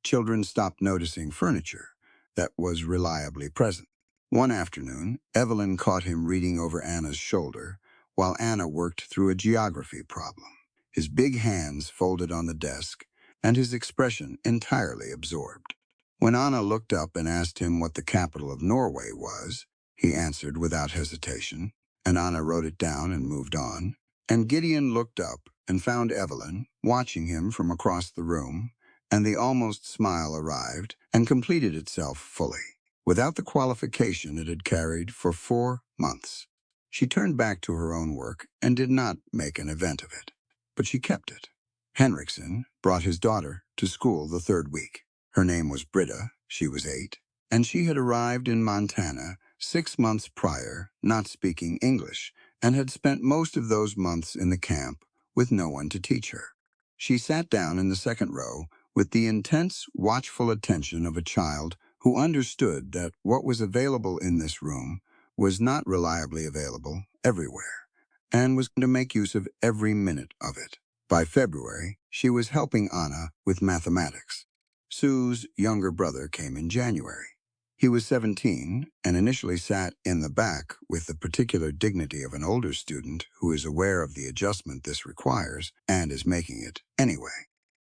Speaker 1: children stopped noticing furniture that was reliably present. One afternoon, Evelyn caught him reading over Anna's shoulder while Anna worked through a geography problem, his big hands folded on the desk and his expression entirely absorbed. When Anna looked up and asked him what the capital of Norway was, he answered without hesitation, and Anna wrote it down and moved on. And Gideon looked up and found Evelyn watching him from across the room, and the almost smile arrived and completed itself fully, without the qualification it had carried for 4 months. She turned back to her own work and did not make an event of it, but she kept it. Henriksen brought his daughter to school the 3rd week. Her name was Britta, she was 8, and she had arrived in Montana 6 months prior, not speaking English, and had spent most of those months in the camp with no one to teach her. She sat down in the 2nd row with the intense, watchful attention of a child who understood that what was available in this room was not reliably available everywhere, and was going to make use of every minute of it. By February, she was helping Anna with mathematics. Sue's younger brother came in January. He was 17 and initially sat in the back with the particular dignity of an older student who is aware of the adjustment this requires and is making it anyway.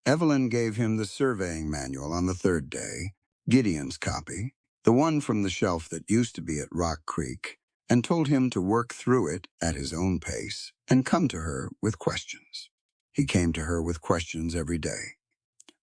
Speaker 1: Evelyn gave him the surveying manual on the 3rd day, Gideon's copy, the one from the shelf that used to be at Rock Creek, and told him to work through it at his own pace and come to her with questions. He came to her with questions every day.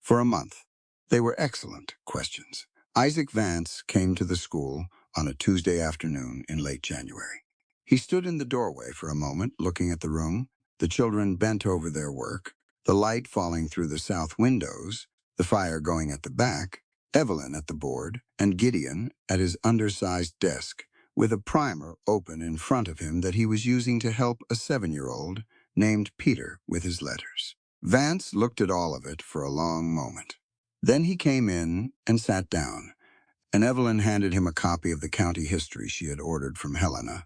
Speaker 1: For a month, they were excellent questions. Isaac Vance came to the school on a Tuesday afternoon in late January. He stood in the doorway for a moment, looking at the room, the children bent over their work, the light falling through the south windows, the fire going at the back, Evelyn at the board, and Gideon at his undersized desk, with a primer open in front of him that he was using to help a 7-year-old named Peter with his letters. Vance looked at all of it for a long moment. Then he came in and sat down, and Evelyn handed him a copy of the county history she had ordered from Helena,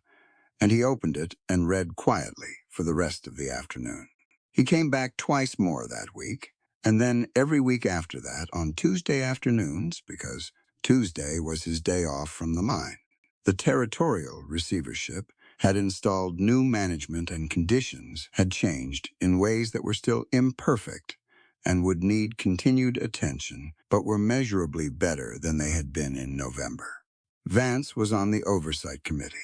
Speaker 1: and he opened it and read quietly for the rest of the afternoon. He came back twice more that week, and then every week after that on Tuesday afternoons, because Tuesday was his day off from the mine. The territorial receivership had installed new management and conditions had changed in ways that were still imperfect and would need continued attention, but were measurably better than they had been in November. Vance was on the oversight committee.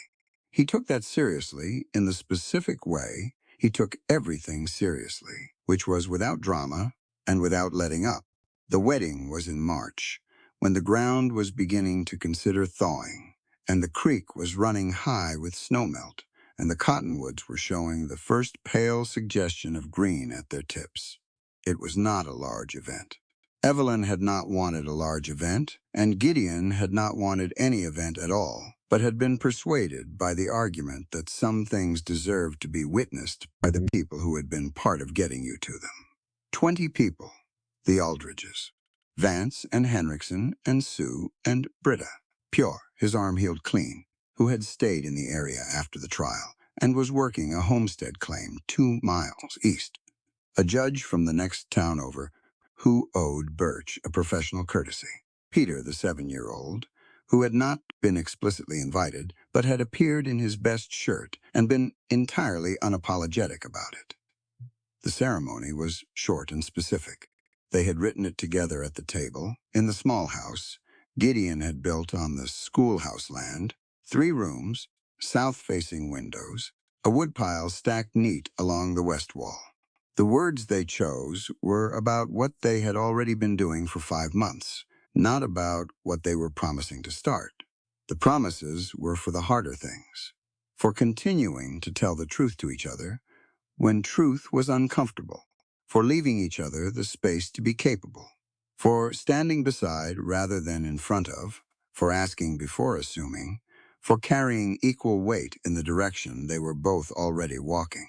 Speaker 1: He took that seriously in the specific way he took everything seriously, which was without drama and without letting up. The wedding was in March, when the ground was beginning to consider thawing, and the creek was running high with snowmelt, and the cottonwoods were showing the first pale suggestion of green at their tips. It was not a large event. Evelyn had not wanted a large event, and Gideon had not wanted any event at all, but had been persuaded by the argument that some things deserved to be witnessed by the people who had been part of getting you to them. 20 people, the Aldridges, Vance and Henriksen and Sue and Britta, Pure, his arm healed clean, who had stayed in the area after the trial and was working a homestead claim 2 miles east. A judge from the next town over who owed Birch a professional courtesy. Peter, the 7-year-old, who had not been explicitly invited, but had appeared in his best shirt and been entirely unapologetic about it. The ceremony was short and specific. They had written it together at the table, in the small house Gideon had built on the schoolhouse land, 3 rooms, south-facing windows, a woodpile stacked neat along the west wall. The words they chose were about what they had already been doing for 5 months, not about what they were promising to start. The promises were for the harder things, for continuing to tell the truth to each other when truth was uncomfortable, for leaving each other the space to be capable, for standing beside rather than in front of, for asking before assuming, for carrying equal weight in the direction they were both already walking.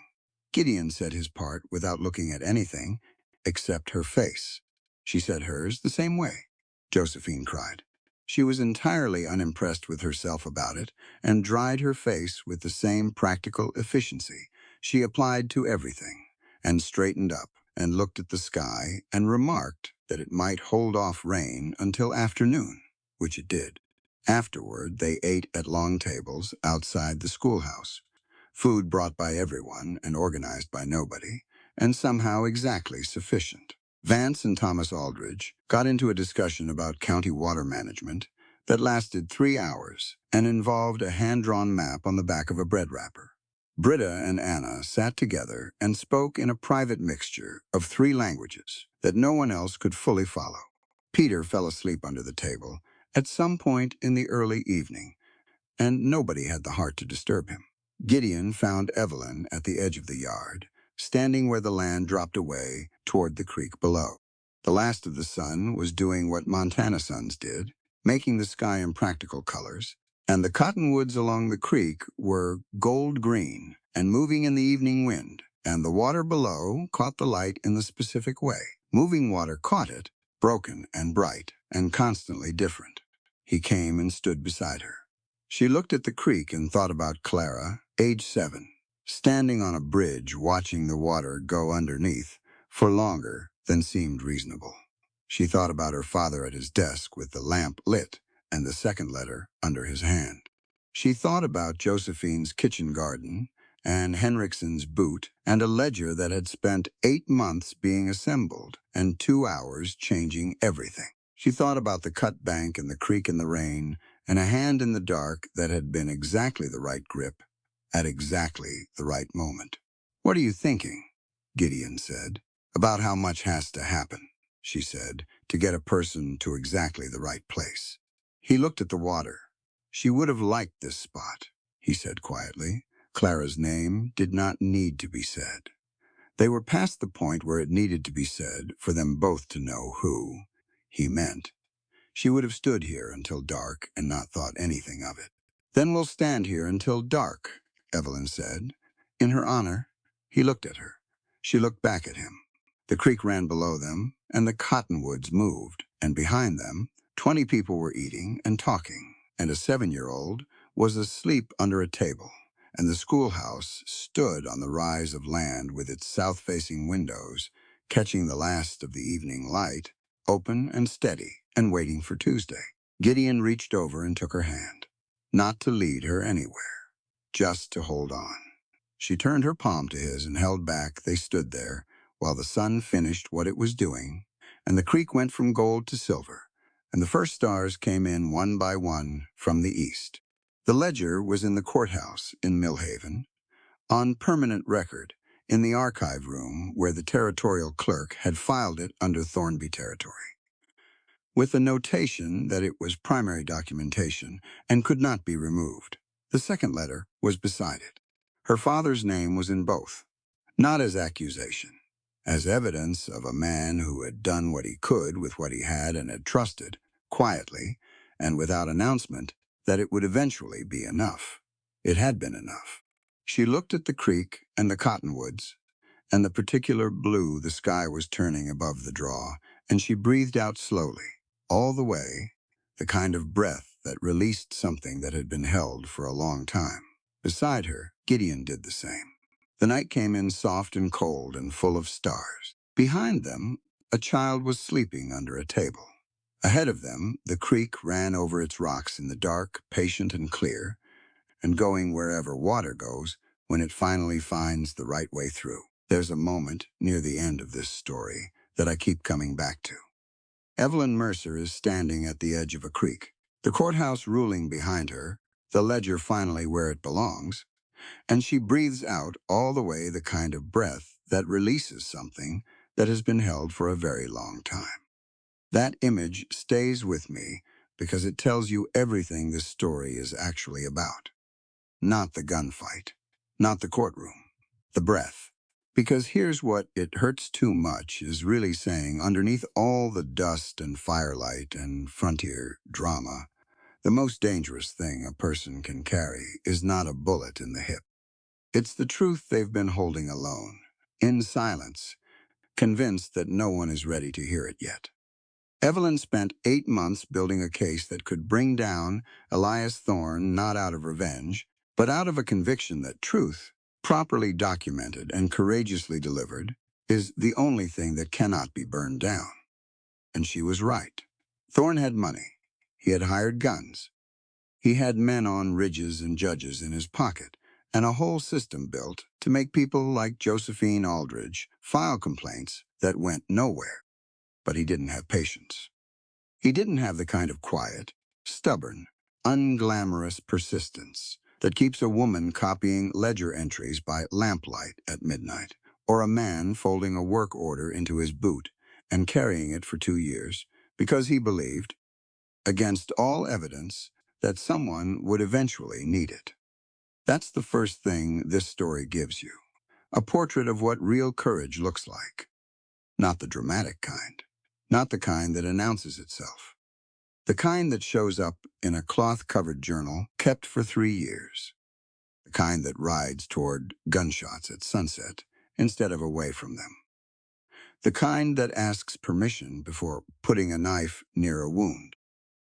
Speaker 1: Gideon said his part without looking at anything except her face. She said hers the same way, Josephine cried. She was entirely unimpressed with herself about it and dried her face with the same practical efficiency she applied to everything, and straightened up and looked at the sky and remarked that it might hold off rain until afternoon, which it did. Afterward, they ate at long tables outside the schoolhouse, food brought by everyone and organized by nobody, and somehow exactly sufficient. Vance and Thomas Aldridge got into a discussion about county water management that lasted 3 hours and involved a hand-drawn map on the back of a bread wrapper. Britta and Anna sat together and spoke in a private mixture of 3 languages that no one else could fully follow. Peter fell asleep under the table at some point in the early evening, and nobody had the heart to disturb him. Gideon found Evelyn at the edge of the yard, standing where the land dropped away toward the creek below. The last of the sun was doing what Montana suns did, making the sky in practical colors, and the cottonwoods along the creek were gold-green and moving in the evening wind, and the water below caught the light in the specific way. Moving water caught it, broken and bright and constantly different. He came and stood beside her. She looked at the creek and thought about Clara, age 7, standing on a bridge watching the water go underneath for longer than seemed reasonable. She thought about her father at his desk with the lamp lit and the second letter under his hand. She thought about Josephine's kitchen garden and Henriksen's boot and a ledger that had spent 8 months being assembled and 2 hours changing everything. She thought about the cut bank and the creek in the rain and a hand in the dark that had been exactly the right grip at exactly the right moment. "What are you thinking?" Gideon said. "About how much has to happen," she said, "to get a person to exactly the right place." He looked at the water. "She would have liked this spot," he said quietly. Clara's name did not need to be said. They were past the point where it needed to be said for them both to know who he meant. She would have stood here until dark and not thought anything of it. "Then we'll stand here until dark," Evelyn said. In her honor, he looked at her. She looked back at him. The creek ran below them, and the cottonwoods moved, and behind them, 20 people were eating and talking, and a 7-year-old was asleep under a table, and the schoolhouse stood on the rise of land with its south-facing windows, catching the last of the evening light, open and steady, and waiting for Tuesday. Gideon reached over and took her hand, not to lead her anywhere, just to hold on. She turned her palm to his and held back. They stood there while the sun finished what it was doing, and the creek went from gold to silver, and the first stars came in one by one from the east. The ledger was in the courthouse in Millhaven, on permanent record, in the archive room where the territorial clerk had filed it under Thornby territory, with a notation that it was primary documentation and could not be removed. The second letter was beside it. Her father's name was in both, not as accusation, as evidence of a man who had done what he could with what he had and had trusted, quietly, and without announcement, that it would eventually be enough. It had been enough. She looked at the creek and the cottonwoods, and the particular blue the sky was turning above the draw, and she breathed out slowly, all the way, the kind of breath that released something that had been held for a long time. Beside her, Gideon did the same. The night came in soft and cold and full of stars. Behind them, a child was sleeping under a table. Ahead of them, the creek ran over its rocks in the dark, patient and clear, and going wherever water goes when it finally finds the right way through. There's a moment near the end of this story that I keep coming back to. Evelyn Mercer is standing at the edge of a creek, the courthouse ruling behind her, the ledger finally where it belongs, and she breathes out all the way the kind of breath that releases something that has been held for a very long time. That image stays with me because it tells you everything this story is actually about. Not the gunfight, not the courtroom, the breath. Because here's what "it hurts too much" is really saying underneath all the dust and firelight and frontier drama. The most dangerous thing a person can carry is not a bullet in the hip. It's the truth they've been holding alone, in silence, convinced that no one is ready to hear it yet. Evelyn spent 8 months building a case that could bring down Elias Thorne not out of revenge, but out of a conviction that truth, properly documented and courageously delivered, is the only thing that cannot be burned down. And she was right. Thorne had money. He had hired guns. He had men on ridges and judges in his pocket, and a whole system built to make people like Josephine Aldridge file complaints that went nowhere. But he didn't have patience. He didn't have the kind of quiet, stubborn, unglamorous persistence that keeps a woman copying ledger entries by lamplight at midnight, or a man folding a work order into his boot and carrying it for 2 years because he believed, against all evidence, that someone would eventually need it. That's the first thing this story gives you, a portrait of what real courage looks like. Not the dramatic kind, not the kind that announces itself. The kind that shows up in a cloth-covered journal kept for 3 years. The kind that rides toward gunshots at sunset instead of away from them. The kind that asks permission before putting a knife near a wound.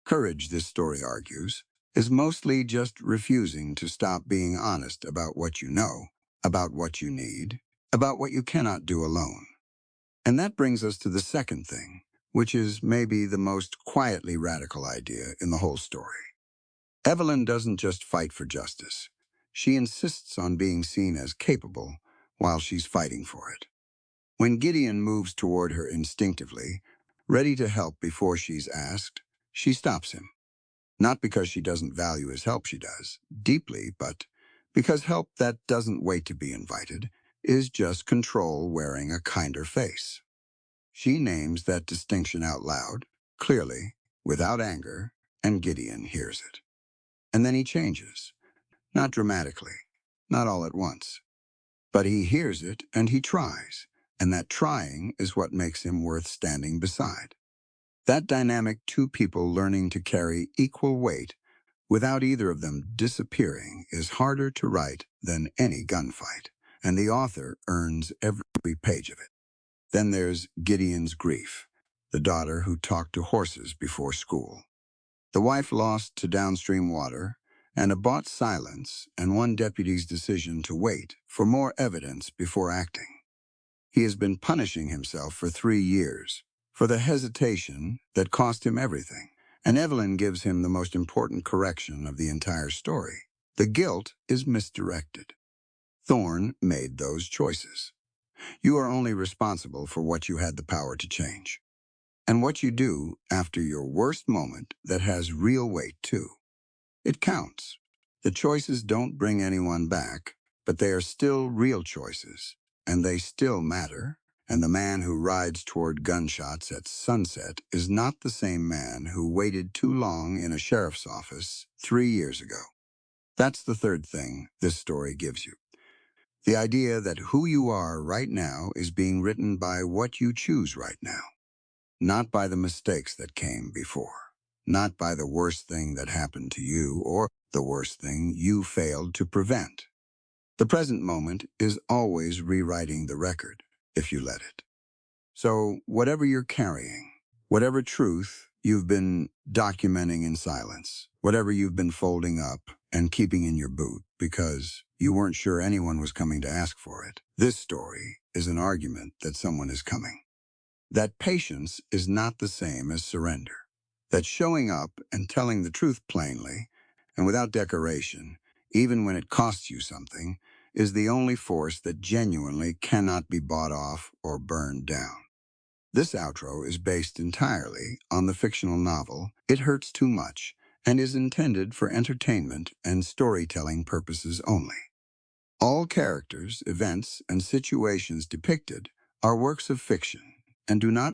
Speaker 1: Courage, this story argues, is mostly just refusing to stop being honest about what you know, about what you need, about what you cannot do alone. And that brings us to the second thing, which is maybe the most quietly radical idea in the whole story. Evelyn doesn't just fight for justice. She insists on being seen as capable while she's fighting for it. When Gideon moves toward her instinctively, ready to help before she's asked, she stops him. Not because she doesn't value his help, she does, deeply, but because help that doesn't wait to be invited is just control wearing a kinder face. She names that distinction out loud, clearly, without anger, and Gideon hears it. And then he changes. Not dramatically, not all at once. But he hears it and he tries, and that trying is what makes him worth standing beside. That dynamic, two people learning to carry equal weight without either of them disappearing, is harder to write than any gunfight, and the author earns every page of it. Then there's Gideon's grief, the daughter who talked to horses before school. The wife lost to downstream water, and a bought silence and one deputy's decision to wait for more evidence before acting. He has been punishing himself for 3 years for the hesitation that cost him everything, and Evelyn gives him the most important correction of the entire story. The guilt is misdirected. Thorne made those choices. You are only responsible for what you had the power to change. And what you do after your worst moment that has real weight, too. It counts. The choices don't bring anyone back, but they are still real choices, and they still matter. And the man who rides toward gunshots at sunset is not the same man who waited too long in a sheriff's office 3 years ago. That's the third thing this story gives you. The idea that who you are right now is being written by what you choose right now, not by the mistakes that came before, not by the worst thing that happened to you or the worst thing you failed to prevent. The present moment is always rewriting the record, if you let it. So whatever you're carrying, whatever truth you've been documenting in silence, whatever you've been folding up and keeping in your boot because you weren't sure anyone was coming to ask for it, this story is an argument that someone is coming. That patience is not the same as surrender. That showing up and telling the truth plainly and without decoration, even when it costs you something, is the only force that genuinely cannot be bought off or burned down. This outro is based entirely on the fictional novel It Hurts Too Much and is intended for entertainment and storytelling purposes only. All characters, events, and situations depicted are works of fiction and do not